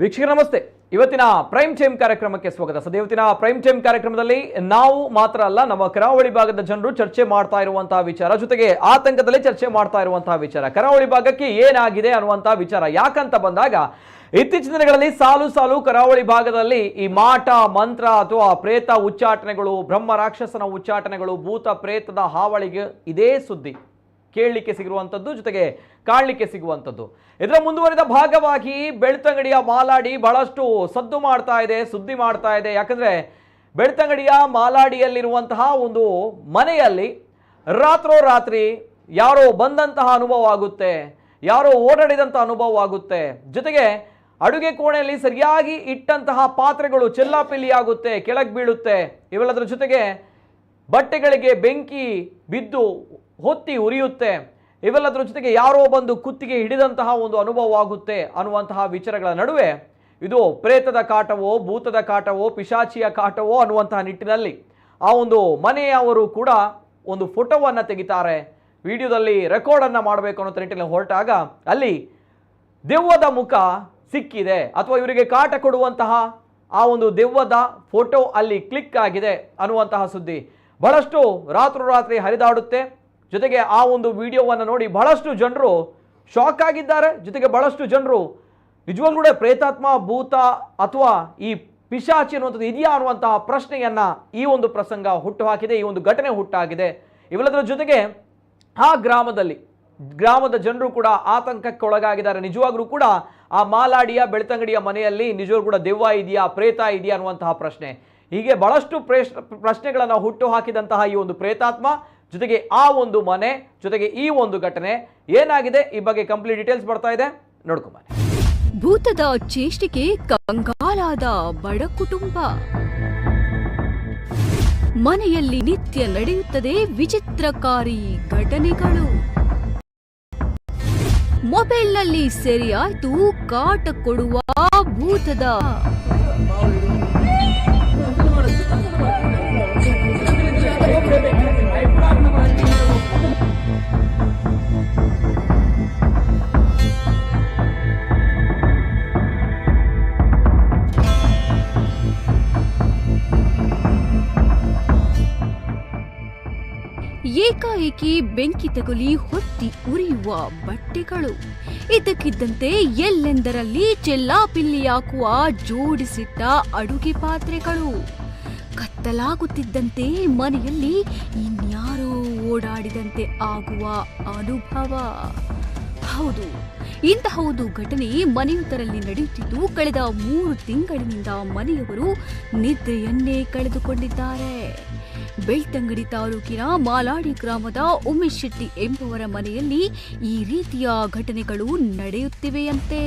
ವೀಕ್ಷಕರ ನಮಸ್ತೆ. ಇವತ್ತಿನ ಪ್ರೈಮ್ ಟೈಮ್ ಕಾರ್ಯಕ್ರಮಕ್ಕೆ ಸ್ವಾಗತ. ಇವತ್ತಿನ ಪ್ರೈಮ್ ಟೈಮ್ ಕಾರ್ಯಕ್ರಮದಲ್ಲಿ ನಾವು ಮಾತ್ರ ಅಲ್ಲ, ನಮ್ಮ ಕರಾವಳಿ ಭಾಗದ ಜನರು ಚರ್ಚೆ ಮಾಡ್ತಾ ಇರುವಂತಹ ವಿಚಾರ, ಜೊತೆಗೆ ಆತಂಕದಲ್ಲಿ ಚರ್ಚೆ ಮಾಡ್ತಾ ಇರುವಂತಹ ವಿಚಾರ, ಕರಾವಳಿ ಭಾಗಕ್ಕೆ ಏನಾಗಿದೆ ಅನ್ನುವಂತಹ ವಿಚಾರ. ಯಾಕಂತ ಬಂದಾಗ ಇತ್ತೀಚಿನ ದಿನಗಳಲ್ಲಿ ಸಾಲು ಸಾಲು ಕರಾವಳಿ ಭಾಗದಲ್ಲಿ ಈ ಮಾಟ ಮಂತ್ರ ಅಥವಾ ಪ್ರೇತ ಉಚ್ಚಾಟನೆಗಳು, ಬ್ರಹ್ಮ ರಾಕ್ಷಸನ ಉಚ್ಚಾಟನೆಗಳು, ಭೂತ ಪ್ರೇತದ ಹಾವಳಿಗೆ ಇದೇ ಸುದ್ದಿ ಕೇಳಲಿಕ್ಕೆ ಸಿಗುವಂಥದ್ದು, ಜೊತೆಗೆ ಕಾಣಲಿಕ್ಕೆ ಸಿಗುವಂಥದ್ದು. ಇದರ ಮುಂದುವರಿದ ಭಾಗವಾಗಿ ಬೆಳ್ತಂಗಡಿಯ ಮಾಲಾಡಿ ಬಹಳಷ್ಟು ಸದ್ದು ಮಾಡ್ತಾ ಇದೆ, ಸುದ್ದಿ ಮಾಡ್ತಾ ಇದೆ. ಯಾಕಂದರೆ ಬೆಳ್ತಂಗಡಿಯ ಮಾಲಾಡಿಯಲ್ಲಿರುವಂತಹ ಒಂದು ಮನೆಯಲ್ಲಿ ರಾತ್ರೋರಾತ್ರಿ ಯಾರೋ ಬಂದಂತಹ ಅನುಭವ ಆಗುತ್ತೆ, ಯಾರೋ ಓಡಾಡಿದಂತಹ ಅನುಭವ ಆಗುತ್ತೆ. ಜೊತೆಗೆ ಅಡುಗೆ ಕೋಣೆಯಲ್ಲಿ ಸರಿಯಾಗಿ ಇಟ್ಟಂತಹ ಪಾತ್ರೆಗಳು ಚೆಲ್ಲಾಪಿಲ್ಲಿ ಆಗುತ್ತೆ, ಕೆಳಗೆ ಬೀಳುತ್ತೆ. ಇವೆಲ್ಲದರ ಜೊತೆಗೆ ಬಟ್ಟೆಗಳಿಗೆ ಬೆಂಕಿ ಬಿದ್ದು ಹೊತ್ತಿ ಉರಿಯುತ್ತೆ. ಇವೆಲ್ಲದರ ಜೊತೆಗೆ ಯಾರೋ ಬಂದು ಕುತ್ತಿಗೆ ಹಿಡಿದಂತಹ ಒಂದು ಅನುಭವವಾಗುತ್ತೆ ಅನ್ನುವಂತಹ ವಿಚಾರಗಳ ನಡುವೆ ಇದು ಪ್ರೇತದ ಕಾಟವೋ, ಭೂತದ ಕಾಟವೋ, ಪಿಶಾಚಿಯ ಕಾಟವೋ ಅನ್ನುವಂತಹ ನಿಟ್ಟಿನಲ್ಲಿ ಆ ಒಂದು ಮನೆಯವರು ಕೂಡ ಒಂದು ಫೋಟೋವನ್ನು ತೆಗಿತಾರೆ. ವಿಡಿಯೋದಲ್ಲಿ ರೆಕಾರ್ಡನ್ನು ಮಾಡಬೇಕು ಅನ್ನೋ ನಿಟ್ಟಿನಲ್ಲಿ ಹೊರಟಾಗ ಅಲ್ಲಿ ದೆವ್ವದ ಮುಖ ಸಿಕ್ಕಿದೆ, ಅಥವಾ ಇವರಿಗೆ ಕಾಟ ಕೊಡುವಂತಹ ಆ ಒಂದು ದೆವ್ವದ ಫೋಟೋ ಅಲ್ಲಿ ಕ್ಲಿಕ್ ಆಗಿದೆ ಅನ್ನುವಂತಹ ಸುದ್ದಿ ಬಹಳಷ್ಟು ರಾತ್ರೋರಾತ್ರಿ ಹರಿದಾಡುತ್ತೆ. ಜೊತೆಗೆ ಆ ಒಂದು ವಿಡಿಯೋವನ್ನು ನೋಡಿ ಬಹಳಷ್ಟು ಜನರು ಶಾಕ್ ಆಗಿದ್ದಾರೆ. ಜೊತೆಗೆ ಬಹಳಷ್ಟು ಜನರು ನಿಜವಾಗ್ಲೂ ಕೂಡ ಪ್ರೇತಾತ್ಮ, ಭೂತ ಅಥವಾ ಈ ಪಿಶಾಚಿ ಅನ್ನುವಂಥದ್ದು ಇದೆಯಾ ಅನ್ನುವಂತಹ ಪ್ರಶ್ನೆಯನ್ನ ಈ ಒಂದು ಪ್ರಸಂಗ ಹುಟ್ಟುಹಾಕಿದೆ, ಈ ಒಂದು ಘಟನೆ ಹುಟ್ಟಾಗಿದೆ. ಇವೆಲ್ಲದರ ಜೊತೆಗೆ ಆ ಗ್ರಾಮದ ಜನರು ಕೂಡ ಆತಂಕಕ್ಕೆ ಒಳಗಾಗಿದ್ದಾರೆ. ನಿಜವಾಗ್ಲೂ ಕೂಡ ಆ ಮಾಲಾಡಿಯ ಬೆಳ್ತಂಗಡಿಯ ಮನೆಯಲ್ಲಿ ನಿಜವಾಗ್ಲೂ ಕೂಡ ದೆವ್ವ ಇದೆಯಾ, ಪ್ರೇತ ಇದೆಯಾ ಅನ್ನುವಂತಹ ಪ್ರಶ್ನೆ, ಹೀಗೆ ಬಹಳಷ್ಟು ಪ್ರಶ್ನೆಗಳನ್ನು ಹುಟ್ಟು ಹಾಕಿದಂತಹ ಈ ಒಂದು ಪ್ರೇತಾತ್ಮ, ಜೊತೆಗೆ ಆ ಒಂದು ಮನೆ, ಜೊತೆಗೆ ಈ ಒಂದು ಘಟನೆ ಏನಾಗಿದೆ ಈ ಬಗ್ಗೆ ಕಂಪ್ಲೀಟ್ ಡೀಟೇಲ್ಸ್ ಬರ್ತಾ ಇದೆ, ನೋಡ್ಕೊಂಬನ್ನಿ. ಭೂತದ ಚೇಷ್ಟೆಗೆ ಕಂಗಾಲಾದ ಬಡ ಕುಟುಂಬ. ಮನೆಯಲ್ಲಿ ನಿತ್ಯ ನಡೆಯುತ್ತದೆ ವಿಚಿತ್ರಕಾರಿ ಘಟನೆಗಳು. ಮೊಬೈಲ್ನಲ್ಲಿ ಸೆರೆಯಾಯ್ತು ಕಾಟ ಕೊಡುವ ಭೂತದ. ಏಕಾಏಕಿ ಬೆಂಕಿ ತಗುಲಿ ಹೊತ್ತಿ ಉರಿಯುವ ಬಟ್ಟೆಗಳು, ಇದಕ್ಕಿದ್ದಂತೆ ಎಲ್ಲೆಂದರಲ್ಲಿ ಚೆಲ್ಲಾಪಿಲ್ಲಿ ಹಾಕುವ ಜೋಡಿಸಿಟ್ಟ ಅಡುಗೆ ಪಾತ್ರೆಗಳು. ಕತ್ತಲಾಗುತ್ತಿದ್ದಂತೆ ಮನೆಯಲ್ಲಿ ಇನ್ಯಾರೋ ಓಡಾಡಿದಂತೆ ಆಗುವ ಅನುಭವ. ಹೌದು, ಇಂತಹದ್ದು ಘಟನೆ ಮನೆಯೊಂದರಲ್ಲಿ ನಡೆಯುತ್ತಿದ್ದು ಕಳೆದ 3 ತಿಂಗಳಿನಿಂದ ಮನೆಯವರು ನಿದ್ರೆಯನ್ನೇ ಕಳೆದುಕೊಂಡಿದ್ದಾರೆ. ಬೆಳ್ತಂಗಡಿ ತಾಲೂಕಿನ ಮಾಲಾಡಿ ಗ್ರಾಮದ ಉಮೇಶ್ ಶೆಟ್ಟಿ ಎಂಬುವರ ಮನೆಯಲ್ಲಿ ಈ ರೀತಿಯ ಘಟನೆಗಳು ನಡೆಯುತ್ತಿವೆಯಂತೆ.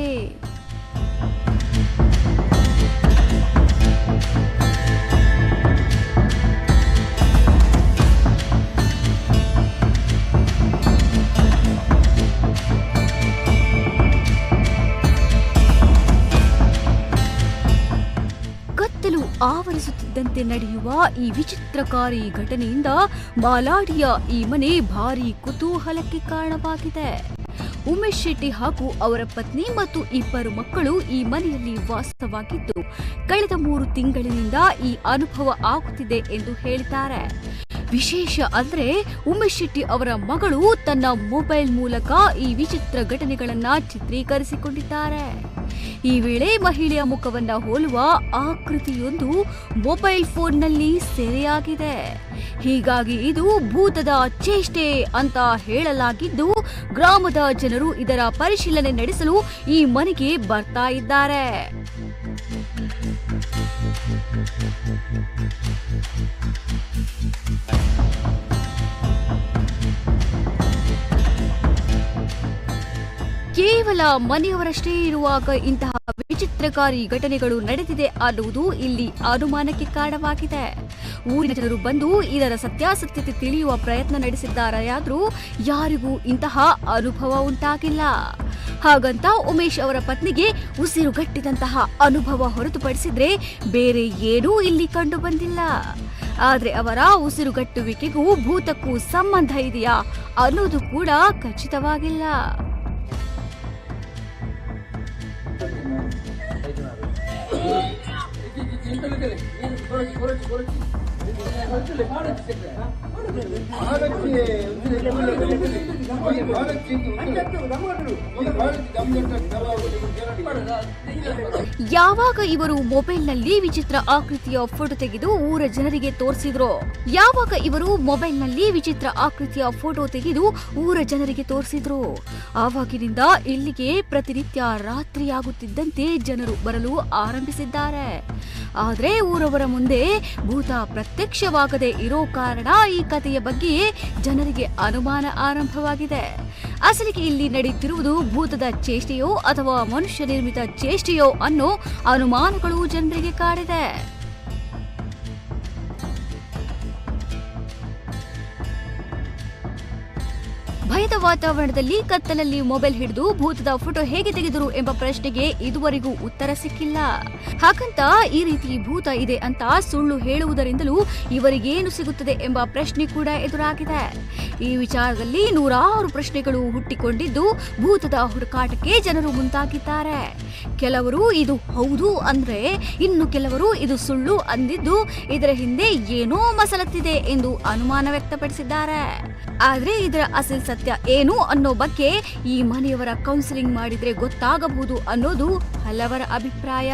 ಆವರಿಸುತ್ತಿದ್ದಂತೆ ನಡೆಯುವ ಈ ವಿಚಿತ್ರಕಾರಿ ಘಟನೆಯಿಂದ ಮಾಲಾಡಿಯ ಈ ಮನೆ ಭಾರೀ ಕುತೂಹಲಕ್ಕೆ ಕಾರಣವಾಗಿದೆ. ಉಮೇಶ್ ಶೆಟ್ಟಿ ಹಾಗೂ ಅವರ ಪತ್ನಿ ಮತ್ತು 2 ಮಕ್ಕಳು ಈ ಮನೆಯಲ್ಲಿ ವಾಸವಾಗಿದ್ದು ಕಳೆದ 3 ತಿಂಗಳಿನಿಂದ ಈ ಅನುಭವ ಆಗುತ್ತಿದೆ ಎಂದು ಹೇಳಿದ್ದಾರೆ. ವಿಶೇಷ ಅಂದ್ರೆ ಉಮೇಶ್ ಶೆಟ್ಟಿ ಅವರ ಮಗಳು ತನ್ನ ಮೊಬೈಲ್ ಮೂಲಕ ಈ ವಿಚಿತ್ರ ಘಟನೆಗಳನ್ನ ಚಿತ್ರೀಕರಿಸಿಕೊಂಡಿದ್ದಾರೆ. ಈ ವೇಳೆ ಮಹಿಳೆಯ ಮುಖವನ್ನ ಹೋಲುವ ಆಕೃತಿಯೊಂದು ಮೊಬೈಲ್ ಫೋನ್ನಲ್ಲಿ ಸೆರೆಯಾಗಿದೆ. ಹೀಗಾಗಿ ಇದು ಭೂತದ ಚೇಷ್ಟೆ ಅಂತ ಹೇಳಲಾಗಿದ್ದು ಗ್ರಾಮದ ಜನರು ಇದರ ಪರಿಶೀಲನೆ ನಡೆಸಲು ಈ ಮನೆಗೆ ಬರ್ತಾ ಇದ್ದಾರೆ. ಕೇವಲ ಮನೆಯವರಷ್ಟೇ ಇರುವಾಗ ಇಂತಹ ವಿಚಿತ್ರಕಾರಿ ಘಟನೆಗಳು ನಡೆದಿದೆ ಅನ್ನುವುದು ಇಲ್ಲಿ ಅನುಮಾನಕ್ಕೆ ಕಾರಣವಾಗಿದೆ. ಊರಿನ ಜನರು ಬಂದು ಇದರ ಸತ್ಯಾಸತ್ಯತೆ ತಿಳಿಯುವ ಪ್ರಯತ್ನ ನಡೆಸಿದ್ದಾರೆಯಾದರೂ ಯಾರಿಗೂ ಇಂತಹ ಅನುಭವ ಉಂಟಾಗಿಲ್ಲ. ಹಾಗಂತ ಉಮೇಶ್ ಅವರ ಪತ್ನಿಗೆ ಉಸಿರುಗಟ್ಟಿದಂತಹ ಅನುಭವ ಹೊರತುಪಡಿಸಿದ್ರೆ ಬೇರೆ ಏನೂ ಇಲ್ಲಿ ಕಂಡು ಬಂದಿಲ್ಲ. ಆದ್ರೆ ಅವರ ಉಸಿರುಗಟ್ಟುವಿಕೆಗೂ ಭೂತಕ್ಕೂ ಸಂಬಂಧ ಇದೆಯಾ ಅನ್ನೋದು ಕೂಡ ಖಚಿತವಾಗಿಲ್ಲ. ಯಾವಾಗ ಇವರು ಮೊಬೈಲ್ನಲ್ಲಿ ವಿಚಿತ್ರ ಆಕೃತಿಯ ಫೋಟೋ ತೆಗೆದು ಊರ ಜನರಿಗೆ ತೋರಿಸಿದ್ರು ಆವಾಗಿನಿಂದ ಇಲ್ಲಿಗೆ ಪ್ರತಿನಿತ್ಯ ರಾತ್ರಿಯಾಗುತ್ತಿದ್ದಂತೆ ಜನರು ಬರಲು ಆರಂಭಿಸಿದ್ದಾರೆ. ಆದ್ರೆ ಊರವರ ಮುಂದೆ ಭೂತ ಪ್ರತ್ಯಕ್ಷವಾಗದೆ ಇರೋ ಕಾರಣ ಈ ಕಥೆಯ ಬಗ್ಗೆ ಜನರಿಗೆ ಅನುಮಾನ ಆರಂಭವಾಗಿದೆ. ಅಸಲಿಗೆ ಇಲ್ಲಿ ನಡೆಯುತ್ತಿರುವುದು ಭೂತದ ಚೇಷ್ಟೆಯೋ ಅಥವಾ ಮನುಷ್ಯ ನಿರ್ಮಿತ ಚೇಷ್ಟೆಯೋ ಅನ್ನೋ ಅನುಮಾನಗಳು ಜನರಿಗೆ ಕಾಡಿದೆ. ಭಯದ ವಾತಾವರಣದಲ್ಲಿ ಕತ್ತಲಲ್ಲಿ ಮೊಬೈಲ್ ಹಿಡಿದು ಭೂತದ ಫೋಟೋ ಹೇಗೆ ತೆಗೆದರು ಎಂಬ ಪ್ರಶ್ನೆಗೆ ಇದುವರೆಗೂ ಉತ್ತರ ಸಿಕ್ಕಿಲ್ಲ. ಹಾಗಂತ ಈ ರೀತಿ ಭೂತ ಇದೆ ಅಂತ ಸುಳ್ಳು ಹೇಳುವುದರಿಂದಲೂ ಇವರಿಗೇನು ಸಿಗುತ್ತದೆ ಎಂಬ ಪ್ರಶ್ನೆ ಕೂಡ ಎದುರಾಗಿದೆ. ಈ ವಿಚಾರದಲ್ಲಿ ನೂರಾರು ಪ್ರಶ್ನೆಗಳು ಹುಟ್ಟಿಕೊಂಡಿದ್ದು ಭೂತದ ಹುಡುಕಾಟಕ್ಕೆ ಜನರು ಮುಂದಾಗಿದ್ದಾರೆ. ಕೆಲವರು ಇದು ಹೌದು ಅಂದ್ರೆ ಇನ್ನು ಕೆಲವರು ಇದು ಸುಳ್ಳು ಅಂದಿದ್ದು ಇದರ ಹಿಂದೆ ಏನೋ ಮಸಲತ್ತಿದೆ ಎಂದು ಅನುಮಾನ ವ್ಯಕ್ತಪಡಿಸಿದ್ದಾರೆ. ಆದ್ರೆ ಇದರ ಅಸಲ್ ಸತ್ಯ ಏನು ಅನ್ನೋ ಬಗ್ಗೆ ಈ ಮನೆಯವರ ಕೌನ್ಸಿಲಿಂಗ್ ಮಾಡಿದ್ರೆ ಗೊತ್ತಾಗಬಹುದು ಅನ್ನೋದು ಹಲವರ ಅಭಿಪ್ರಾಯ.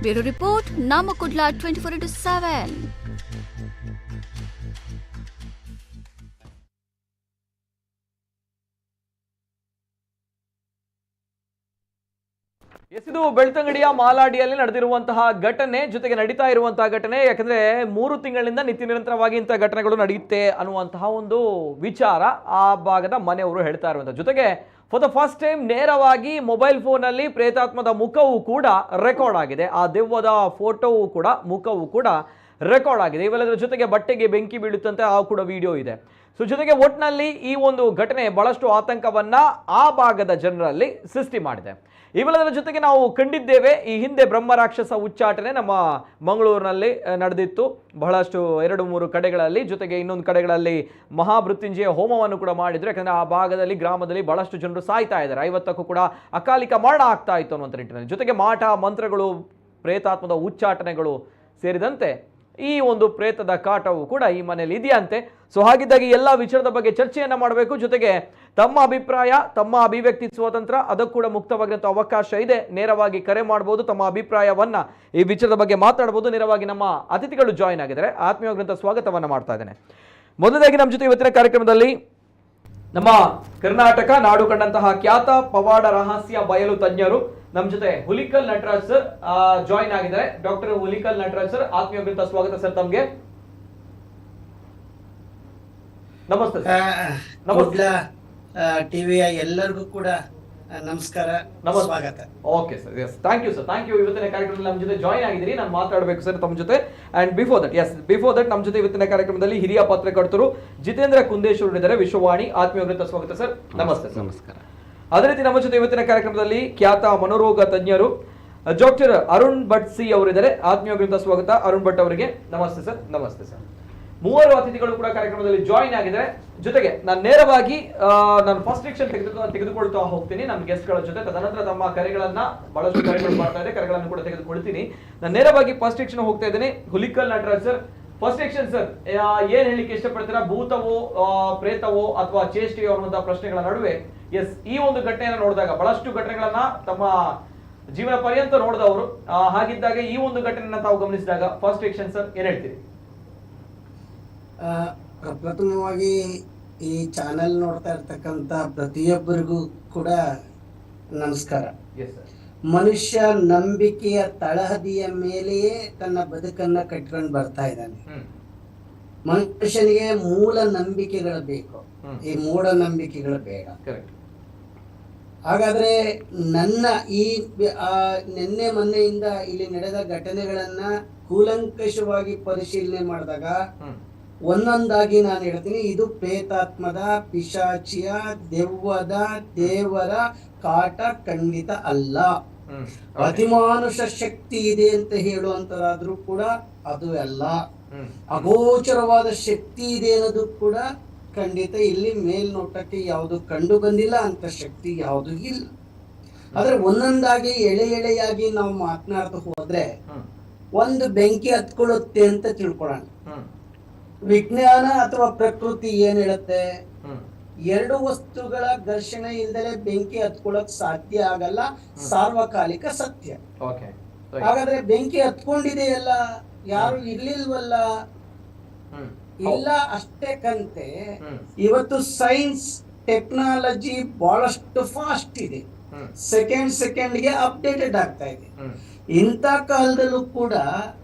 Bureau report, Namma Kudla 24/7. ಇದು ಬೆಳ್ತಂಗಡಿಯ ಮಾಲಾಡಿಯಲ್ಲಿ ನಡೆದಿರುವಂತಹ ಘಟನೆ, ಜೊತೆಗೆ ನಡೀತಾ ಇರುವಂತಹ ಘಟನೆ. ಯಾಕಂದ್ರೆ 3 ತಿಂಗಳಿಂದ ನಿತ್ಯ ನಿರಂತರವಾಗಿ ಇಂತಹ ಘಟನೆಗಳು ನಡೆಯುತ್ತೆ ಅನ್ನುವಂತಹ ಒಂದು ವಿಚಾರ ಆ ಭಾಗದ ಮನೆಯವರು ಹೇಳ್ತಾ ಇರುವಂತಹ. ಜೊತೆಗೆ ಫಾರ್ ದ ಫಸ್ಟ್ ಟೈಮ್ ನೇರವಾಗಿ ಮೊಬೈಲ್ ಫೋನಲ್ಲಿ ಪ್ರೇತಾತ್ಮದ ಮುಖವೂ ಕೂಡ ರೆಕಾರ್ಡ್ ಆಗಿದೆ. ಆ ದೆವ್ವದ ಫೋಟೋವು ಕೂಡ ಮುಖವೂ ಕೂಡ ರೆಕಾರ್ಡ್ ಆಗಿದೆ. ಇವೆಲ್ಲದರ ಜೊತೆಗೆ ಬಟ್ಟೆಗೆ ಬೆಂಕಿ ಬೀಳುತ್ತಂತೆ ಆ ಕೂಡ ವಿಡಿಯೋ ಇದೆ. ಸೊ ಜೊತೆಗೆ ಒಟ್ಟಿನಲ್ಲಿ ಈ ಒಂದು ಘಟನೆ ಬಹಳಷ್ಟು ಆತಂಕವನ್ನ ಆ ಭಾಗದ ಜನರಲ್ಲಿ ಸೃಷ್ಟಿ ಮಾಡಿದೆ. ಇವೆಲ್ಲದರ ಜೊತೆಗೆ ನಾವು ಕಂಡಿದ್ದೇವೆ, ಈ ಹಿಂದೆ ಬ್ರಹ್ಮ ರಾಕ್ಷಸ ಉಚ್ಚಾಟನೆ ನಮ್ಮ ಮಂಗಳೂರಿನಲ್ಲಿ ನಡೆದಿತ್ತು ಬಹಳಷ್ಟು 2-3 ಕಡೆಗಳಲ್ಲಿ. ಜೊತೆಗೆ ಇನ್ನೊಂದು ಕಡೆಗಳಲ್ಲಿ ಮಹಾಮೃತ್ಯುಂಜಯ ಹೋಮವನ್ನು ಕೂಡ ಮಾಡಿದ್ರು. ಯಾಕಂದರೆ ಆ ಭಾಗದಲ್ಲಿ ಗ್ರಾಮದಲ್ಲಿ ಬಹಳಷ್ಟು ಜನರು ಸಾಯ್ತಾ ಇದ್ದಾರೆ. 50ಕ್ಕೂ ಕೂಡ ಅಕಾಲಿಕ ಮರಣ ಆಗ್ತಾ ಇತ್ತು ಅನ್ನುವಂಥ ನಿಟ್ಟಿನಲ್ಲಿ. ಜೊತೆಗೆ ಮಾಟ ಮಂತ್ರಗಳು, ಪ್ರೇತಾತ್ಮದ ಉಚ್ಚಾಟನೆಗಳು ಸೇರಿದಂತೆ ಈ ಒಂದು ಪ್ರೇತದ ಕಾಟವು ಕೂಡ ಈ ಮನೆಯಲ್ಲಿ ಇದೆಯಂತೆ. ಸೊ ಹಾಗಿದ್ದಾಗಿ ಎಲ್ಲ ವಿಚಾರದ ಬಗ್ಗೆ ಚರ್ಚೆಯನ್ನು ಮಾಡಬೇಕು. ಜೊತೆಗೆ ತಮ್ಮ ಅಭಿಪ್ರಾಯ, ತಮ್ಮ ಅಭಿವ್ಯಕ್ತಿ ಸ್ವಾತಂತ್ರ್ಯ ಅದಕ್ಕೂ ಕೂಡ ಮುಕ್ತವಾಗಿರುವಂಥ ಅವಕಾಶ ಇದೆ. ನೇರವಾಗಿ ಕರೆ ಮಾಡ್ಬೋದು, ತಮ್ಮ ಅಭಿಪ್ರಾಯವನ್ನ ಈ ವಿಚಾರದ ಬಗ್ಗೆ ಮಾತಾಡ್ಬೋದು. ನೇರವಾಗಿ ನಮ್ಮ ಅತಿಥಿಗಳು ಜಾಯಿನ್ ಆಗಿದ್ದಾರೆ. ಆತ್ಮೀಯವಾದಂಥ ಸ್ವಾಗತವನ್ನ ಮಾಡ್ತಾ ಇದ್ದೇನೆ. ಮೊದಲದಾಗಿ ನಮ್ಮ ಜೊತೆ ಇವತ್ತಿನ ಕಾರ್ಯಕ್ರಮದಲ್ಲಿ ನಮ್ಮ ಕರ್ನಾಟಕ ನಾಡು ಕಂಡಂತಹ ಖ್ಯಾತ ಪವಾಡ ರಹಸ್ಯ ಬಯಲು ತಜ್ಞರು ನಮ್ಮ ಜೊತೆ ಹುಲಿಕಲ್ ನಟರಾಜ್ ಸರ್ ಜಾಯಿನ್ ಆಗಿದ್ದಾರೆ. ಡಾಕ್ಟರ್ ಹುಲಿಕಲ್ ನಟರಾಜ್ ಸರ್, ಆತ್ಮೀಯವಾದಂಥ ಸ್ವಾಗತ ಸರ್ ತಮಗೆ. ನಮಸ್ತೆ ನಮಸ್ತೆ. ಟಿವಿಯ ಎಲ್ಲರಿಗೂ ಕೂಡ ನಮಸ್ಕಾರ, ಸ್ವಾಗತ. Okay sir, yes, thank you sir, thank you. ಇವತ್ತಿನ ಕಾರ್ಯಕ್ರಮದಲ್ಲಿ ನಮ್ಮ ಜೊತೆ ಜಾಯಿನ್ ಆಗಿದ್ದೀರಿ. ನಾನು ಮಾತಾಡಬೇಕು ಸರ್ ತಮ್ಮ ಜೊತೆ. ಅಂಡ್ ಬಿಫೋರ್ ದಟ್ ನಮ್ಮ ಜೊತೆ ಇವತ್ತಿನ ಕಾರ್ಯಕ್ರಮದಲ್ಲಿ ಹಿರಿಯ ಪತ್ರಕರ್ತರು ಜಿತೇಂದ್ರ ಕುಂದೇಶ್ವರ್ ಇದ್ದಾರೆ, ವಿಶ್ವವಾಣಿ. ಆತ್ಮೀಯವಾದಂಥ ಸ್ವಾಗತ ಸರ್. ನಮಸ್ತೆ. ನಮಸ್ಕಾರ. ಅದೇ ರೀತಿ ನಮ್ಮ ಜೊತೆ ಇವತ್ತಿನ ಕಾರ್ಯಕ್ರಮದಲ್ಲಿ ಖ್ಯಾತ ಮನೋರೋಗ ತಜ್ಞರು ಡಾಕ್ಟರ್ ಅರುಣ್ ಭಟ್ ಸಿ ಅವರಿದ್ದಾರೆ. ಆತ್ಮೀಯವಾದಂಥ ಸ್ವಾಗತ ಅರುಣ್ ಭಟ್ ಅವರಿಗೆ. ನಮಸ್ತೆ ಸರ್. ನಮಸ್ತೆ ಸರ್. 3 ಅತಿಥಿಗಳು ಕೂಡ ಕಾರ್ಯಕ್ರಮದಲ್ಲಿ ಜಾಯಿನ್ ಆಗಿದ್ದಾರೆ. ಜೊತೆಗೆ ನಾನು ನೇರವಾಗಿ ನಾನು ಫಸ್ಟ್ ಸೆಕ್ಷನ್ ತೆಗೆದುಕೊಳ್ತಾ ಹೋಗ್ತೀನಿ ನಮ್ಮ ಗೆಸ್ಟ್ಗಳ ಜೊತೆ. ತದನಂತರ ತಮ್ಮ ಕರೆಗಳನ್ನ ಬಹಳಷ್ಟು ಕರೆಗಳು ಮಾಡ್ತಾ ಇದೆ, ಕರೆಗಳನ್ನು ಕೂಡ ತೆಗೆದುಕೊಳ್ತೀನಿ. ನಾನು ನೇರವಾಗಿ ಫಸ್ಟ್ ಸೆಕ್ಷನ್ ಹೋಗ್ತಾ ಇದ್ದೀನಿ. Hulikal Nataraj sir, first section sir, ಏನ್ ಹೇಳಿಕ್ಕೆ ಇಷ್ಟಪಡ್ತೀರಾ? ಭೂತವೋ, ಪ್ರೇತವೋ ಅಥವಾ ಚೇಷ್ಟೆಯೋ ಅನ್ನುವಂತಹ ಪ್ರಶ್ನೆಗಳ ನಡುವೆ ಎಸ್, ಈ ಒಂದು ಘಟನೆಯನ್ನು ನೋಡಿದಾಗ ಬಹಳಷ್ಟು ಘಟನೆಗಳನ್ನ ತಮ್ಮ ಜೀವನ ಪರ್ಯಂತ ನೋಡಿದವರು, ಹಾಗಿದ್ದಾಗ ಈ ಒಂದು ಘಟನೆಯನ್ನ ತಾವು ಗಮನಿಸಿದಾಗ ಫಸ್ಟ್ ಸೆಕ್ಷನ್ ಸರ್ ಏನ್ ಹೇಳ್ತೀರಿ? ಪ್ರಪ್ರಥಮವಾಗಿ ಈ ಚಾನೆಲ್ ನೋಡ್ತಾ ಇರ್ತಕ್ಕಂಥ ಪ್ರತಿಯೊಬ್ಬರಿಗೂ ಕೂಡ ನಮಸ್ಕಾರ. ಮನುಷ್ಯ ನಂಬಿಕೆಯ ತಳಹದಿಯ ಮೇಲೆಯೇ ತನ್ನ ಬದುಕನ್ನ ಕಟ್ಕೊಂಡು ಬರ್ತಾ ಇದ್ದಾನೆ. ಮನುಷ್ಯನಿಗೆ ಮೂಲ ನಂಬಿಕೆಗಳು ಬೇಕು, ಈ ಮೂಢ ನಂಬಿಕೆಗಳು ಬೇಡ. ಹಾಗಾದ್ರೆ ನನ್ನ ಈ ನಿನ್ನೆ ಮೊನ್ನೆಯಿಂದ ಇಲ್ಲಿ ನಡೆದ ಘಟನೆಗಳನ್ನ ಕೂಲಂಕಷವಾಗಿ ಪರಿಶೀಲನೆ ಮಾಡಿದಾಗ ಒಂದೊಂದಾಗಿ ನಾನು ಹೇಳ್ತೀನಿ, ಇದು ಪ್ರೇತಾತ್ಮದ, ಪಿಶಾಚಿಯ, ದೆವ್ವದ, ದೇವರ ಕಾಟ ಖಂಡಿತ ಅಲ್ಲ. ಅತಿಮಾನುಷ ಶಕ್ತಿ ಇದೆ ಅಂತ ಹೇಳುವಂತರಾದ್ರೂ ಕೂಡ ಅದು ಅಲ್ಲ. ಅಗೋಚರವಾದ ಶಕ್ತಿ ಇದೆ ಅನ್ನೋದು ಕೂಡ ಖಂಡಿತ ಇಲ್ಲಿ ಮೇಲ್ನೋಟಕ್ಕೆ ಯಾವುದು ಕಂಡು ಬಂದಿಲ್ಲ, ಅಂತ ಶಕ್ತಿ ಯಾವುದು ಇಲ್ಲ. ಆದ್ರೆ ಒಂದೊಂದಾಗಿ ಎಳೆಯಾಗಿ ನಾವು ಮಾತನಾಡ್ತಾ ಹೋದ್ರೆ ಒಂದು ಬೆಂಕಿ ಹತ್ಕೊಳ್ಳುತ್ತೆ ಅಂತ ತಿಳ್ಕೊಳ್ಳೋಣ. ವಿಜ್ಞಾನ ಅಥವಾ ಪ್ರಕೃತಿ ಏನ್ ಹೇಳುತ್ತೆ? ಎರಡು ವಸ್ತುಗಳ ಘರ್ಷಣೆ ಇಲ್ದಲೆ ಬೆಂಕಿ ಹತ್ಕೊಳ್ಳಕ್ ಸಾಧ್ಯ ಆಗಲ್ಲ, ಸಾರ್ವಕಾಲಿಕ ಸತ್ಯ. ಹಾಗಾದ್ರೆ ಬೆಂಕಿ ಹತ್ಕೊಂಡಿದೆಯಲ್ಲ, ಯಾರು ಇರ್ಲಿಲ್ವಲ್ಲ? ಇಲ್ಲ ಅಷ್ಟೇ ಕಂತೆ. ಇವತ್ತು ಸೈನ್ಸ್ ಟೆಕ್ನಾಲಜಿ ಬಹಳಷ್ಟು ಫಾಸ್ಟ್ ಇದೆ, ಸೆಕೆಂಡ್ಗೆ ಅಪ್ಡೇಟೆಡ್ ಆಗ್ತಾ ಇದೆ. ಇಂಥ ಕಾಲದಲ್ಲೂ ಕೂಡ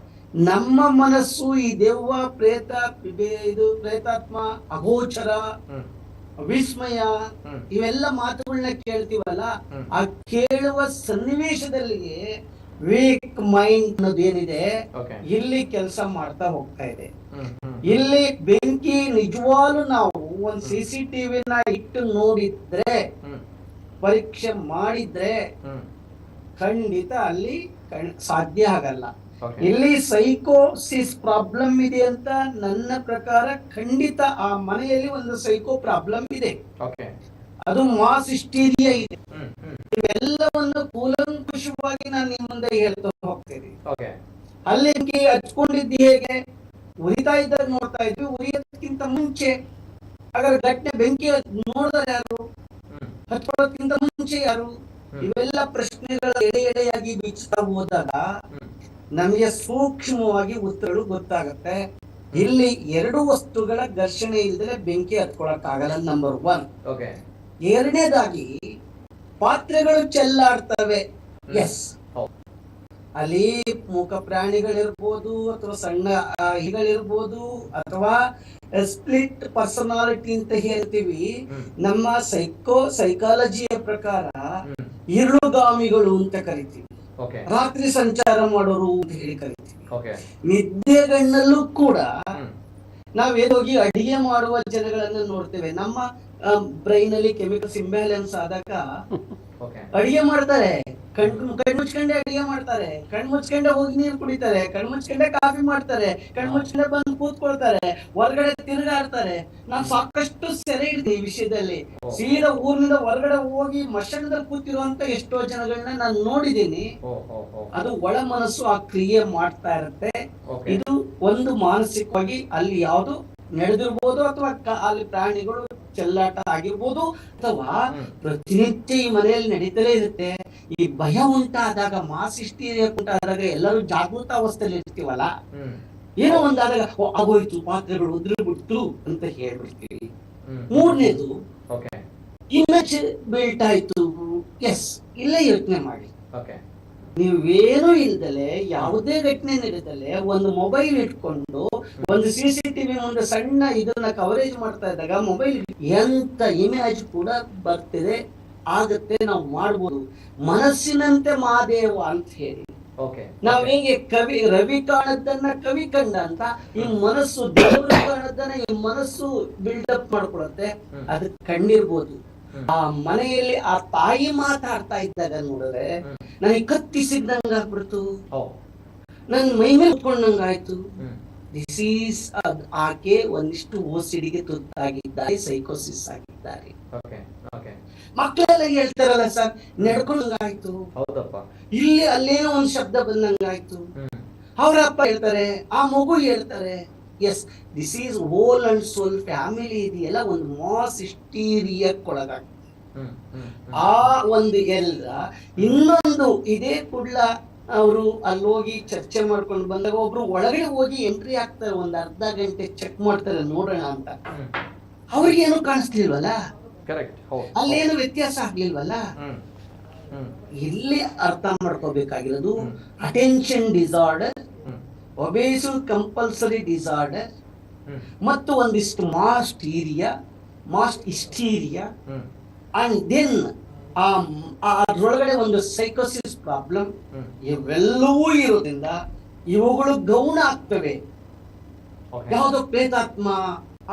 ನಮ್ಮ ಮನಸ್ಸು ಈ ದೆವ್ವ, ಪ್ರೇತಾತ್ಮ, ಅಗೋಚರ, ವಿಸ್ಮಯ ಇವೆಲ್ಲ ಮಾತುಗಳನ್ನ ಕೇಳ್ತೀವಲ್ಲ, ಆ ಕೇಳುವ ಸನ್ನಿವೇಶದಲ್ಲಿಯೇ ವೀಕ್ ಮೈಂಡ್ ಅನ್ನೋದೇನಿದೆ ಇಲ್ಲಿ ಕೆಲಸ ಮಾಡ್ತಾ ಹೋಗ್ತಾ ಇದೆ. ಇಲ್ಲಿ ಬೆಂಕಿ ನಿಜವಾಗ್ಲೂ ನಾವು ಒಂದು CCTV ಇಟ್ಟು ನೋಡಿದ್ರೆ, ಪರೀಕ್ಷೆ ಮಾಡಿದ್ರೆ ಖಂಡಿತ ಅಲ್ಲಿ ಸಾಧ್ಯ ಆಗಲ್ಲ. ಇಲ್ಲಿ ಸೈಕೋಸಿಸ್ ಪ್ರಾಬ್ಲಮ್ ಇದೆ ಅಂತ ನನ್ನ ಪ್ರಕಾರ ಖಂಡಿತ ಆ ಮನೆಯಲ್ಲಿ ಒಂದು ಸೈಕೋ ಪ್ರಾಬ್ಲಮ್ ಇದೆ, ಅದು ಮಾಸ್ ಹಿಸ್ಟೀರಿಯಾ ಇದೆ. ಇವೆಲ್ಲವನ್ನು ಕೂಲಂಕುಷವಾಗಿ ನಾನು ನಿಮ್ಮ ಮುಂದೆ ಹೇಳ್ತಾ ಹೋಗ್ತೇನೆ. ಅಲ್ಲಿ ಹಚ್ಕೊಂಡಿದ್ದು ಹೇಗೆ? ಉರಿತಾ ಇದ್ದಾಗ ನೋಡ್ತಾ ಇದ್ವಿ, ಉರಿಯೋದಕ್ಕಿಂತ ಮುಂಚೆ ಹಾಗಾದ್ರೆ ಘಟನೆ ಬೆಂಕಿ ನೋಡಿದ್ರೆ ಯಾರು, ಹಚ್ಕೊಳ್ಳೋದಕ್ಕಿಂತ ಮುಂಚೆ ಯಾರು? ಇವೆಲ್ಲ ಪ್ರಶ್ನೆಗಳ ಎಡೆಯಾಗಿ ಬಿಚ್ಚುತ್ತಾ ಹೋದಾಗ ನಮಗೆ ಸೂಕ್ಷ್ಮವಾಗಿ ಉತ್ತರಗಳು ಗೊತ್ತಾಗುತ್ತೆ. ಇಲ್ಲಿ ಎರಡು ವಸ್ತುಗಳ ಘರ್ಷಣೆ ಇಲ್ಲದೆ ಬೆಂಕಿ ಹತ್ಕೊಳಕ್ ಆಗಲ್ಲ, ನಂಬರ್ 1. ಎರಡನೇದಾಗಿ ಪಾತ್ರೆಗಳು ಚೆಲ್ಲಾಡ್ತವೆ. ಎಸ್, ಅಲ್ಲಿ ಮೂಕ ಪ್ರಾಣಿಗಳಿರ್ಬೋದು, ಅಥವಾ ಸಣ್ಣ ಇಗಳಿರ್ಬೋದು, ಅಥವಾ ಸ್ಪ್ಲಿಟ್ ಪರ್ಸನಾಲಿಟಿ ಅಂತ ಹೇಳ್ತೀವಿ. ನಮ್ಮ ಸೈಕಾಲಜಿಯ ಪ್ರಕಾರ ಇರುಳುಗಾಮಿಗಳು ಅಂತ ಕರಿತೀವಿ, ರಾತ್ರಿ ಸಂಚಾರ ಮಾಡೋರು ಅಂತ ಹೇಳಿ ಕರಿತೀವಿ. ನಿದ್ದೆಗಣ್ಣಲ್ಲೂ ಕೂಡ ನಾವೇನೋಗಿ ಅಡಿಗೆ ಮಾಡುವ ಜನಗಳನ್ನ ನೋಡ್ತೇವೆ. ನಮ್ಮ ಬ್ರೈನ್ ಅಲ್ಲಿ ಕೆಮಿಕಲ್ಸ್ ಇಂಬ್ಯಾಲೆನ್ಸ್ ಆದಾಗ ಅಡಿಗೆ ಮಾಡ್ತಾರೆ, ಕಣ್ಮುಚ್ಕೊಂಡೆ ಅಡಿಗೆ ಮಾಡ್ತಾರೆ, ಕಣ್ಮುಚ್ಕೊಂಡೆ ಹೋಗಿ ನೀರು ಕುಡಿತಾರೆ, ಕಣ್ಮುಚ್ಕೊಂಡೆ ಕಾಫಿ ಮಾಡ್ತಾರೆ, ಕಣ್ಮುಚ್ಕೊಂಡೆ ಬಂದು ಕೂತ್ಕೊಳ್ತಾರೆ, ಹೊರಗಡೆ ತಿರುಗಾಡ್ತಾರೆ. ನಾನು ಸಾಕಷ್ಟು ಸೆರೆ ಹಿಡಿದೆ ಈ ವಿಷಯದಲ್ಲಿ. ಸೀದಾ ಊರಿನಿಂದ ಹೊರಗಡೆ ಹೋಗಿ ಮಶಾನದಲ್ಲಿ ಕೂತಿರುವಂತ ಎಷ್ಟೋ ಜನಗಳನ್ನ ನಾನು ನೋಡಿದ್ದೀನಿ. ಅದು ಒಳ ಮನಸ್ಸು ಆ ಕ್ರಿಯೆ ಮಾಡ್ತಾ ಇರುತ್ತೆ. ಇದು ಒಂದು ಮಾನಸಿಕವಾಗಿ ಅಲ್ಲಿ ಯಾವುದು ನಡೆದಿರ್ಬೋದು, ಅಥವಾ ಅಲ್ಲಿ ಪ್ರಾಣಿಗಳು ಚೆಲ್ಲಾಟ ಆಗಿರ್ಬೋದು, ಅಥವಾ ಪ್ರತಿನಿತ್ಯ ಈ ಮನೆಯಲ್ಲಿ ನಡೀತಲೇ ಇರುತ್ತೆ. ಈ ಭಯ ಉಂಟಾದಾಗ, ಮಾಸ್ ಹಿಸ್ಟೀರಿಯಾ ಉಂಟಾದಾಗ ಎಲ್ಲರೂ ಜಾಗೃತ ಅವಸ್ಥೆಯಲ್ಲಿ ಇರ್ತೀವಲ್ಲ, ಏನೋ ಒಂದಾದಾಗ ಆಗೋಯ್ತು, ಪಾತ್ರೆಗಳು ಉದುರಿಬಿಡ್ತು ಅಂತ ಹೇಳ್ಬಿಡ್ತೀವಿ. ಮೂರನೇದು ಇಮೇಜ್ ಬಿಲ್ಟ್ ಆಯ್ತು. ಎಸ್, ಇಲ್ಲೇ ಯೋಚನೆ ಮಾಡಿ. ನೀವೇನು ಇಲ್ದಲೆ, ಯಾವುದೇ ಘಟನೆ ನಡೆದಲೆ ಒಂದು ಮೊಬೈಲ್ ಇಟ್ಕೊಂಡು ಒಂದು CCTV ಮುಂದೆ ಸಣ್ಣ ಇದನ್ನ ಕವರೇಜ್ ಮಾಡ್ತಾ ಇದ್ದಾಗ ಮೊಬೈಲ್ ಎಂತ ಇಮೇಜ್ ಕೂಡ ಬರ್ತಿದೆ, ಆಗತ್ತೆ, ನಾವು ಮಾಡ್ಬೋದು. ಮನಸ್ಸಿನಂತೆ ಮಹಾದೇವ ಅಂತ ಹೇಳಿ ನಾವ್ ಹೇಗೆ ಕವಿ ರವಿ ಕಾಣದ್ದನ್ನ ಕವಿ ಕಂಡ ಅಂತ, ಈ ಮನಸ್ಸು ದೇವರು ಕಾಣದ್ದನ್ನ ಈ ಮನಸ್ಸು ಬಿಲ್ಡಪ್ ಮಾಡ್ಕೊಳತ್ತೆ. ಅದಕ್ಕೆ ಕಂಡಿರ್ಬೋದು. ಆ ಮನೆಯಲ್ಲಿ ಆ ತಾಯಿ ಮಾತಾಡ್ತಾ ಇದ್ದಾಗ ನೋಡಿದ್ರೆ ನನಗೆ ಕತ್ತಿಸಿದಂಗ ಆಗ್ಬಿಡ್ತು, ನನ್ ಮೈ ಮೇಲೆ ಉತ್ಕೊಂಡಂಗ ಆಯ್ತು. ದಿಸ್ ಈಸ್ ಆಕೆ ಒಂದಿಷ್ಟು ಓಸಿಡಿಗೆ ತುತ್ತಾಗಿದ್ದಾರೆ, ಸೈಕೋಸಿಸ್ ಆಗಿದ್ದಾರೆ. ಮಕ್ಕಳೆಲ್ಲ ಹೇಳ್ತಾರಲ್ಲ ಸರ್, ನಡ್ಕೊಂಡಂಗಾಯ್ತು, ಇಲ್ಲಿ ಅಲ್ಲೇನೋ ಒಂದ್ ಶಬ್ದ ಬಂದಂಗಾಯ್ತು. ಅವ್ರ ಅಪ್ಪ ಹೇಳ್ತಾರೆ, ಆ ಮಗು ಹೇಳ್ತಾರೆ. Yes, this is whole and soul family ಇದೆಯಲ್ಲ, ಒಂದು ಮಾಸ್ ಹಿಸ್ಟೀರಿಯಾಕ್ಕೊಳಗಾಗ್ತದೆ. ಆ ಒಂದು ಎಲ್ಲ ಇನ್ನೊಂದು ಇದೇ ಕೂಡ್ಲ ಅವರು ಅಲ್ಲಿ ಹೋಗಿ ಚರ್ಚೆ ಮಾಡ್ಕೊಂಡು ಬಂದಾಗ ಒಬ್ರು ಒಳಗಡೆ ಹೋಗಿ ಎಂಟ್ರಿ ಆಗ್ತಾರೆ, ಒಂದ್ ಅರ್ಧ ಗಂಟೆ ಚೆಕ್ ಮಾಡ್ತಾರೆ ನೋಡೋಣ ಅಂತ. ಅವ್ರಿಗೇನು ಕಾಣಿಸ್ಲಿಲ್ವಲ್ಲ, ಅಲ್ಲೇನು ವ್ಯತ್ಯಾಸ ಆಗ್ಲಿಲ್ವಲ್ಲ. ಇಲ್ಲಿ ಅರ್ಥ ಮಾಡ್ಕೋಬೇಕಾಗಿರೋದು ಅಟೆನ್ಷನ್ ಡಿಸಾರ್ಡರ್, ಒಬೇಸಿವ್ ಕಂಪಲ್ಸರಿ ಡಿಸಾರ್ಡರ್, ಮತ್ತು ಒಂದಿಷ್ಟು ಮಾಸ್ ಹಿಸ್ಟೀರಿಯಾ, ಅಂಡ್ ದೆನ್ ಅದ್ರೊಳಗಡೆ ಒಂದು ಸೈಕೋಸಿಸ್ ಪ್ರಾಬ್ಲಮ್. ಇವೆಲ್ಲವೂ ಇರೋದ್ರಿಂದ ಇವುಗಳು ಗೌಣ ಆಗ್ತವೆ. ಯಾವುದೋ ಪ್ರೇತಾತ್ಮ,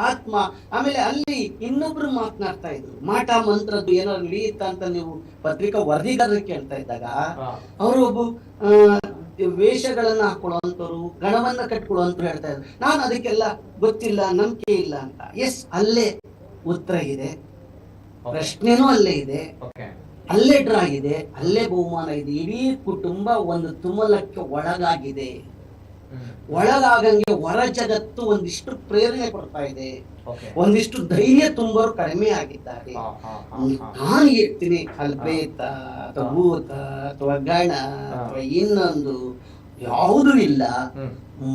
ಆತ್ಮ. ಆಮೇಲೆ ಅಲ್ಲಿ ಇನ್ನೊಬ್ರು ಮಾತನಾಡ್ತಾ ಇದ್ರು, ಮಾಟ ಮಂತ್ರದ್ದು ಏನೋ ನಡೆಯುತ್ತ ಅಂತ ನೀವು ಪತ್ರಿಕಾ ವರದಿಗಾರರು ಕೇಳ್ತಾ ಇದ್ದಾಗ, ಅವರು ಒಬ್ಬ ವೇಷಗಳನ್ನ ಹಾಕೊಳ್ಳುವಂತವ್ರು, ಗಣವನ್ನ ಕಟ್ಕೊಳ್ಳುವಂತವ್ರು ಹೇಳ್ತಾ ಇದ್ರು. ನಾನು ಅದಕ್ಕೆಲ್ಲ ಗೊತ್ತಿಲ್ಲ, ನಂಬಿಕೆ ಇಲ್ಲ ಅಂತ. ಎಸ್, ಅಲ್ಲೇ ಉತ್ತರ ಇದೆ, ಪ್ರಶ್ನೆನೂ ಅಲ್ಲೇ ಇದೆ. ಅಲ್ಲೇ ಡ್ರಾ ಆಗಿದೆ, ಅಲ್ಲೇ ಬಹುಮಾನ ಇದೆ. ಇಡೀ ಕುಟುಂಬ ಒಂದು ತುಮಲಕ್ಕೆ ಒಳಗಾಗಿದೆ. ಒಳಗಾಗಂಗೆ ಹೊರ ಜಗತ್ತು ಒಂದಿಷ್ಟು ಪ್ರೇರಣೆ ಕೊಡ್ತಾ ಇದೆ, ಒಂದಿಷ್ಟು ಧೈರ್ಯ ತುಂಬೋರು ಕಡಿಮೆ ಆಗಿದ್ದಾರೆ. ನಾನು ಹೇಳ್ತೀನಿ, ಅಲ್ಲಿ ಪ್ರೇತ ಅಥವಾ ಭೂತ ಅಥವಾ ಗಣ ಅಥವಾ ಇನ್ನೊಂದು ಯಾವುದೂ ಇಲ್ಲ.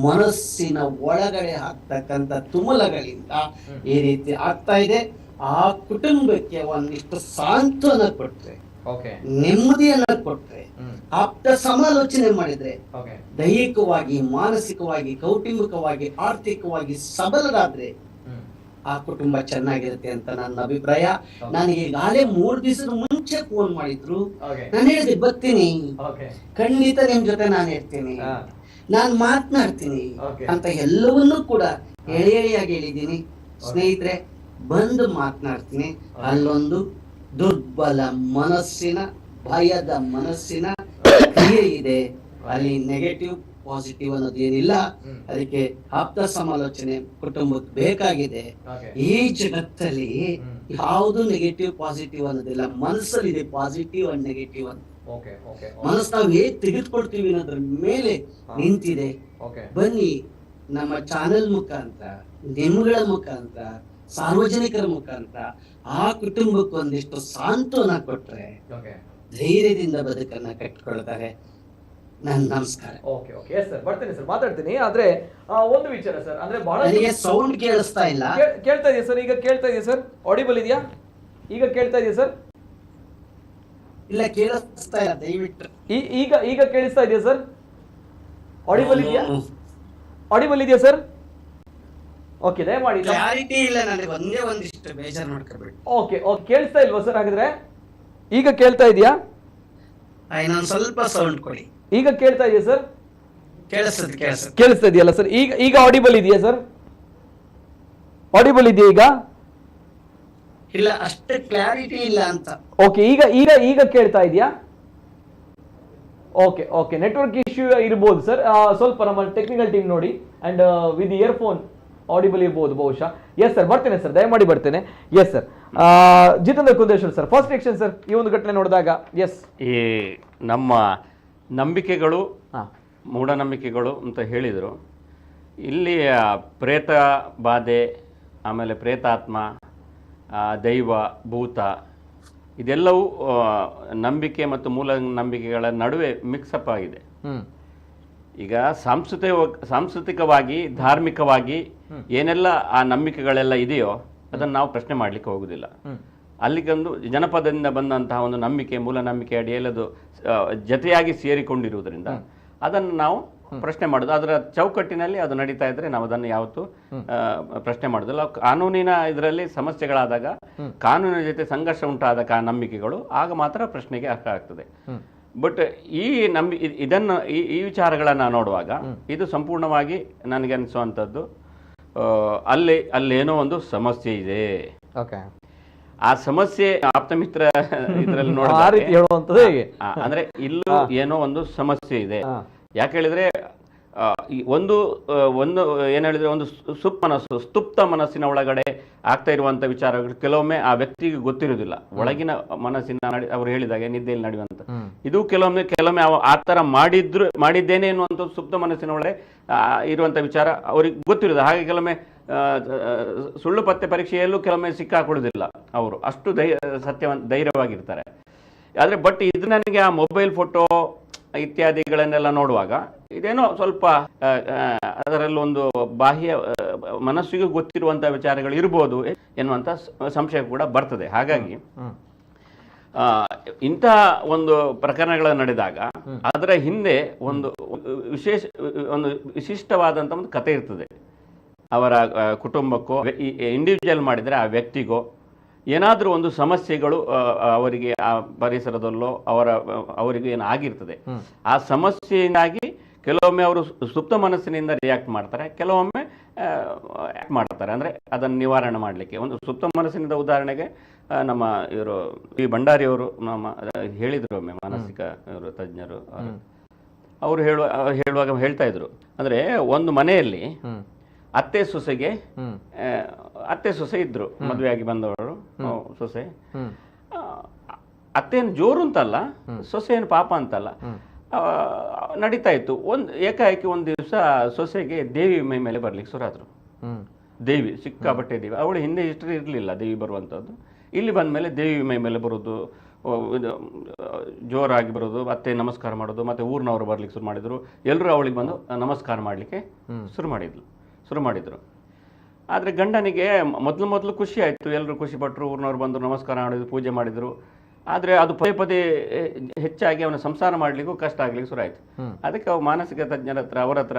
ಮನಸ್ಸಿನ ಒಳಗಡೆ ಆಗ್ತಕ್ಕಂಥ ತುಮಲಗಳಿಂದ ಈ ರೀತಿ ಆಗ್ತಾ ಇದೆ. ಆ ಕುಟುಂಬಕ್ಕೆ ಒಂದಿಷ್ಟು ಸಾಂತ್ವನ ಕೊಟ್ರೆ, ನೆಮ್ಮದಿಯನ್ನ ಕೊಟ್ರೆ, ಆಪ್ತ ಸಮಾಲೋಚನೆ ಮಾಡಿದ್ರೆ, ದೈಹಿಕವಾಗಿ, ಮಾನಸಿಕವಾಗಿ, ಕೌಟುಂಬಿಕವಾಗಿ, ಆರ್ಥಿಕವಾಗಿ ಸಬಲರಾದ್ರೆ ಆ ಕುಟುಂಬ ಚೆನ್ನಾಗಿರುತ್ತೆ ಅಂತ ನನ್ನ ಅಭಿಪ್ರಾಯ. ನನಗೆ ಈಗಾಗಲೇ 3 ದಿವಸದ ಮುಂಚೆ ಫೋನ್ ಮಾಡಿದ್ರು. ನಾನು ಹೇಳಿದೆ ಬರ್ತೀನಿ, ಖಂಡಿತ ನಿಮ್ ಜೊತೆ ನಾನು ಇರ್ತೀನಿ, ನಾನು ಮಾತನಾಡ್ತೀನಿ ಅಂತ ಎಲ್ಲವನ್ನೂ ಕೂಡ ಎಳೆಯಾಗಿ ಹೇಳಿದ್ದೀನಿ. ಸ್ನೇಹಿತರೆ, ಬಂದು ಮಾತನಾಡ್ತೀನಿ. ಅಲ್ಲೊಂದು ದುರ್ಬಲ ಮನಸ್ಸಿನ, ಭಯದ ಮನಸ್ಸಿನ ಕ್ರಿಯೆ ಇದೆ. ಅಲ್ಲಿ ನೆಗೆಟಿವ್ ಪಾಸಿಟಿವ್ ಅನ್ನೋದು ಏನಿಲ್ಲ. ಅದಕ್ಕೆ ಆಪ್ತ ಸಮಾಲೋಚನೆ ಕುಟುಂಬಕ್ಕೆ ಬೇಕಾಗಿದೆ. ಈ ಜಗತ್ತಲ್ಲಿ ಯಾವುದು ನೆಗೆಟಿವ್ ಪಾಸಿಟಿವ್ ಅನ್ನೋದಿಲ್ಲ, ಮನಸ್ಸಲ್ಲಿದೆ ಪಾಸಿಟಿವ್ ಅಂಡ್ ನೆಗೆಟಿವ್ ಅಂತ. ಮನಸ್ಸು ನಾವು ಹೇಗೆ ತೆಗೆದುಕೊಳ್ತೀವಿ ಅನ್ನೋದ್ರ ಮೇಲೆ ನಿಂತಿದೆ. ಬನ್ನಿ, ನಮ್ಮ ಚಾನೆಲ್ ಮುಖಾಂತರ, ನಿಮ್ಗಳ ಮುಖಾಂತರ, ಸಾರ್ವಜನಿಕರ ಮುಖಾಂತರ ಆ ಕುಟುಂಬಕ್ಕೆ ಒಂದಿಷ್ಟು ಸಾಂತ್ವನ ಕೊಟ್ರೆ ಧೈರ್ಯದಿಂದ ಬದುಕನ್ನ ಕಟ್ಟಿಕೊಳ್ತಾರೆ. ನನ್ನ ನಮಸ್ಕಾರ. ಬರ್ತೇನೆ ಸರ್, ಮಾತಾಡ್ತೀನಿ. ಆದ್ರೆ ಒಂದು ವಿಚಾರ ಸರ್, ಅಂದ್ರೆ ಬಹಳ ಸೌಂಡ್ ಕೇಳಿಸ್ತಾ ಇಲ್ಲ. ಕೇಳ್ತಾ ಇದೆಯಾ ಸರ್? ಈಗ ಕೇಳ್ತಾ ಇದೆಯಾ ಸರ್? ಆಡಿಬಲ್ ಇದೆಯಾ? ಈಗ ಕೇಳ್ತಾ ಇದೆಯಾ ಸರ್? ಇಲ್ಲ, ಕೇಳಿಸ್ತಾ ಇಲ್ಲ, ದಯವಿಟ್ಟು. ಈಗ ಕೇಳಿಸ್ತಾ ಇದೆಯಾ ಸರ್? ಆಡಿಬಲ್ ಇದೆಯಾ? ಆಡಿಬಲ್ ಇದೆಯಾ ಸರ್? ಓಕೆ, ದಯಮಾಡಿ. ಕ್ಲಾರಿಟಿ ಇಲ್ಲ, ನನಗೆ ಒಂದಿಷ್ಟು ಬೇಜಾರು ಮಾಡ್ಕೋಬೇಡಿ. ಓಕೆ, ಕೇಳಿಸ್ತಾ ಇಲ್ವಾ ಸರ್? ಹಾಗಿದ್ರೆ ಈಗ ಕೇಳ್ತಾ ಇದೆಯಾ? ಇನ್ನೊಂದು ಸ್ವಲ್ಪ ಸೌಂಡ್ ಕೊಡಿ. ಈಗ ಕೇಳ್ತಾ ಇದೆಯಾ ಸರ್? ಕೇಳಿಸ್ತಾ ಇದೆಯಲ್ಲ ಸರ್? ಈಗ ಆಡಿಬಲ್ ಇದೆಯಾ ಸರ್? ಆಡಿಬಲ್ ಇದೆಯಾ ಈಗ? ಇಲ್ಲ, ಅಷ್ಟೇ ಕ್ಲಾರಿಟಿ ಇಲ್ಲ ಅಂತ. ಓಕೆ, ಈಗ ಕೇಳ್ತಾ ಇದೆಯಾ? ಓಕೆ, ನೆಟ್ವರ್ಕ್ ಇಶ್ಯೂ ಇರ್ಬೋದು ಸರ್. ಸ್ವಲ್ಪ ನಮ್ಮ ಟೆಕ್ನಿಕಲ್ ಟೀಮ್ ನೋಡಿ. ಅಂಡ್ ವಿತ್ ಇಯರ್ಫೋನ್ ಆಡಿಬಲ್ ಇರ್ಬೋದು ಬಹುಶಃ. ಎಸ್ ಸರ್, ಬರ್ತೇನೆ ಸರ್, ದಯಮಾಡಿ ಬರ್ತೇನೆ. Yes sir, Jitendra Kundeshwar sir, first reaction sir ಈ ಒಂದು ಘಟನೆ ನೋಡಿದಾಗ. ಎಸ್, ಈ ನಮ್ಮ ನಂಬಿಕೆಗಳು, ಮೂಢನಂಬಿಕೆಗಳು ಅಂತ ಹೇಳಿದರು. ಇಲ್ಲಿ ಪ್ರೇತ ಬಾಧೆ, ಆಮೇಲೆ ಪ್ರೇತಾತ್ಮ, ದೈವ, ಭೂತ, ಇದೆಲ್ಲವೂ ನಂಬಿಕೆ ಮತ್ತು ಮೂಲ ನಂಬಿಕೆಗಳ ನಡುವೆ ಮಿಕ್ಸಪ್ ಆಗಿದೆ. ಈಗ ಸಾಂಸ್ಕೃತಿಕವಾಗಿ, ಧಾರ್ಮಿಕವಾಗಿ ಏನೆಲ್ಲ ಆ ನಂಬಿಕೆಗಳೆಲ್ಲ ಇದೆಯೋ ಅದನ್ನು ನಾವು ಪ್ರಶ್ನೆ ಮಾಡಲಿಕ್ಕೆ ಹೋಗುವುದಿಲ್ಲ. ಅಲ್ಲಿಗೊಂದು ಜನಪದದಿಂದ ಬಂದಂತಹ ಒಂದು ನಂಬಿಕೆ, ಮೂಲ ನಂಬಿಕೆ ಅಡಿಯಲ್ಲಿ ಅದು ಜತೆಯಾಗಿ ಸೇರಿಕೊಂಡಿರುವುದರಿಂದ ಅದನ್ನು ನಾವು ಪ್ರಶ್ನೆ ಮಾಡೋದು. ಅದರ ಚೌಕಟ್ಟಿನಲ್ಲಿ ಅದು ನಡೀತಾ ಇದ್ರೆ ನಾವು ಅದನ್ನು ಯಾವತ್ತೂ ಪ್ರಶ್ನೆ ಮಾಡೋದಿಲ್ಲ. ಕಾನೂನಿನ ಇದರಲ್ಲಿ ಸಮಸ್ಯೆಗಳಾದಾಗ, ಕಾನೂನಿನ ಜೊತೆ ಸಂಘರ್ಷ ಉಂಟಾದ ನಂಬಿಕೆಗಳು ಆಗ ಮಾತ್ರ ಪ್ರಶ್ನೆಗೆ ಅರ್ಥ ಆಗ್ತದೆ. ಬಟ್ ಇದನ್ನು ಈ ವಿಚಾರಗಳನ್ನು ನೋಡುವಾಗ ಇದು ಸಂಪೂರ್ಣವಾಗಿ ನನಗೆ ಅನಿಸುವಂಥದ್ದು, ಅಲ್ಲೇನೋ ಒಂದು ಸಮಸ್ಯೆ ಇದೆ. ಆ ಸಮಸ್ಯೆ ಆಪ್ತಮಿತ್ರ ಇದರಲ್ಲಿ ನೋಡಿದ್ರೆ ಅಂದ್ರೆ ಇಲ್ಲೂ ಏನೋ ಒಂದು ಸಮಸ್ಯೆ ಇದೆ. ಯಾಕೆ ಹೇಳಿದ್ರೆ ಒಂದು ಏನು ಹೇಳಿದ್ರೆ ಒಂದು ಸ್ತುಪ್ತ ಮನಸ್ಸಿನ ಒಳಗಡೆ ಆಗ್ತಾ ಇರುವಂತ ವಿಚಾರಗಳು ಕೆಲವೊಮ್ಮೆ ಆ ವ್ಯಕ್ತಿಗೆ ಗೊತ್ತಿರುವುದಿಲ್ಲ. ಒಳಗಿನ ಮನಸ್ಸಿನ ಅವರು ಹೇಳಿದಾಗೆ ನಿದ್ದೆಯಲ್ಲಿ ನಡೆಯುವಂತ ಇದು ಕೆಲವೊಮ್ಮೆ ಆ ತರ ಮಾಡಿದ್ದೇನೆ ಎನ್ನುವಂಥ ಸುಪ್ತ ಮನಸ್ಸಿನ ಒಳಗೆ ಇರುವಂತ ವಿಚಾರ ಅವ್ರಿಗೆ ಗೊತ್ತಿರೋದು. ಹಾಗೆ ಕೆಲವೊಮ್ಮೆ ಸುಳ್ಳು ಪತ್ತೆ ಪರೀಕ್ಷೆಯಲ್ಲೂ ಕೆಲವೊಮ್ಮೆ ಸಿಕ್ಕಾಕೊಳ್ಳುವುದಿಲ್ಲ ಅವರು, ಅಷ್ಟು ಧೈರ್ಯವಾಗಿರ್ತಾರೆ. ಆದರೆ ಬಟ್ ಇದು ನನಗೆ ಆ ಮೊಬೈಲ್ ಫೋಟೋ ಇತ್ಯಾದಿಗಳನ್ನೆಲ್ಲ ನೋಡುವಾಗ ಇದೇನೋ ಸ್ವಲ್ಪ ಅದರಲ್ಲೊಂದು ಬಾಹ್ಯ ಮನಸ್ಸಿಗೆ ಗೊತ್ತಿರುವಂಥ ವಿಚಾರಗಳು ಇರ್ಬೋದು ಎನ್ನುವಂಥ ಸಂಶಯ ಕೂಡ ಬರ್ತದೆ. ಹಾಗಾಗಿ ಇಂತಹ ಒಂದು ಪ್ರಕರಣಗಳು ನಡೆದಾಗ ಅದರ ಹಿಂದೆ ಒಂದು ವಿಶಿಷ್ಟವಾದಂಥ ಒಂದು ಕಥೆ ಇರ್ತದೆ. ಅವರ ಕುಟುಂಬಕ್ಕೋ ಇಂಡಿವಿಜುವಲ್ ಮಾಡಿದರೆ ಆ ವ್ಯಕ್ತಿಗೋ ಏನಾದರೂ ಒಂದು ಸಮಸ್ಯೆಗಳು ಅವರಿಗೆ ಆ ಪರಿಸರದಲ್ಲೋ ಅವರಿಗೆ ಏನಾಗಿರ್ತದೆ. ಆ ಸಮಸ್ಯೆಯಿಂದಾಗಿ ಕೆಲವೊಮ್ಮೆ ಅವರು ಸುಪ್ತ ಮನಸ್ಸಿನಿಂದ ರಿಯಾಕ್ಟ್ ಮಾಡ್ತಾರೆ, ಕೆಲವೊಮ್ಮೆ ಆ್ಯಕ್ಟ್ ಮಾಡ್ತಾರೆ. ಅಂದರೆ ಅದನ್ನು ನಿವಾರಣೆ ಮಾಡಲಿಕ್ಕೆ ಒಂದು ಸುಪ್ತ ಮನಸ್ಸಿನಿಂದ, ಉದಾಹರಣೆಗೆ ನಮ್ಮ ಇವರು ಈ ಭಂಡಾರಿಯವರು ನಮ್ಮ ಹೇಳಿದರು ಒಮ್ಮೆ, ಮಾನಸಿಕ ಇವರು ತಜ್ಞರು, ಅವರು ಹೇಳುವಾಗ ಹೇಳ್ತಾ ಇದ್ರು. ಅಂದರೆ ಒಂದು ಮನೆಯಲ್ಲಿ ಅತ್ತೆ ಸೊಸೆ ಇದ್ರು, ಮದುವೆಯಾಗಿ ಬಂದವರು ಸೊಸೆ. ಅತ್ತೇನು ಜೋರು ಅಂತಲ್ಲ, ಸೊಸೆ ಏನು ಪಾಪ ಅಂತಲ್ಲ, ನಡೀತಾ ಇತ್ತು. ಏಕಾಏಕಿ ಒಂದು ದಿವಸ ಸೊಸೆಗೆ ದೇವಿ ಮೈ ಮೇಲೆ ಬರ್ಲಿಕ್ಕೆ ಶುರುವಾದ್ರು. ದೇವಿ ಸಿಕ್ಕಾಪಟ್ಟೆ ದೇವಿ, ಅವಳು ಹಿಂದೆ ಹಿಸ್ಟ್ರಿ ಇರಲಿಲ್ಲ ದೇವಿ ಬರುವಂಥದ್ದು. ಇಲ್ಲಿ ಬಂದ ಮೇಲೆ ದೇವಿ ಮೈ ಮೇಲೆ ಬರೋದು, ಜೋರಾಗಿ ಬರೋದು, ಮತ್ತೆ ನಮಸ್ಕಾರ ಮಾಡೋದು, ಮತ್ತೆ ಊರಿನವರು ಬರ್ಲಿಕ್ಕೆ ಶುರು ಮಾಡಿದ್ರು. ಎಲ್ಲರೂ ಅವಳಿಗೆ ಬಂದು ನಮಸ್ಕಾರ ಮಾಡಲಿಕ್ಕೆ ಶುರು ಮಾಡಿದ್ರು. ಆದರೆ ಗಂಡನಿಗೆ ಮೊದಲು ಖುಷಿ ಆಯಿತು, ಎಲ್ಲರೂ ಖುಷಿ ಪಟ್ಟರು, ಊರಿನವ್ರು ಬಂದರು, ನಮಸ್ಕಾರ ಮಾಡಿದ್ರು, ಪೂಜೆ ಮಾಡಿದರು. ಆದರೆ ಅದು ಪದೇ ಹೆಚ್ಚಾಗಿ ಅವನ ಸಂಸಾರ ಮಾಡಲಿಕ್ಕೂ ಕಷ್ಟ ಆಗ್ಲಿಕ್ಕೆ ಶುರು ಆಯಿತು. ಅದಕ್ಕೆ ಅವು ಮಾನಸಿಕ ತಜ್ಞರ ಹತ್ರ ಅವರ ಹತ್ರ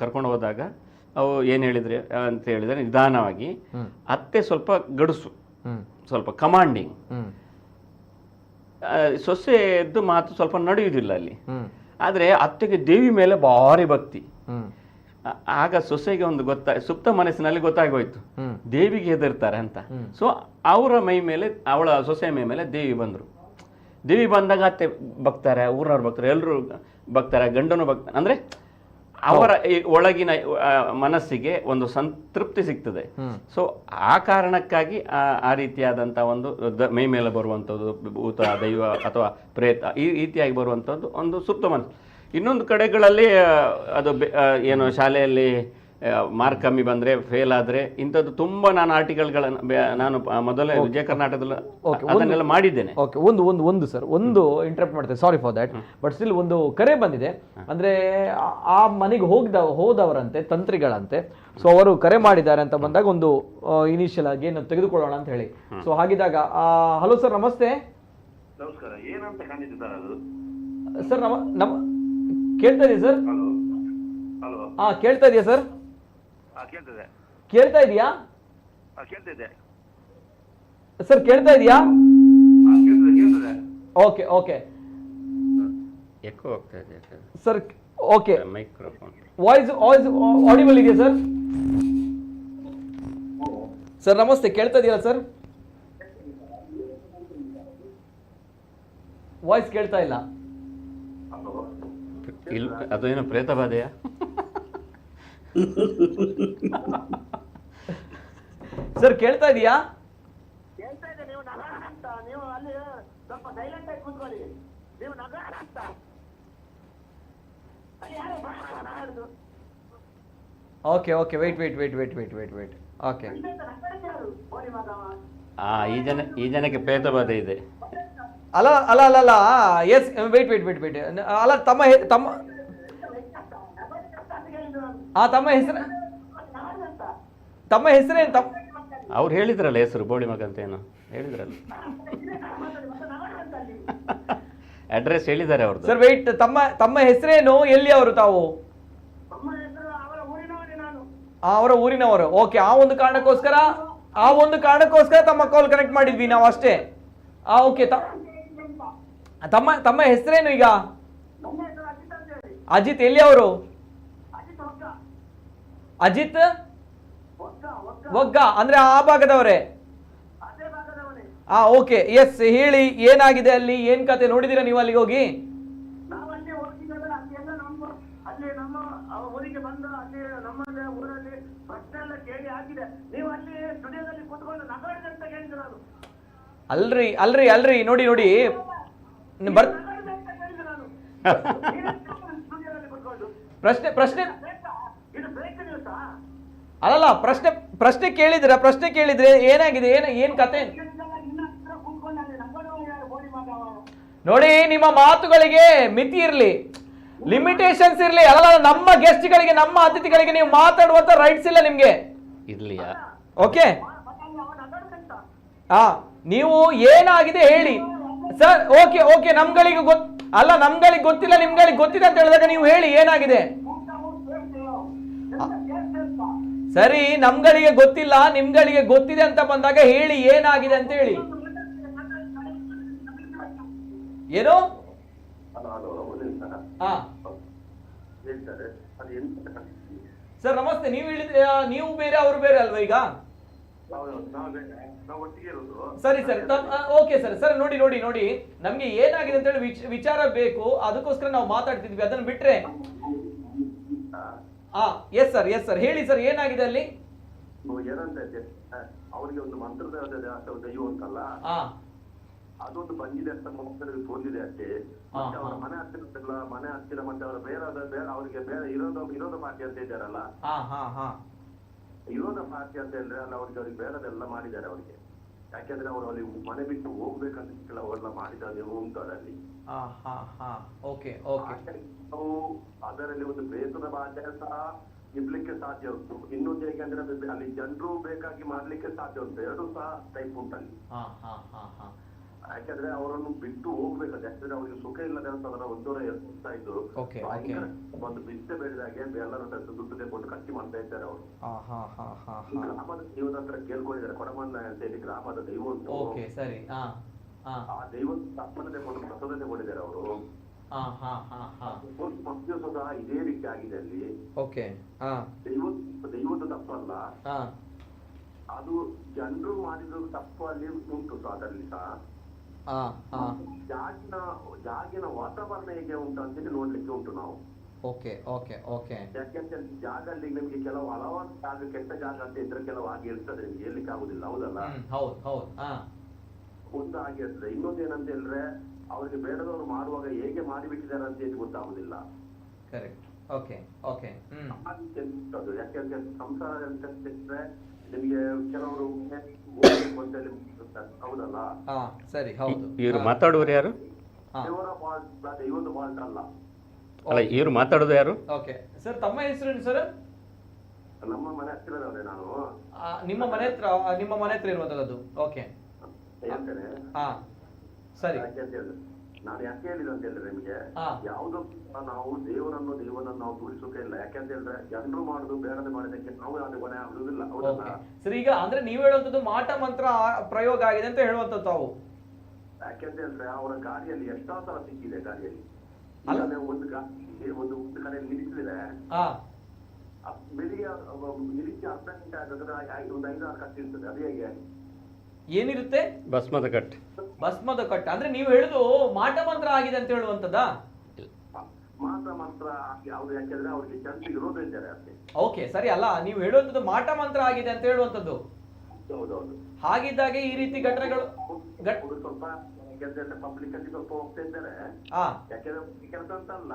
ಕರ್ಕೊಂಡು ಹೋದಾಗ ಅವು ಏನು ಹೇಳಿದ್ರೆ ಅಂತ ಹೇಳಿದರೆ, ನಿಧಾನವಾಗಿ ಅತ್ತೆ ಸ್ವಲ್ಪ ಗಡುಸು, ಸ್ವಲ್ಪ ಕಮಾಂಡಿಂಗ್, ಸೊಸೆಯದ್ದು ಮಾತು ಸ್ವಲ್ಪ ನಡೆಯುವುದಿಲ್ಲ ಅಲ್ಲಿ. ಆದರೆ ಅತ್ತೆಗೆ ದೇವಿ ಮೇಲೆ ಭಾರಿ ಭಕ್ತಿ. ಆಗ ಸೊಸೆಗೆ ಒಂದು ಸುಪ್ತ ಮನಸ್ಸಿನಲ್ಲಿ ಗೊತ್ತಾಗೋಯ್ತು ದೇವಿಗೆ ಹೆದರ್ತಾರೆ ಅಂತ. ಸೊ ಅವರ ಮೈ ಮೇಲೆ, ಅವಳ ಸೊಸೆ ಮೈ ಮೇಲೆ ದೇವಿ ಬಂದರು. ದೇವಿ ಬಂದಾಗ ಅತ್ತೆ ಬಗ್ತಾರೆ, ಊರಿನವ್ರು ಬಗ್ತಾರೆ, ಎಲ್ಲರೂ ಬಗ್ತಾರೆ, ಗಂಡನು ಬಗ್ತಾರೆ. ಅಂದರೆ ಅವರ ಒಳಗಿನ ಮನಸ್ಸಿಗೆ ಒಂದು ಸಂತೃಪ್ತಿ ಸಿಗ್ತದೆ. ಸೊ ಆ ಕಾರಣಕ್ಕಾಗಿ ಆ ರೀತಿಯಾದಂಥ ಒಂದು ಮೈ ಮೇಲೆ ಬರುವಂಥದ್ದು ಭೂತ, ದೈವ ಅಥವಾ ಪ್ರೇತ ಈ ರೀತಿಯಾಗಿ ಬರುವಂಥದ್ದು ಒಂದು ಸುಪ್ತ ಮನಸ್ಸು. ಇನ್ನೊಂದು ಕಡೆಗಳಲ್ಲಿ ಅದು ಏನು ಶಾಲೆಯಲ್ಲಿ ಮಾರ್ಕ್ ಕಮ್ಮಿ ಬಂದರೆ, ಫೇಲ್ ಆದರೆ, ಇಂಥದ್ದು ತುಂಬ ನಾನು ಆರ್ಟಿಕಲ್ಗಳನ್ನು ನಾನು ಮೊದಲೇ ವಿಜಯ ಕರ್ನಾಟಕದಲ್ಲಿ ಅದನ್ನೆಲ್ಲ ಮಾಡಿದ್ದೇನೆ. ಓಕೆ, ಒಂದು ಸರ್ ಒಂದು ಇಂಟರಪ್ಟ್ ಮಾಡ್ತೇನೆ, sorry for that. But still ಒಂದು ಕರೆ ಬಂದಿದೆ. ಅಂದರೆ ಆ ಮನೆಗೆ ಹೋದವರಂತೆ ತಂತ್ರಿಗಳಂತೆ. ಸೊ ಅವರು ಕರೆ ಮಾಡಿದ್ದಾರೆ ಅಂತ ಬಂದಾಗ ಒಂದು ಇನಿಷಿಯಲ್ ಆಗಿ ನಾವು ತೆಗೆದುಕೊಳ್ಳೋಣ ಅಂತ ಹೇಳಿ. ಸೊ ಹಾಗಿದ್ದಾಗ ಹಲೋ ಸರ್, ನಮಸ್ತೆ. ನಮಸ್ಕಾರ. ಏನಂತ ಕಂಡಿದ್ದಾರೆ ಅದು ಸರ್? ನಮ್ಮ ಕೇಳ್ತಾ ಇದೆಯಾ ಸರ್? ಹಲೋ. ಹಾ, ಕೇಳ್ತಾ ಇದೆಯಾ ಸರ್? ಕೇಳ್ತದೆ. ಕೇಳ್ತಾ ಇದೆಯಾ? ಕೇಳ್ತಿದೆ ಸರ್, ಕೇಳ್ತಾ ಇದೆಯಾ? ಕೇಳ್ತದೆ. ಓಕೆ ಓಕೆ ಎಕೋ ಆಗ್ತಾ ಇದೆ sir. Okay, microphone voice audible ಇದೆಯಾ ಸರ್? ಸರ್ ನಮಸ್ತೆ, ಕೇಳ್ತಾ ಇದೆಯಾ ಸರ್? ವಾಯ್ಸ್ ಕೇಳ್ತಾ ಇಲ್ಲ. ಅದೇನೋ ಪ್ರೇತ ಬಾಧೆಯಾ? ಸರ್ ಕೇಳ್ತಾ ಇದೆಯಾ? Okay okay, wait. ಓಕೆ, ಈ ಜನಕ್ಕೆ ಪ್ರೇತ ಬಾಧೆ ಇದೆ. ಅಲ್ಲ ಎಸ್, ವೇಟ್. ಅಲ್ಲ, ತಮ್ಮ ಹೆಸರೇನು? ಅವ್ರು ಹೇಳಿದ್ರಲ್ಲ ಹೆಸರು, ಬೋಳಿ ಮಗ ಅಂತ ಏನೋ ಹೇಳಿದ್ರಲ್ಲ, ಅಡ್ರೆಸ್ ಹೇಳಿದ್ದಾರೆ ಅವ್ರದ್ದು. ಸರ್ ವೇಟ್, ತಮ್ಮ ಹೆಸರೇನು? ಎಲ್ಲಿ ಅವರು ತಾವು? ಅವರ ಊರಿನವರು. ಓಕೆ, ಆ ಒಂದು ಕಾರಣಕ್ಕೋಸ್ಕರ ತಮ್ಮ ಕಾಲ್ ಕನೆಕ್ಟ್ ಮಾಡಿದ್ವಿ ನಾವು ಅಷ್ಟೇ. ಓಕೆ, ತಮ್ಮ ಹೆಸರೇನು ಈಗ? ಅಜಿತ್. ಎಲ್ಲಿ ಅವರು? ಅಜಿತ್ ಒಗ್ಗ ಅಂದ್ರೆ ಆ ಭಾಗದವರೇ? ಓಕೆ, ಎಸ್, ಹೇಳಿ, ಏನಾಗಿದೆ ಅಲ್ಲಿ, ಏನ್ ಕತೆ? ನೋಡಿದೀರಾ ನೀವು ಅಲ್ಲಿಗೆ ಹೋಗಿ? ಅಲ್ರಿ ನೋಡಿ ಪ್ರಶ್ನೆ ಅಲ್ಲಲ್ಲ, ಪ್ರಶ್ನೆ ಕೇಳಿದ್ರೆ ಏನಾಗಿದೆ, ಏನ್ ಕತೆ ನೋಡಿ. ನಿಮ್ಮ ಮಾತುಗಳಿಗೆ ಮಿತಿ ಇರ್ಲಿ, ಲಿಮಿಟೇಷನ್ಸ್ ಇರ್ಲಿ. ಅಲ್ಲ, ನಮ್ಮ ಗೆಸ್ಟ್ಗಳಿಗೆ, ನಮ್ಮ ಅತಿಥಿಗಳಿಗೆ ನೀವು ಮಾತಾಡುವಂತ ರೈಟ್ಸ್ ಇಲ್ಲ ನಿಮ್ಗೆ. ಇರ್ಲಿಯಾ? ಓಕೆ, ನೀವು ಏನಾಗಿದೆ ಹೇಳಿ ಸರ್. ಓಕೆ, ನಮ್ಗಳಿಗೆ ಗೊತ್ತಿಲ್ಲ, ನಿಮ್ಗಳಿಗೆ ಗೊತ್ತಿದೆ ಅಂತ ಹೇಳಿದಾಗ ನೀವು ಹೇಳಿ ಏನಾಗಿದೆ. ಸರಿ, ನಮ್ಗಳಿಗೆ ಗೊತ್ತಿಲ್ಲ, ನಿಮ್ಗಳಿಗೆ ಗೊತ್ತಿದೆ ಅಂತ ಬಂದಾಗ ಹೇಳಿ ಏನಾಗಿದೆ ಅಂತ ಹೇಳಿ. ಏನು? ಸರ್ ನಮಸ್ತೆ. ನೀವು ಬೇರೆ, ಅವರು ಬೇರೆ ಅಲ್ವಾ ಈಗ? ಸರಿ, ಓಕೆ ಸರ್. ನೋಡಿ, ನಮ್ಗೆ ಏನಾಗಿದೆ ಅಂತ ಹೇಳಿ ವಿಚಾರ ಬೇಕು, ಅದಕ್ಕೋಸ್ಕರ ನಾವು ಮಾತಾಡ್ತಿದ್ವಿ. ಅದನ್ನ ಬಿಟ್ರೆ ಎಸ್ ಸರ್, ಹೇಳಿ ಸರ್, ಏನಾಗಿದೆ ಅಲ್ಲಿ? ಏನಂತ ಅವ್ರಿಗೆ ಒಂದು ಮಂತ್ರದ ದೈವ ಅಂತಲ್ಲ, ಅದೊಂದು ಬಂದಿದೆ ಅಂತ ಮಕ್ಕಳಿಗೆ ತೋರಿಸಿದೆ ಅಷ್ಟೇ. ಮತ್ತೆ ಅವರ ಮನೆ ಹತ್ತಿರ ಮತ್ತೆ ಅವರ ಬೇರೆ ಅವರಿಗೆ ಬೇರೆ ವಿರೋಧ ಪಾರ್ಟಿ ಅಂತ ಇದ್ದಾರಲ್ಲ, ವಿರೋಧ ಪಾರ್ಟಿ ಅಂತ ಹೇಳಿದ್ರೆ ಅಲ್ಲಿ ಅವ್ರಿಗೆ ಬೇಡದೆಲ್ಲ ಮಾಡಿದ್ದಾರೆ ಅವರಿಗೆ. ಯಾಕೆಂದ್ರೆ ಅವರು ಅಲ್ಲಿ ಮನೆ ಬಿಟ್ಟು ಹೋಗ್ಬೇಕಂತ ಕೆಲವೆಲ್ಲ ಮಾಡಿದ್ದಾರೆ ಉಂಟು ಅದರಲ್ಲಿ. ನಾವು ಅದರಲ್ಲಿ ಒಂದು ಬೇತನ ಬಾಧ್ಯ ಸಹ ಇರ್ಲಿಕ್ಕೆ ಸಾಧ್ಯ ಉಂಟು. ಇನ್ನೊಂದು ಹೇಗೆಂದ್ರೆ ಅಲ್ಲಿ ಜನರು ಬೇಕಾಗಿ ಮಾಡ್ಲಿಕ್ಕೆ ಸಾಧ್ಯ ಉಂಟು. ಎರಡು ಸಹ ಟೈಪ್ ಉಂಟಲ್ಲಿ. ಯಾಕಂದ್ರೆ ಅವರನ್ನು ಬಿಟ್ಟು ಹೋಗ್ಬೇಕಂತ. ಯಾಕಂದ್ರೆ ಅವ್ರಿಗೆ ಸುಖ ಇಲ್ಲದೆ ಅಂತ ಅದರ ಒಂದೂರ ಎದುರಿಸ್ತಾ ಇದ್ದು ಒಂದು ಬಿದ್ದೆ ಬೆಳೆದಾಗೆ ಎಲ್ಲರೂ ದುಡ್ಡು ತೆಗೆದುಕೊಂಡು ಖರ್ಚು ಮಾಡ್ತಾ ಇದ್ದಾರೆ ಅವರು. ಗ್ರಾಮದ ದೈವದ ಹತ್ರ ಕೇಳ್ಕೊಂಡಿದ್ದಾರೆ. ಕೊಡಮಣ್ಣ ಅಂತ ಹೇಳಿ ಗ್ರಾಮದ ದೈವ ಉಂಟು. ಆ ದೈವ ಅಪ್ಪನ ತೆಗೆದುಕೊಂಡು ಪ್ರಸಾದ ತೆಗೆದುಕೊಂಡಿದ್ದಾರೆ ಅವರು. ಮಧ್ಯ ಸಹ ಇದೇ ರೀತಿ ಆಗಿದೆ ಅಲ್ಲಿ. ದೈವದ ತಪ್ಪಲ್ಲ, ಅದು ಜನರು ಮಾಡಿದ್ರು ತಪ್ಪು ಅಲ್ಲಿ ಉಂಟು. ಅದರಲ್ಲಿ ಸಹ ಜಾಗಿನ ವಾತಾವರಣ ಹೇಗೆ ಉಂಟು ಅಂತೇಳಿ ನೋಡ್ಲಿಕ್ಕೆ ಉಂಟು ನಾವು. ಯಾಕೆಂದ್ರೆ ಜಾಗ ಅಲ್ಲಿ ನಿಮ್ಗೆ ಕೆಲವು ಹಲವಾರು ಜಾಗ ಕೆಟ್ಟ ಜಾಗ ಅಂತ ಇದ್ರೆ ಕೆಲವು ಹಾಗೆ ಇರ್ತದೆ, ನಿಮ್ಗೆ ಹೇಳ್ಲಿಕ್ಕೆ ಆಗುದಿಲ್ಲ. ಹೌದಲ್ಲ? ಒಂದು ಹಾಗೆ ಇರ್ತದೆ. ಇನ್ನೊಂದು ಏನಂತ ಹೇಳಿದ್ರೆ ಅವ್ರಿಗೆ ಬೇಡದವರು ಮಾಡುವಾಗ ಹೇಗೆ ಮಾಡಿಬಿಟ್ಟಿದ್ದಾರೆ ಅಂತ ಹೇಳಿ ಗೊತ್ತಾಗುದಿಲ್ಲ. ಯಾಕೆಂದ್ರೆ ಸಂಸಾರ ಅಂತ ನಿಮ್ಗೆ ಕೆಲವರು ಹೌದಲ್ಲ? ಇವ್ರು ಮಾತಾಡುವರು ಯಾರು? ದೇವರ ಫಾಲ್ಟ್, ದೈವದ ಫಾಲ್ಟ್ ಅಲ್ಲ. ಅಲ್ಲ, ಇವ್ರು ಮಾತಾಡೋದು ಯಾರು? ಸರ್ ತಮ್ಮ ಹೆಸರು ಸರ್? ನಮ್ಮ ಮನೆ ಹತ್ತಿರದವ್ರೆ. ನಾನು ನಿಮ್ಮ ಮನೆ ಹತ್ರ ಇರುವಂತದ್ದು. ಹೇಳ್ತೇನೆ. ಸರಿ. ನಾನು ಯಾಕೆ ಹೇಳಿದೆ ಅಂತ ಹೇಳಿದ್ರೆ ನಿಮ್ಗೆ ಯಾವ್ದು ನಾವು ದೇವನನ್ನು ನಾವು ತುಳಿಸೋಕೆ ಇಲ್ಲ. ಯಾಕೆಂತ ಹೇಳಿದ್ರೆ ಜನರು ಮಾಡುದು ಬೇಡದೆ ಮಾಡಿದಕ್ಕೆ ನಾವು ಯಾವ್ದು ಕೊನೆ ಆಗುದಿಲ್ಲ. ಹೌದಲ್ಲ ಸರ್? ಈಗ ಅಂದ್ರೆ ನೀವ್ ಹೇಳುವಂತದ್ದು ಮಾಟ ಮಂತ್ರ ಪ್ರಯೋಗ ಆಗಿದೆ ಅಂತ ಹೇಳುವಂತದ್ದು ತಾವು. ಯಾಕೆಂತ ಹೇಳಿದ್ರೆ ಅವರ ಗಾಡಿಯಲ್ಲಿ ಎಷ್ಟೋ ಸಲ ಸಿಕ್ಕಿದೆ. ಗಾಡಿಯಲ್ಲಿ ಒಂದು ಕಡೆಯಲ್ಲಿ ನಿಲ್ಲಿಸಿದ್ರೆ ಬೆಳಿಗ್ಗೆ ನಿಲ್ಲಿಸಿ ಅರ್ಧ ಗಂಟೆ ಆಗಿದ್ರೆ ಒಂದು 5-6 ಕಟ್ಟಿರ್ತದೆ. ಅದು ಹೇಗೆ ಏನಿರುತ್ತೆ? ಭಸ್ಮದ ಕಟ್ ಅಂದ್ರೆ ನೀವು ಹೇಳುದು ಮಾಟ ಮಂತ್ರ ಆಗಿದೆ ಅಂತ ಹೇಳುವಂತದ್ದಾ? ಮಂತ್ರ ಯಾವ್ದು? ಯಾಕೆಂದ್ರೆ ಅವ್ರಿಗೆ ಜನರು ವಿರೋಧ ಇದ್ದಾರೆ ಅಷ್ಟೇ. ಸರಿ. ಅಲ್ಲ, ನೀವು ಹೇಳುವಂತದ್ದು ಮಾಟ ಮಂತ್ರ ಆಗಿದೆ ಅಂತ ಹೇಳುವಂತದ್ದು. ಹೌದೌದು. ಹಾಗಿದ್ದಾಗೆ ಈ ರೀತಿ ಘಟನೆಗಳು ಸ್ವಲ್ಪ ಪಬ್ಲಿಕ್ ಅಲ್ಲಿ ಸ್ವಲ್ಪ ಹೋಗ್ತಾ ಇದ್ದಾರೆ. ಯಾಕೆಂದ್ರೆ ಕೆಲಸ ಅಂತಲ್ಲ,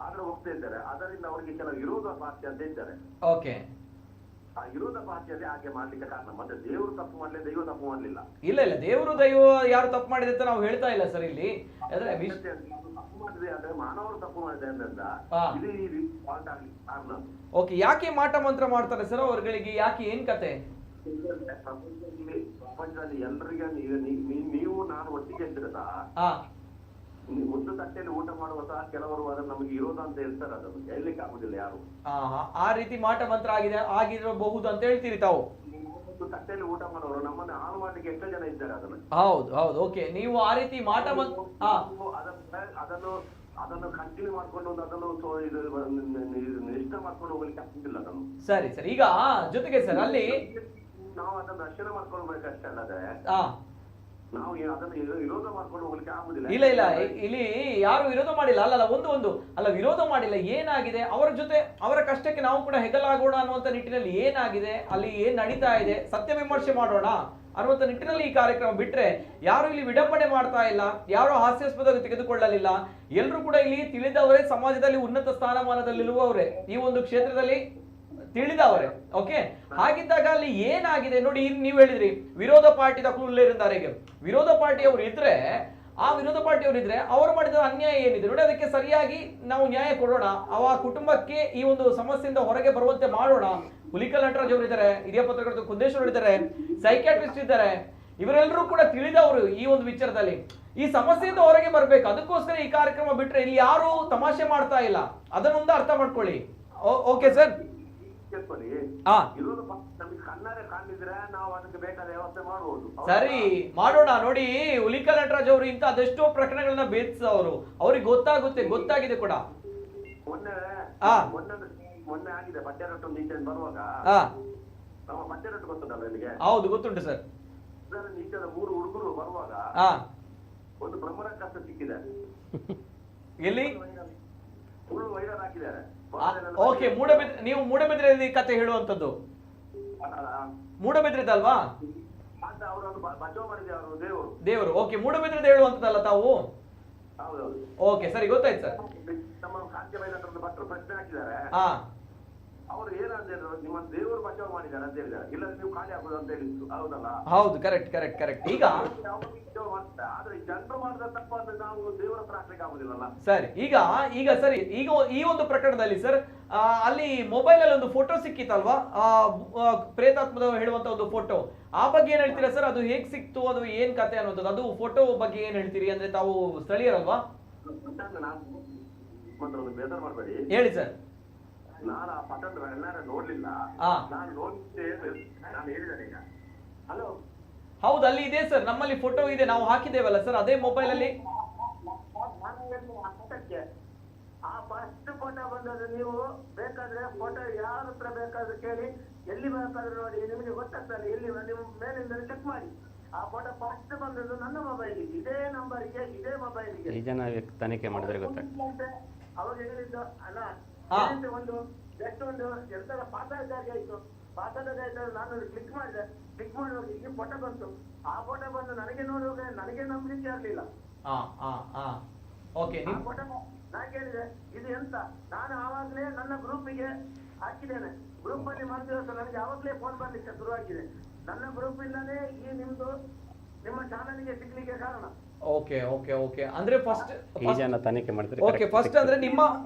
ಆದ್ರೆ ಹೋಗ್ತಾ ಇದ್ದಾರೆ. ಅದರಿಂದ ಅವರಿಗೆ ಕೆಲವು ವಿರೋಧ ಪಾರ್ಟಿ ಅಂತ ಇದ್ದಾರೆ. ಆ ವಿರೋಧ ಪಾರ್ಟಿಯಲ್ಲಿ ಹಾಗೆ ಮಾಡ್ಲಿಕ್ಕೆ ಕಾರಣ. ಮತ್ತೆ ದೇವರು ತಪ್ಪು ಮಾಡ್ಲಿ, ದೈವ ತಪ್ಪು ಮಾಡ್ಲಿಲ್ಲ. ಇಲ್ಲ, ದೈವ ಯಾರು ತಪ್ಪು ಮಾಡಿದೆ ಅಂತ ನಾವು ಹೇಳ್ತಾ ಇಲ್ಲ ಸರ್. ಇಲ್ಲಿ ತಪ್ಪು ಮಾಡಿದೆ ಆದ್ರೆ ಮಾನವರು ತಪ್ಪು ಮಾಡಿದೆ ಅಂತ ಫಾಲ್ಟ್ ಆಗ್ಲಿ ಕಾರಣ. ಯಾಕೆ ಮಾಟ ಮಂತ್ರ ಮಾಡ್ತಾರೆ ಸರ್ ಅವ್ರಗಳಿಗೆ? ಯಾಕೆ, ಏನ್ ಕತೆ? ಪ್ರಪಂಚದಲ್ಲಿ ಎಲ್ರಿಗೆ ನೀವು ನಾನು ಒಟ್ಟಿಗೆ ಇದ್ರದ ಒಂದು ತಟ್ಟೆಯಲ್ಲಿ ಊಟ ಮಾಡುವ ಸಹ ಕೆಲವರು ಅದನ್ನು ನಮಗೆ ವಿರೋಧ ಅಂತ ಹೇಳ್ತಾರೆ. ಅದನ್ನು ಹೇಳಲಿಕ್ಕೆ ಆಗುದಿಲ್ಲ ಯಾರು. ಆ ರೀತಿ ಮಾಟ ಮಂತ್ರ ಆಗಿರಬಹುದು ಅಂತ ಹೇಳ್ತೀರಿ ತಾವು? ಒಂದು ತಟ್ಟೆಯಲ್ಲಿ ಊಟ ಮಾಡುವವರು ನಮ್ಮನ್ನು ಹಾಳು ಮಾಡ್ಲಿಕ್ಕೆ ಎಷ್ಟೋ ಜನ ಇದ್ದಾರೆ. ಅದನ್ನು ಹೌದು. ನೀವು ಆ ರೀತಿ ಮಾಟ ಮಂತ್ರ ಅದನ್ನು ಕಂಟಿನ್ಯೂ ಮಾಡ್ಕೊಂಡು ಅದನ್ನು ಇಷ್ಟ ಮಾಡ್ಕೊಂಡು ಹೋಗ್ಲಿಕ್ಕೆ ಆಗ್ತಿಲ್ಲ ಅದನ್ನು. ಸರಿ. ಈಗ ಜೊತೆಗೆ ಸರ್ ಅಲ್ಲಿ ನಾವು ಅದನ್ನು ರಕ್ಷಣೆ ಮಾಡ್ಕೊಳ್ಬೇಕಷ್ಟೇ ಅಲ್ಲದೆ ನಾವು ಅದನ್ನು ವಿರೋಧ ಮಾಡ್ಕೊಂಡು ಹೋಗ್ಲಿಕ್ಕೆ ಆಗುದಿಲ್ಲ. ಇಲ್ಲ, ಇಲ್ಲಿ ಯಾರು ವಿರೋಧ ಮಾಡಿಲ್ಲ. ಅಲ್ಲ ವಿರೋಧ ಮಾಡಿಲ್ಲ. ಏನಾಗಿದೆ ಅವರ ಜೊತೆ, ಅವರ ಕಷ್ಟಕ್ಕೆ ನಾವು ಕೂಡ ಹೆಗಲಾಗೋಣ ಅನ್ನುವಂತ ನಿಟ್ಟಿನಲ್ಲಿ ಏನಾಗಿದೆ, ಅಲ್ಲಿ ಏನ್ ನಡೀತಾ ಇದೆ, ಸತ್ಯ ವಿಮರ್ಶೆ ಮಾಡೋಣ ಅನ್ನುವಂತ ನಿಟ್ಟಿನಲ್ಲಿ ಈ ಕಾರ್ಯಕ್ರಮ ಬಿಟ್ರೆ ಯಾರು ಇಲ್ಲಿ ವಿಡಂಬನೆ ಮಾಡ್ತಾ ಇಲ್ಲ, ಯಾರು ಹಾಸ್ಯಾಸ್ಪದ ತೆಗೆದುಕೊಳ್ಳಲಿಲ್ಲ. ಎಲ್ಲರೂ ಕೂಡ ಇಲ್ಲಿ ತಿಳಿದವರೇ, ಸಮಾಜದಲ್ಲಿ ಉನ್ನತ ಸ್ಥಾನಮಾನದಲ್ಲಿರುವವರೇ, ಈ ಒಂದು ಕ್ಷೇತ್ರದಲ್ಲಿ ತಿಳಿದವರೇ. ಹಾಗಿದ್ದಾಗ ಅಲ್ಲಿ ಏನಾಗಿದೆ ನೋಡಿ. ನೀವು ಹೇಳಿದ್ರಿ ವಿರೋಧ ಪಾರ್ಟಿ ತಗೊಳ್ಳೇರಿದ್ದಾರೆ. ವಿರೋಧ ಪಾರ್ಟಿಯವರು ಇದ್ರೆ ಅವರು ಮಾಡಿದ ಅನ್ಯಾಯ ಏನಿದೆ ನೋಡಿ, ಅದಕ್ಕೆ ಸರಿಯಾಗಿ ನಾವು ನ್ಯಾಯ ಕೊಡೋಣ. ಆ ಕುಟುಂಬಕ್ಕೆ ಈ ಒಂದು ಸಮಸ್ಯೆಯಿಂದ ಹೊರಗೆ ಬರುವಂತೆ ಮಾಡೋಣ. ಹುಲಿಕಲ್ ನಟರಾಜ್ ಅವರಿದ್ದಾರೆ, ಹಿರಿಯ ಪತ್ರಕರ್ತರು ಕುಂದೇಶ್ವರ್ ಇದ್ದಾರೆ, ಸೈಕ್ಯಾಟ್ರಿಸ್ಟ್ ಇದ್ದಾರೆ. ಇವರೆಲ್ಲರೂ ಕೂಡ ತಿಳಿದವರು ಈ ಒಂದು ವಿಚಾರದಲ್ಲಿ. ಈ ಸಮಸ್ಯೆಯಿಂದ ಹೊರಗೆ ಬರ್ಬೇಕು. ಅದಕ್ಕೋಸ್ಕರ ಈ ಕಾರ್ಯಕ್ರಮ ಬಿಟ್ರೆ ಇಲ್ಲಿ ಯಾರು ತಮಾಷೆ ಮಾಡ್ತಾ ಇಲ್ಲ. ಅದನ್ನೊಂದು ಅರ್ಥ ಮಾಡ್ಕೊಳ್ಳಿ. Okay sir? ಸರಿ, ಮಾಡೋಣ. ನೋಡಿ, ಹುಲಿಕಲ್ ನಟರಾಜ್ ಅವರು ಇಂತ ಅದೆಷ್ಟೋ ಪ್ರಕರಣಗಳನ್ನ ಭೇದಿಸವರು. ಅವ್ರಿಗೆ ಗೊತ್ತಾಗಿದೆ ಕೂಡ. ಮೊನ್ನೆ ಆಗಿದೆ ಬಟ್ಟೆರಟ್ಟು ನೀಚೆ ಬರುವಾಗ ನಮ್ಮ ಬಟ್ಟೆರಟ್ಟು ಗೊತ್ತದಲ್ಲ ನಿಮಗೆ? ಹೌದು, ಗೊತ್ತುಂಟು ಸರ್. ನೀಚದ 3 ಹುಡುಗರು ಬರುವಾಗ ಒಂದು ಬ್ರಹ್ಮರಕ್ಷ ಸಿಕ್ಕಿದೆ. ಎಲ್ಲಿ? ಫುಲ್ ವೈರಲ್ ಹಾಕಿದ್ದಾರೆ. ನೀವು ಮೂಡಬಿದ್ರೆ ಕತೆ ಹೇಳುವಂತದ್ದು? ಮೂಡಬಿದ್ರೆದಲ್ವಾ? ಅಂತ ಅವರನ್ನು ಬಚಾವ್ ಮಾಡಿದೆ ಅವರು ದೇವರು. ದೇವರು. ಓಕೆ, ಮೂಡಬಿದ್ರೆ ಹೇಳುವಂತದಲ್ಲ ತಾವು? ಹೌದೌದು. ಓಕೆ, ಸರಿ, ಗೊತ್ತಾಯ್ತು ಸರ್. ನಮ್ಮ ಕಾಂತಿ ಬೈಲಂತ ಭಟ್ರು ಪ್ರಶ್ನೆ ಹಾಕಿದ್ದಾರೆ. ಹಾ, ಅವರು ಏನಂತ ಹೇಳಿದ್ರು, ನಿಮ್ಮ ದೇವರು ಬಚಾವ್ ಮಾಡಿದ್ದಾರೆ ಅಂತ ಹೇಳಿದ್ದಾರೆ, ಇಲ್ಲ ನೀವು ಖಾಲಿ ಆಗುದು ಅಂತ ಹೇಳಿದ್ರು. ಹೌದಲ್ಲ? ಹೌದು, ಕರೆಕ್ಟ್ ಕರೆಕ್ಟ್ ಕರೆಕ್ಟ್. ಈಗ ಆದ್ರೆ ಜನರು ಮಾಡಿದ ತಪ್ಪಾದ್ರೆ ನಾವು ದೇವರ ಹತ್ರ ಹಾಕ್ಲಿಕ್ಕೆ ಆಗುದಿಲ್ಲಲ್ಲ. ಸರಿ, ಈಗ ಸರಿ, ಈಗ ಈ ಒಂದು ಪ್ರಕರಣದಲ್ಲಿ ಸರ್ ಅಲ್ಲಿ ಮೊಬೈಲ್ ಅಲ್ಲಿ ಒಂದು ಫೋಟೋ ಸಿಕ್ಕಿತ್ತಲ್ವಾ, ಪ್ರೇತಾತ್ಮದ ಹೇಳುವಂತ ಒಂದು ಫೋಟೋ, ಆ ಬಗ್ಗೆ ಏನ್ ಹೇಳ್ತೀರಾ ಸರ್? ಅದು ಹೇಗ್ ಸಿಕ್ತು, ಅದು ಏನ್ ಕತೆ ಅನ್ನೋದು, ಅದು ಫೋಟೋ ಬಗ್ಗೆ ಏನ್ ಹೇಳ್ತೀರಿ? ಅಂದ್ರೆ ತಾವು ಸ್ಥಳೀಯರಲ್ವಾ? ಒಂದು ಬೇಸರ ಮಾಡಬೇಡಿ, ಹೇಳಿ ಸರ್. ನಾನು ಆ ಪಟನ್ ಎಲ್ಲಾರ ನೋಡ್ಲಿಲ್ಲ, ನಾನು ನೋಡಿದ್ದೆ, ನಾನು ಹೇಳಿದ್ದೇನೆ ಈಗ. ಹಲೋ, ಹೌದು, ಅಲ್ಲಿ ಇದೆ ಸರ್, ನಮ್ಮಲ್ಲಿ ಫೋಟೋ ಇದೆ, ನಾವು ಹಾಕಿದ್ದೇವಲ್ಲ ಸರ್ ಅದೇ ಮೊಬೈಲ್ ಅಲ್ಲಿ. ಆ ಫಸ್ಟ್ ಫೋಟೋ ಬಂದದ್ದು ನೀವು ಬೇಕಾದ್ರೆ ಫೋಟೋ ಯಾರ ಹತ್ರ ಬೇಕಾದ್ರೆ ಕೇಳಿ, ಎಲ್ಲಿ ಬೇಕಾದ್ರೆ ನೋಡಿ, ನಿಮಗೆ ಗೊತ್ತಾಗ್ತದೆ, ಎಲ್ಲಿ ನಿಮ್ಮ ಮೇಲಿಂದ ಚೆಕ್ ಮಾಡಿ. ಆ ಫೋಟೋ ಫಸ್ಟ್ ಬಂದದ್ದು ನನ್ನ ಮೊಬೈಲಿಗೆ, ಇದೇ ನಂಬರ್ಗೆ, ಇದೇ ಮೊಬೈಲಿಗೆ. ಈ ಜನ ತನಿಖೆ ಮಾಡಿದ್ರೆ ಗೊತ್ತಾಗ್ತದೆ. ಅವಾಗ ಹೇಳಿದ್ದು ಅಲ್ಲ, ಒಂದು ಜಸ್ಟ್ ಒಂದು ಎಂತರ ಪಾತಾಳದಾಗೆ ಆಯ್ತು, ಪಾತಾಳದಾಗೆ ಆಯ್ತು, ನಾನು ಕ್ಲಿಕ್ ಮಾಡಿದೆ, ಕ್ಲಿಕ್ ಮಾಡುವಾಗ ಈ ಫೋಟೋ ಬಂತು. ಆ ಫೋಟೋ ಬಂದು ನನಗೆ ನೋಡುವಾಗ ನನಗೆ ನಂಬಲಿಕ್ಕೆ ಆಗ್ಲಿಲ್ಲ. ಫೋಟೋ ನಾನು ಕೇಳಿದೆ, ಇದು ಎಂತ? ನಾನು ಆವಾಗಲೇ ನನ್ನ ಗ್ರೂಪಿಗೆ ಹಾಕಿದ್ದೇನೆ, ಗ್ರೂಪ್ ಅಲ್ಲಿ ಮಾಡಿದ್ರೆ ನನಗೆ ಆವಾಗಲೇ ಫೋನ್ ಬರ್ಲಿಕ್ಕೆ ಶುರುವಾಗಿದೆ. ನನ್ನ ಗ್ರೂಪ್ ಇಂದಾನೇ ಈ ನಿಮ್ಮ ಚಾನಲ್ಗೆ ಸಿಗ್ಲಿಕ್ಕೆ ಕಾರಣ. ಓಕೆ ಓಕೆ ಓಕೆ, ಅಂದ್ರೆ ಫಸ್ಟ್ ಈ ಜನ ತನಿಖೆ ಮಾಡಿದ್ರೆ ಓಕೆ, ಫಸ್ಟ್ ಅಂದ್ರೆ ನಿಮ್ಮ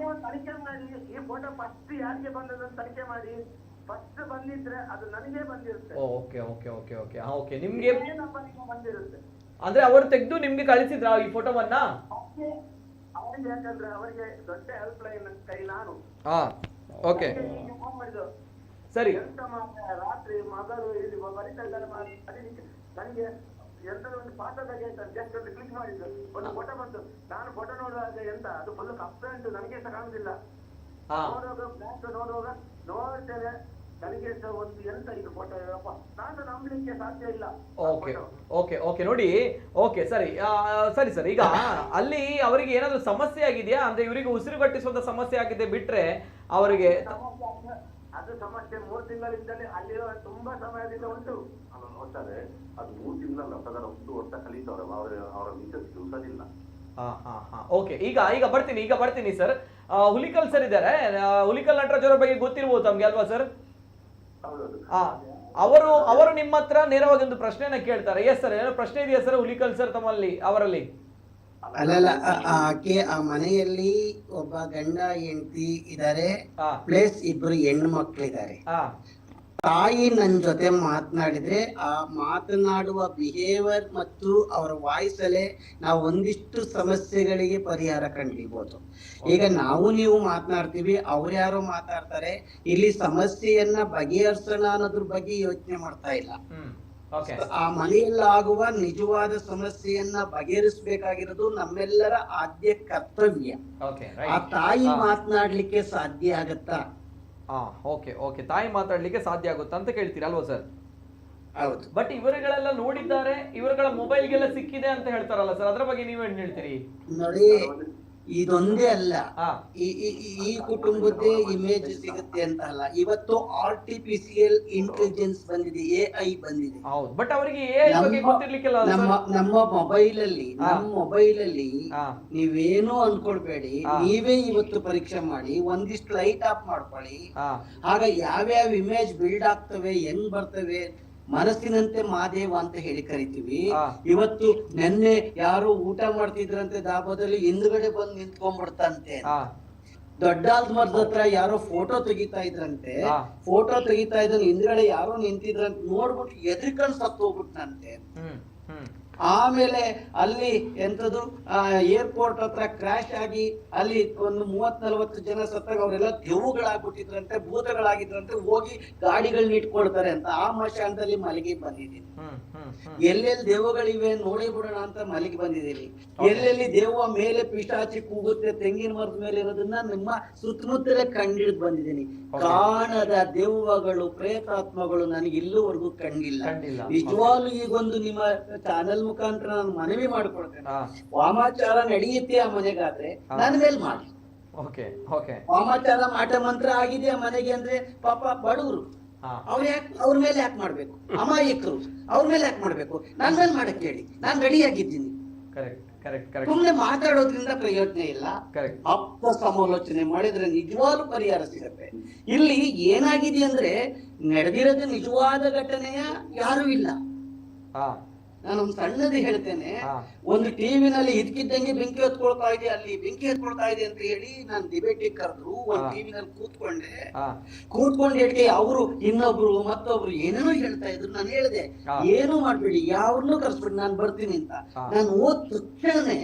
ತನಿಖೆ ಮಾಡಿ, ಈ ಫೋಟೋ ಫಸ್ಟ್ ಯಾರಿಗೆ ಬಂದದನ್ನು ತನಿಖೆ ಮಾಡಿ, ಫಸ್ಟ್ ಬಂದಿದ್ರೆ ಅದು ನನಗೆ ಬಂದಿರುತ್ತೆ. Okay okay okay okay okay, ನಿಮ್ಗೆ ಬಂದಿರುತ್ತೆ. ಅಂದ್ರೆ ಅವರು ತೆಗೆದು ನಿಮ್ಗೆ ಕಳಿಸಿದ್ರ ಈ ಫೋಟೋವನ್ನ? ಅವರಿಗೆ ಯಾಕಂದ್ರೆ ಅವರಿಗೆ ದೊಡ್ಡ ಹೆಲ್ಪ್ ಲೈನ್ ಕೈ ನಾನು. ಓಕೆ, ಫೋನ್ ಮಾಡಿದ್ರು, ಸರಿ. ಎಂತ ರಾತ್ರಿ ಮಗಳು ಇಲ್ಲಿ ಬರೀತಾ ಇದ್ದಾರೆ, ನನಗೆ ಎಂತ ಒಂದು ಪಾತ್ರದಾಗೆ ಜಸ್ಟ್ ಒಂದು ಕ್ಲಿಕ್ ಮಾಡಿದ್ದು, ಒಂದು ಫೋಟೋ ಬಂತು. ನಾನು ಫೋಟೋ ನೋಡುವಾಗ ಎಂತ ಅದು ಫುಲ್ ಕಪ್ಪೆ ಉಂಟು, ನನಗೆ ಸಹ ಕಾಣುದಿಲ್ಲ. ನೋಡುವಾಗ ಬ್ಲಾಕ್ ನೋಡುವಾಗ ನೋಡ್ತೇನೆ, ನನಗೆ ಸಹ ಒಂದು ಎಂತ ಇದು ಫೋಟೋ, ನಾನು ನಂಬಲಿಕ್ಕೆ ಸಾಧ್ಯ ಇಲ್ಲ. ಓಕೆ ಓಕೆ ಓಕೆ, ನೋಡಿ, ಓಕೆ, ಸರಿ ಸರಿ ಸರ್. ಈಗ ಅಲ್ಲಿ ಅವರಿಗೆ ಏನಾದ್ರು ಸಮಸ್ಯೆ ಆಗಿದೆಯಾ? ಅಂದ್ರೆ ಇವರಿಗೆ ಉಸಿರುಗಟ್ಟಿಸುವಂತ ಸಮಸ್ಯೆ ಆಗಿದೆ ಬಿಟ್ರೆ ಅವರಿಗೆ ಅದು ಸಮಸ್ಯೆ 3 ತಿಂಗಳಿಂದಲೇ ಅಲ್ಲಿರುವ ತುಂಬಾ ಸಮಯದಿಂದ ಉಂಟು. ನೋಡ್ತಾರೆ, ಅದು 3 ತಿಂಗಳಲ್ಲ, ಅದರ 1 ವರ್ಷ ಕಲಿತವ್ರೆ, ಅವರ ಮಿಸಸ್ ಹುಷಾರಿಲ್ಲ. ಓಕೆ, ಈಗ ಬರ್ತೀನಿ ಸರ್. ಹುಲಿಕಲ್ ಸರ್ ಇದ್ದಾರೆ, ಹುಲಿಕಲ್ ನಟರಾಜ್ ಅವರ ಬಗ್ಗೆ ಗೊತ್ತಿರ್ಬೋದು ತಮ್ಗೆ ಅಲ್ವಾ ಸರ್? ಅವರು ನಿಮ್ಮ ಹತ್ರ ನೇರವಾಗಿ ಒಂದು ಪ್ರಶ್ನೆನ ಕೇಳ್ತಾರೆ. ಎಸ್ ಸರ್, ಏನೋ ಪ್ರಶ್ನೆ ಇದೆಯಾ ಸರ್ ಹುಲಿಕಲ್ ಸರ್ ತಮ್ಮಲ್ಲಿ ಅವರಲ್ಲಿ? ಅಲ್ಲಲ್ಲ, ಆಕೆ ಆ ಮನೆಯಲ್ಲಿ ಒಬ್ಬ ಗಂಡ ಹೆಂಡತಿ ಇದಾರೆ, ಪ್ಲಸ್ 2 ಹೆಣ್ಣು ಮಕ್ಕಳಿದ್ದಾರೆ. ತಾಯಿ ನನ್ನ ಜೊತೆ ಮಾತನಾಡಿದ್ರೆ ಆ ಮಾತನಾಡುವ ಬಿಹೇವಿಯರ್ ಮತ್ತು ಅವರ ವಾಯ್ಸ್ ಅಲ್ಲೇ ನಾವು ಒಂದಿಷ್ಟು ಸಮಸ್ಯೆಗಳಿಗೆ ಪರಿಹಾರ ಕಂಡಿರ್ಬೋದು. ಈಗ ನಾವು ನೀವು ಮಾತನಾಡ್ತೀವಿ, ಅವ್ರು ಯಾರೋ ಮಾತಾಡ್ತಾರೆ, ಇಲ್ಲಿ ಸಮಸ್ಯೆಯನ್ನ ಬಗೆಹರಿಸೋಣ ಅನ್ನೋದ್ರ ಬಗ್ಗೆ ಯೋಚನೆ ಮಾಡ್ತಾ ಇಲ್ಲ. ಆ ಮನೆಯಲ್ಲಾಗುವ ನಿಜವಾದ ಸಮಸ್ಯೆಯನ್ನ ಬಗೆಹರಿಸಬೇಕಾಗಿರೋದು ನಮ್ಮೆಲ್ಲರ ಆದ್ಯ ಕರ್ತವ್ಯ. ಆ ತಾಯಿ ಮಾತನಾಡ್ಲಿಕ್ಕೆ ಸಾಧ್ಯ ಆಗತ್ತಾ? ಓಕೆ ಓಕೆ, ತಾಯಿ ಮಾತಾಡ್ಲಿಕ್ಕೆ ಸಾಧ್ಯ ಆಗುತ್ತಾ ಅಂತ ಕೇಳ್ತೀರಾ ಅಲ್ವಾ ಸರ್? ಹೌದು. ಬಟ್ ಇವರುಗಳೆಲ್ಲ ನೋಡಿದ್ದಾರೆ, ಇವರುಗಳ ಮೊಬೈಲ್ಗೆಲ್ಲ ಸಿಕ್ಕಿದೆ ಅಂತ ಹೇಳ್ತಾರಲ್ಲ ಸರ್, ಅದ್ರ ಬಗ್ಗೆ ನೀವೇನ್ ಹೇಳ್ತೀರಿ? ನೋಡಿ, ಇದೊಂದೇ ಅಲ್ಲ, ಈ ಕುಟುಂಬದ್ದೇ ಇಮೇಜ್ ಸಿಗುತ್ತೆ ಅಂತ ಅಲ್ಲ, ಇವತ್ತು ಆರ್ಟಿಫಿಷಿಯಲ್ ಇಂಟೆಲಿಜೆನ್ಸ್ ಬಂದಿದೆ, AI ಬಂದಿದೆ. ಹೌದು, ಬಟ್ ಅವರಿಗೆ ನಮ್ಮ ಮೊಬೈಲ್ ಅಲ್ಲಿ ನೀವೇನು ಅನ್ಕೊಳ್ಬೇಡಿ, ನೀವೇ ಇವತ್ತು ಪರೀಕ್ಷೆ ಮಾಡಿ, ಒಂದಿಷ್ಟು ಲೈಟ್ ಆಫ್ ಮಾಡ್ಕೊಳ್ಳಿ. ಆಗ ಯಾವ್ಯಾವ ಇಮೇಜ್ ಬಿಲ್ಡ್ ಆಗ್ತವೆ, ಹೆಂಗ್ ಬರ್ತವೆ, ಮನಸ್ಸಿನಂತೆ ಮಾದೇವ ಅಂತ ಹೇಳಿ ಕರಿತೀವಿ. ಇವತ್ತು ನೆನ್ನೆ ಯಾರು ಊಟ ಮಾಡ್ತಿದ್ರಂತೆ ದಾಬಾದಲ್ಲಿ, ಹಿಂದ್ಗಡೆ ಬಂದು ನಿಂತ್ಕೊಂಡ್ಬಿಡ್ತಂತೆ. ದೊಡ್ಡಾಲ್ಮರದ ಹತ್ರ ಯಾರೋ ಫೋಟೋ ತೆಗಿತಾ ಇದ್ರಂತೆ, ಫೋಟೋ ತೆಗಿತಾ ಇದ್ದ ಹಿಂದ್ಗಡೆ ಯಾರೋ ನಿಂತಿದ್ರಂತ ನೋಡ್ಬಿಟ್ಟು ಎದ್ರಿಕೊಂಡು ಸತ್ತು ಹೋಗ್ಬಿಟ್ನಂತೆ. ಆಮೇಲೆ ಅಲ್ಲಿ ಎಂತದು ಏರ್ಪೋರ್ಟ್ ಹತ್ರ ಕ್ರಾಶ್ ಆಗಿ ಅಲ್ಲಿ ಒಂದು 30-40 ಜನ ಸತ್ತಾಗ ಅವರೆಲ್ಲ ದೆವ್ವಗಳಾಗ್ಬಿಟ್ಟಿದ್ರಂತೆ, ಭೂತಗಳಾಗಿದ್ರಂತೆ, ಹೋಗಿ ಗಾಡಿಗಳನ್ನ ಇಟ್ಕೊಡ್ತಾರೆ ಅಂತ ಆ ಮಶಾನದಲ್ಲಿ ಮಲಗಿ ಬಂದಿದ್ದೀನಿ. ಎಲ್ಲೆಲ್ಲಿ ದೆವ್ವಗಳಿವೆ ನೋಡಿ ಬಿಡೋಣ ಅಂತ ಮಲಗಿ ಬಂದಿದ್ದೀನಿ. ಎಲ್ಲೆಲ್ಲಿ ದೆವ್ವ ಮೇಲೆ ಪಿಶಾಚಿ ಕೂಗುತ್ತೆ ತೆಂಗಿನ ಮರದ ಮೇಲೆ ಇರೋದನ್ನ ನಿಮ್ಮ ಸುತ್ತಮುತ್ತಲೇ ಕಂಡಿಡ್ದು ಬಂದಿದ್ದೀನಿ. ಕಾಣದ ದೆವ್ವಗಳು, ಪ್ರೇತಾತ್ಮಗಳು ನನಗೆ ಇಲ್ಲಿವರೆಗೂ ಕಂಡಿಲ್ಲ. ನಿಜವಾಗ್ಲೂ ಈಗೊಂದು ನಿಮ್ಮ ಚಾನೆಲ್ ಮುಖಾಂತರ ನಾನು ಮನವಿ ಮಾಡ್ಕೊಳ್ತೇನೆ, ವಾಮಾಚಾರ ನಡೆಯುತ್ತೆ ಆ ಮನೆಗಾದ್ರೆ ನನ್ನ ಮೇಲೆ ಮಾಡಿ. ವಾಮಾಚಾರ ಮಾಟ ಮಂತ್ರ ಆಗಿದೆ ಆ ಮನೆಗೆ ಅಂದ್ರೆ ಪಾಪ ಬಡವರು ಅವ್ರ ಮೇಲೆ ಯಾಕೆ ಮಾಡ್ಬೇಕು? ಅಮಾಯಕರು ಅವ್ರ ಮೇಲೆ ಯಾಕೆ ಮಾಡ್ಬೇಕು? ನನ್ನ ಮೇಲೆ ಮಾಡಕ್ಕೆ ಹೇಳಿ, ನಾನು ರೆಡಿಯಾಗಿದ್ದೀನಿ. ಸುಮ್ಮನೆ ಮಾತಾಡೋದ್ರಿಂದ ಪ್ರಯೋಜನ ಇಲ್ಲ. ಆಪ್ತ ಸಮಾಲೋಚನೆ ಮಾಡಿದ್ರೆ ನಿಜವಾದ ಪರಿಹಾರ ಸಿಗತ್ತೆ. ಇಲ್ಲಿ ಏನಾಗಿದೆ ಅಂದ್ರೆ ನಡೆದಿರೋದು ನಿಜವಾದ ಘಟನೆಯ ಯಾರು ಇಲ್ಲ. ನಾನೊಂದು ಸಣ್ಣದು ಹೇಳ್ತೇನೆ. ಒಂದು ಟಿವಿನಲ್ಲಿ ಇದಕ್ಕಿದ್ದಂಗೆ ಬೆಂಕಿ ಹೊತ್ಕೊಳ್ತಾ ಇದೆ, ಅಲ್ಲಿ ಬೆಂಕಿ ಹೊತ್ಕೊಳ್ತಾ ಇದೆ ಅಂತ ಹೇಳಿ ನಾನು ಡಿಬೇಟಿಗೆ ಕರೆದ್ರು. ಒಂದು ಟಿವಿನಲ್ಲಿ ಕೂತ್ಕೊಂಡು ಹೇಳಿ ಅವರು ಇನ್ನೊಬ್ರು ಮತ್ತೊಬ್ರು ಏನೇನೋ ಹೇಳ್ತಾ ಇದ್ರು. ನಾನು ಹೇಳಿದೆ ಏನು ಮಾಡ್ಬೇಡಿ, ಯಾವ್ರನ್ನೂ ಕರ್ಸ್ಬಿಡಿ, ನಾನು ಬರ್ತೀನಿ ಅಂತ. ನಾನು ಹೋದ್ ತಕ್ಷಣನೇ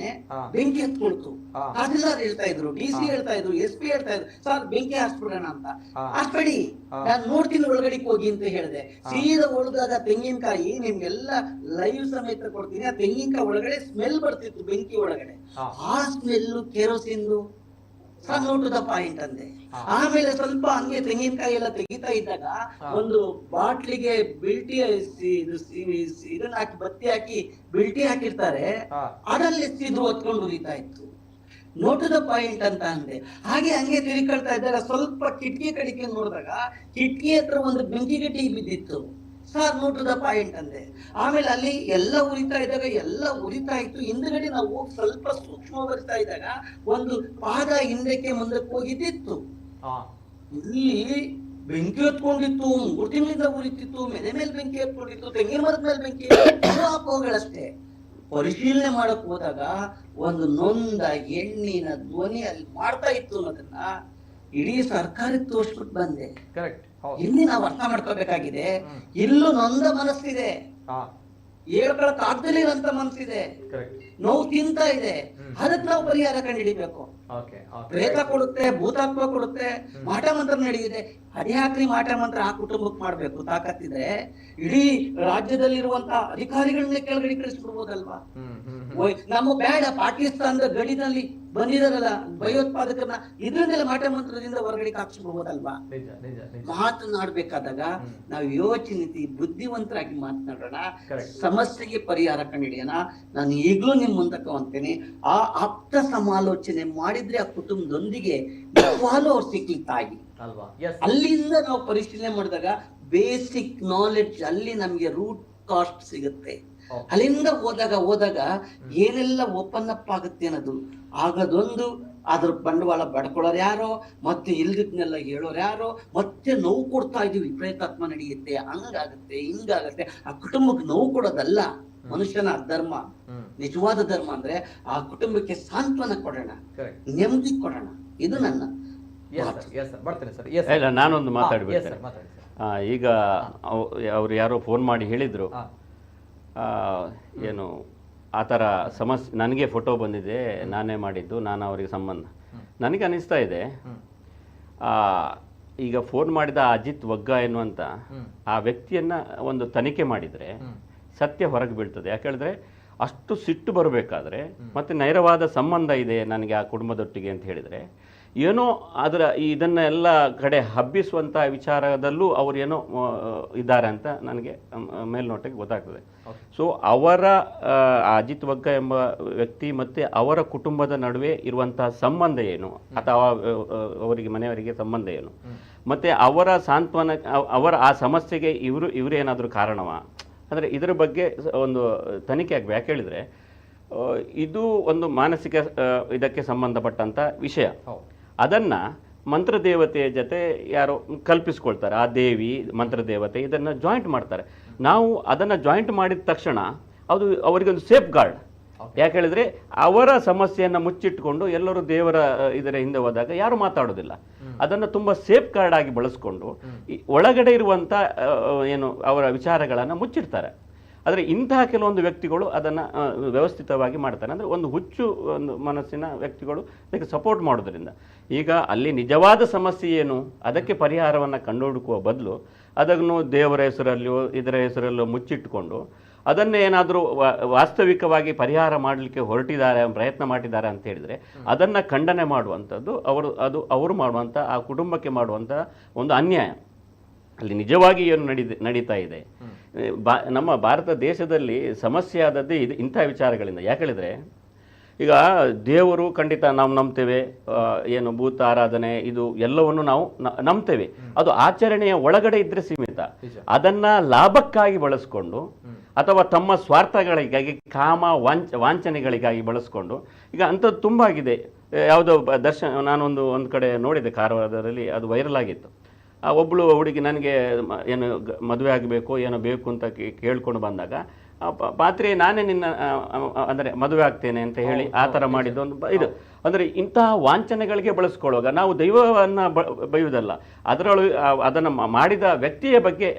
ಬೆಂಕಿ ಹತ್ಕೊಳ್ತು. ತಹಸೀಲ್ದಾರ್ ಹೇಳ್ತಾ ಇದ್ರು, DC ಹೇಳ್ತಾ ಇದ್ರು, SP ಹೇಳ್ತಾ ಇದ್ರು, ಸರ್ ಬೆಂಕಿ ಹಾಕ್ಸ್ಬಿಡೋಣ ಅಂತ. ಹಾಕ್ಬೇಡಿ, ನಾನು ನೋಡ್ತೀನಿ ಒಳಗಡೆ ಹೋಗಿ ಅಂತ ಹೇಳಿದೆ. ಸೀದಾ ಒಳಗಾದ ತೆಂಗಿನಕಾಯಿ ನಿಮ್ಗೆಲ್ಲ ಲೈವ್ ಸಮೇತ ಕೊಡ್ತೀನಿ. ಆ ತೆಂಗಿನಕಾಯಿ ಒಳಗಡೆ ಸ್ಮೆಲ್ ಬರ್ತಿತ್ತು, ಬೆಂಕಿ ಒಳಗಡೆ. ಆ ಸ್ಮೆಲ್ಲು ಕೆರೋಸಿನ್ದು. ನೋಟ್ ಟು ದ ಪಾಯಿಂಟ್ ಅಂದೆ. ಆಮೇಲೆ ಸ್ವಲ್ಪ ಹಂಗೆ ತೆಂಗಿನಕಾಯಿ ಎಲ್ಲ ತೆಗಿತಾ ಇದ್ದಾಗ ಒಂದು ಬಾಟ್ಲಿಗೆ ಬಿಲ್ಟಿ ಇದನ್ನ ಹಾಕಿ ಬತ್ತಿ ಹಾಕಿ ಬಿಲ್ಟಿ ಹಾಕಿರ್ತಾರೆ, ಅದರಲ್ಲಿ ಸಿದ್ದು ಹೊತ್ಕೊಂಡು ಉರಿತಾ ಇತ್ತು. ನೋಟ್ ಟು ದ ಪಾಯಿಂಟ್ ಅಂತ ಅಂದೆ. ಹಾಗೆ ಹಂಗೆ ತಿರುಗಿಕೊಳ್ತಾ ಇದ್ದಾಗ ಸ್ವಲ್ಪ ಕಿಟಕಿ ಕಡಿಕೆ ನೋಡಿದಾಗ ಕಿಟಕಿ ಹತ್ರ ಒಂದು ಬೆಂಕಿ ಗಟ್ಟಿ ಬಿದ್ದಿತ್ತು. Sir note to the point ಅಂದೆ. ಆಮೇಲೆ ಅಲ್ಲಿ ಎಲ್ಲ ಉರಿತಾ ಇದ್ದಾಗ ಎಲ್ಲ ಉರಿತಾ ಇತ್ತು. ಹಿಂದ್ಗಡೆ ನಾವು ಹೋಗಿ ಸ್ವಲ್ಪ ಸೂಕ್ಷ್ಮ ಬರ್ತಾ ಇದ್ದಾಗ ಒಂದು ಪಾದ ಹಿಂದಕ್ಕೆ ಮುಂದಕ್ಕೆ ಹೋಗಿದ್ದಿತ್ತು. ಇಲ್ಲಿ ಬೆಂಕಿ ಹೊತ್ಕೊಂಡಿತ್ತು, 3 ತಿಂಗಳಿಂದ ಉರಿತಿತ್ತು, ಮನೆ ಮೇಲೆ ಬೆಂಕಿ ಹೊತ್ಕೊಂಡಿತ್ತು, ತೆಂಗಿನ ಮರದ ಮೇಲೆ ಬೆಂಕಿ, ಅಪೋಹಗಳಷ್ಟೇ. ಪರಿಶೀಲನೆ ಮಾಡಕ್ ಹೋದಾಗ ಒಂದು ನೊಂದ ಹೆಣ್ಣಿನ ಧ್ವನಿ ಅಲ್ಲಿ ಮಾಡ್ತಾ ಇತ್ತು ಅನ್ನೋದನ್ನ ಇಡೀ ಸರ್ಕಾರಕ್ಕೆ ತೋರಿಸ್ಬಿಟ್ಟು ಬಂದೆ. ಇಲ್ಲಿ ನಾವು ಅರ್ಥ ಮಾಡ್ಕೋಬೇಕಾಗಿದೆ, ಇಲ್ಲೂ ನೊಂದ ಮನಸ್ಸಿದೆ, ಹೇಳ್ಕೊಳಕ್ ಆಗ್ದಲೇ ಇರೋಂತ ಮನಸ್ಸಿದೆ, ನೋವು ತಿಂತ ಇದೆ. ಅದಕ್ಕೆ ನಾವು ಪರಿಹಾರ ಕಂಡುಹಿಡಿಬೇಕು. ಪ್ರೇತ ಕೊಡುತ್ತೆ, ಭೂತಾತ್ಮ ಕೊಡುತ್ತೆ, ಮಾಟ ಮಂತ್ರ ನಡೆಯುತ್ತೆ. ಅದ್ಯಾಕ್ರಿ ಮಾಟ ಮಂತ್ರ ಆ ಕುಟುಂಬಕ್ಕೆ ಮಾಡ್ಬೇಕು? ತಾಕತ್ತಿದ್ರೆ ಇಡೀ ರಾಜ್ಯದಲ್ಲಿರುವಂತ ಅಧಿಕಾರಿಗಳನ್ನೇ ಕೆಳಗಡೆ ಕಳಿಸ್ಬಿಡ್ಬೋದಲ್ವಾ? ನಮ್ಮ ಬೇಡ, ಪಾಕಿಸ್ತಾನದ ಗಡಿನಲ್ಲಿ ಬಂದಿದಾರಲ್ಲ ಭಯೋತ್ಪಾದಕರನ್ನ, ಇದರಿಂದೆಲ್ಲ ಮಾಟ ಮಂತ್ರದಿಂದ ಹೊರಗಡೆ ಹಾಕ್ಸ್ಬಿಡ್ಬೋದಲ್ವಾ? ಮಾತನಾಡ್ಬೇಕಾದಾಗ ನಾವು ಯೋಚನೆ ಬುದ್ಧಿವಂತರಾಗಿ ಮಾತನಾಡೋಣ, ಸಮಸ್ಯೆಗೆ ಪರಿಹಾರ ಕಂಡುಹಿಡಿಯೋಣ. ನಾನು ಈಗಲೂ ನಿಮ್ ಮುಂದಕ್ಕೆ ಅಂತೇನೆ, ಆ ಆಪ್ತ ಸಮಾಲೋಚನೆ ಮಾಡಿದ್ರೆ ಆ ಕುಟುಂಬದೊಂದಿಗೆ ನಿಜವಾಗ್ಲೂ ಅವ್ರು ಸಿಕ್ಲಿಕ್ಕಾಗಿ ಅಲ್ಲಿಂದ ನಾವು ಪರಿಶೀಲನೆ ಮಾಡಿದಾಗ ಬೇಸಿಕ್ ನಾಲೆಡ್ಜ್ ಅಲ್ಲಿ ನಮ್ಗೆ ರೂಟ್ ಕಾಸ್ಟ್ ಸಿಗುತ್ತೆ. ಅಲ್ಲಿಂದ ಹೋದಾಗ ಏನೆಲ್ಲ ಓಪನ್ ಅಪ್ ಆಗುತ್ತೆ ಅನ್ನೋದು ಆಗದೊಂದು. ಅದ್ರ ಬಂಡವಾಳ ಬಡ್ಕೊಳ್ಳೋರು ಯಾರೋ, ಮತ್ತೆ ಇಲ್ದಿದ್ನೆಲ್ಲ ಹೇಳೋರು ಯಾರೋ, ಮತ್ತೆ ನೋವು ಕೊಡ್ತಾ ಇದೀವಿ, ಪ್ರೇತಾತ್ಮ ನಡೆಯುತ್ತೆ, ಹಂಗಾಗತ್ತೆ ಹಿಂಗಾಗತ್ತೆ. ಆ ಕುಟುಂಬಕ್ಕೆ ನೋವು ಕೊಡೋದಲ್ಲ ಮನುಷ್ಯನ ಧರ್ಮ. ನಿಜವಾದ ಧರ್ಮ ಅಂದ್ರೆ ಆ ಕುಟುಂಬಕ್ಕೆ ಸಾಂತ್ವನ ಕೊಡೋಣ, ನೆಮ್ಮದಿ ಕೊಡೋಣ. ಇದು ನನ್ನ ಇಲ್ಲ. ನಾನೊಂದು ಮಾತಾಡ್ಬೇಕು. ಈಗ ಅವ್ರು ಯಾರೋ ಫೋನ್ ಮಾಡಿ ಹೇಳಿದ್ರು, ಏನು ಆ ಥರ ಸಮಸ್ಯೆ, ನನಗೆ ಫೋಟೋ ಬಂದಿದೆ, ನಾನೇ ಮಾಡಿದ್ದು, ನಾನು ಅವರಿಗೆ ಸಂಬಂಧ. ನನಗೆ ಅನಿಸ್ತಾ ಇದೆ, ಈಗ ಫೋನ್ ಮಾಡಿದ ಅಜಿತ್ ವಗ್ಗ ಎನ್ನುವಂಥ ಆ ವ್ಯಕ್ತಿಯನ್ನು ಒಂದು ತನಿಖೆ ಮಾಡಿದರೆ ಸತ್ಯ ಹೊರಗೆ ಬೀಳ್ತದೆ. ಯಾಕೇಳಿದ್ರೆ ಅಷ್ಟು ಸಿಟ್ಟು ಬರಬೇಕಾದ್ರೆ, ಮತ್ತು ನೇರವಾದ ಸಂಬಂಧ ಇದೆ ನನಗೆ ಆ ಕುಟುಂಬದೊಟ್ಟಿಗೆ ಅಂತ ಹೇಳಿದರೆ, ಏನೋ ಅದರ ಇದನ್ನೆಲ್ಲ ಕಡೆ ಹಬ್ಬಿಸುವಂಥ ವಿಚಾರದಲ್ಲೂ ಅವರು ಏನೋ ಇದ್ದಾರೆ ಅಂತ ನನಗೆ ಮೇಲ್ನೋಟಕ್ಕೆ ಗೊತ್ತಾಗ್ತದೆ. ಸೊ ಅವರ ಅಜಿತ್ ವಗ್ಗ ಎಂಬ ವ್ಯಕ್ತಿ ಮತ್ತು ಅವರ ಕುಟುಂಬದ ನಡುವೆ ಇರುವಂತಹ ಸಂಬಂಧ ಏನು, ಅಥವಾ ಅವರಿಗೆ ಮನೆಯವರಿಗೆ ಸಂಬಂಧ ಏನು, ಮತ್ತು ಅವರ ಸಾಂತ್ವನ, ಅವರ ಆ ಸಮಸ್ಯೆಗೆ ಇವರೇನಾದರೂ ಕಾರಣವಾ ಅಂದರೆ ಇದರ ಬಗ್ಗೆ ಒಂದು ತನಿಖೆ ಆಗಬೇಕು. ಯಾಕೆ ಹೇಳಿದರೆ ಇದು ಒಂದು ಮಾನಸಿಕ ಇದಕ್ಕೆ ಸಂಬಂಧಪಟ್ಟಂಥ ವಿಷಯ. ಅದನ್ನು ಮಂತ್ರದೇವತೆಯ ಜೊತೆ ಯಾರೋ ಕಲ್ಪಿಸ್ಕೊಳ್ತಾರೆ, ಆ ದೇವಿ ಮಂತ್ರದೇವತೆ ಇದನ್ನು ಜಾಯಿಂಟ್ ಮಾಡ್ತಾರೆ. ನಾವು ಅದನ್ನು ಜಾಯಿಂಟ್ ಮಾಡಿದ ತಕ್ಷಣ ಅದು ಅವರಿಗೊಂದು ಸೇಫ್ ಗಾರ್ಡ್. ಯಾಕೆ ಹೇಳಿದರೆ ಅವರ ಸಮಸ್ಯೆಯನ್ನು ಮುಚ್ಚಿಟ್ಕೊಂಡು ಎಲ್ಲರೂ ದೇವರ ಇದರ ಹಿಂದೆ ಹೋದಾಗ ಯಾರು ಮಾತಾಡೋದಿಲ್ಲ. ಅದನ್ನು ತುಂಬ ಸೇಫ್ ಗಾರ್ಡ್ ಆಗಿ ಬಳಸ್ಕೊಂಡು ಒಳಗಡೆ ಇರುವಂಥ ಏನು ಅವರ ವಿಚಾರಗಳನ್ನು ಮುಚ್ಚಿಡ್ತಾರೆ. ಆದರೆ ಇಂತಹ ಕೆಲವೊಂದು ವ್ಯಕ್ತಿಗಳು ಅದನ್ನು ವ್ಯವಸ್ಥಿತವಾಗಿ ಮಾಡ್ತಾರೆ. ಅಂದರೆ ಒಂದು ಹುಚ್ಚು ಒಂದು ಮನಸ್ಸಿನ ವ್ಯಕ್ತಿಗಳು ಅದಕ್ಕೆ ಸಪೋರ್ಟ್ ಮಾಡೋದ್ರಿಂದ ಈಗ ಅಲ್ಲಿ ನಿಜವಾದ ಸಮಸ್ಯೆ ಏನು ಅದಕ್ಕೆ ಪರಿಹಾರವನ್ನು ಕಂಡುಹುಡುಕುವ ಬದಲು ಅದನ್ನು ದೇವರ ಹೆಸರಲ್ಲಿಯೋ ಇದರ ಹೆಸರಲ್ಲೋ ಮುಚ್ಚಿಟ್ಟುಕೊಂಡು ಅದನ್ನೇ ಏನಾದರೂ ವಾಸ್ತವಿಕವಾಗಿ ಪರಿಹಾರ ಮಾಡಲಿಕ್ಕೆ ಹೊರಟಿದ್ದಾರೆ, ಪ್ರಯತ್ನ ಮಾಡಿದ್ದಾರೆ ಅಂತ ಹೇಳಿದರೆ ಅದನ್ನು ಖಂಡನೆ ಮಾಡುವಂಥದ್ದು ಅವರು ಮಾಡುವಂಥ ಆ ಕುಟುಂಬಕ್ಕೆ ಮಾಡುವಂಥ ಒಂದು ಅನ್ಯಾಯ. ಅಲ್ಲಿ ನಿಜವಾಗಿ ಏನು ನಡೀತಾ ಇದೆ, ನಮ್ಮ ಭಾರತ ದೇಶದಲ್ಲಿ ಸಮಸ್ಯೆ ಆದದ್ದೇ ಇಂಥ ವಿಚಾರಗಳಿಂದ. ಯಾಕೆ ಹೇಳಿದರೆ ಈಗ ದೇವರು ಖಂಡಿತ ನಾವು ನಂಬ್ತೇವೆ, ಏನು ಭೂತ ಆರಾಧನೆ ಇದು ಎಲ್ಲವನ್ನು ನಾವು ನಂಬ್ತೇವೆ. ಅದು ಆಚರಣೆಯ ಒಳಗಡೆ ಇದ್ರೆ ಸೀಮಿತ. ಅದನ್ನ ಲಾಭಕ್ಕಾಗಿ ಬಳಸ್ಕೊಂಡು ಅಥವಾ ತಮ್ಮ ಸ್ವಾರ್ಥಗಳಿಗಾಗಿ ಕಾಮ ವಾಂಛನೆಗಳಿಗಾಗಿ ಬಳಸ್ಕೊಂಡು ಈಗ ಅಂಥದ್ದು ತುಂಬ ಆಗಿದೆ. ಯಾವುದೋ ನಾನೊಂದು ಕಡೆ ನೋಡಿದೆ, ಕಾರವಾರದಲ್ಲಿ ಅದು ವೈರಲ್ ಆಗಿತ್ತು. ಒಬ್ಬಳು ಹುಡುಗಿ ನನಗೆ ಏನು ಮದುವೆ ಆಗಬೇಕು ಏನೋ ಬೇಕು ಅಂತ ಕೇಳ್ಕೊಂಡು ಬಂದಾಗ ಪಾತ್ರೆ ನಾನೇ ನಿನ್ನ ಅಂದರೆ ಮದುವೆ ಆಗ್ತೇನೆ ಅಂತ ಹೇಳಿ ಆ ಥರ ಮಾಡಿದ್ದು ಒಂದು ಇದು. ಅಂದರೆ ಇಂತಹ ವಾಂಛನೆಗಳಿಗೆ ಬಳಸ್ಕೊಳ್ಳುವಾಗ ನಾವು ದೈವವನ್ನು ಬೈಯುವುದಲ್ಲ, ಅದರೊಳಗೆ ಅದನ್ನು ಮಾಡಿದ ವ್ಯಕ್ತಿಯ ಬಗ್ಗೆ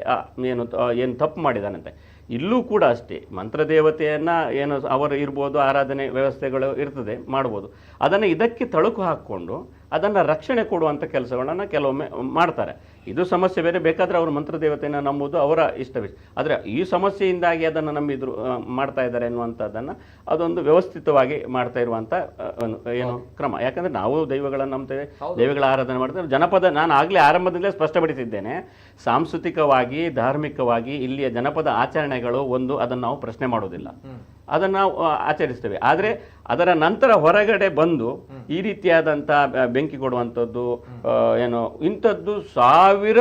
ಏನು ತಪ್ಪು ಮಾಡಿದಾನಂತೆ. ಇಲ್ಲೂ ಕೂಡ ಅಷ್ಟೇ, ಮಂತ್ರದೇವತೆಯನ್ನು ಏನು ಅವರು ಇರ್ಬೋದು, ಆರಾಧನೆ ವ್ಯವಸ್ಥೆಗಳು ಇರ್ತದೆ, ಮಾಡ್ಬೋದು. ಅದನ್ನು ಇದಕ್ಕೆ ತಳುಕು ಹಾಕ್ಕೊಂಡು ಅದನ್ನು ರಕ್ಷಣೆ ಕೊಡುವಂಥ ಕೆಲಸಗಳನ್ನು ಕೆಲವೊಮ್ಮೆ ಮಾಡ್ತಾರೆ. ಇದು ಸಮಸ್ಯೆ ಬೇರೆ. ಬೇಕಾದರೆ ಅವರು ಮಂತ್ರದೇವತೆಯನ್ನು ನಂಬುವುದು ಅವರ ಇಷ್ಟವಿಷ್ಟ. ಆದರೆ ಈ ಸಮಸ್ಯೆಯಿಂದಾಗಿ ಅದನ್ನು ನಂಬಿದ್ರು ಮಾಡ್ತಾ ಇದ್ದಾರೆ ಎನ್ನುವಂಥದ್ದನ್ನು ಅದೊಂದು ವ್ಯವಸ್ಥಿತವಾಗಿ ಮಾಡ್ತಾ ಇರುವಂಥ ಏನು ಕ್ರಮ. ಯಾಕಂದರೆ ನಾವು ದೈವಗಳನ್ನು ನಂಬ್ತೇವೆ, ದೈವಗಳ ಆರಾಧನೆ ಮಾಡ್ತೇವೆ. ಜನಪದ ನಾನು ಆಗಲೇ ಆರಂಭದಲ್ಲೇ ಸ್ಪಷ್ಟಪಡಿಸಿದ್ದೇನೆ, ಸಾಂಸ್ಕೃತಿಕವಾಗಿ ಧಾರ್ಮಿಕವಾಗಿ ಇಲ್ಲಿಯ ಜನಪದ ಆಚರಣೆಗಳು ಅದನ್ನು ನಾವು ಪ್ರಶ್ನೆ ಮಾಡೋದಿಲ್ಲ, ಅದನ್ನು ನಾವು ಆಚರಿಸ್ತೇವೆ. ಆದರೆ ಅದರ ನಂತರ ಹೊರಗಡೆ ಬಂದು ಈ ರೀತಿಯಾದಂಥ ಬೆಂಕಿ ಕೊಡುವಂಥದ್ದು ಏನು ಇಂಥದ್ದು ಸಾವಿರ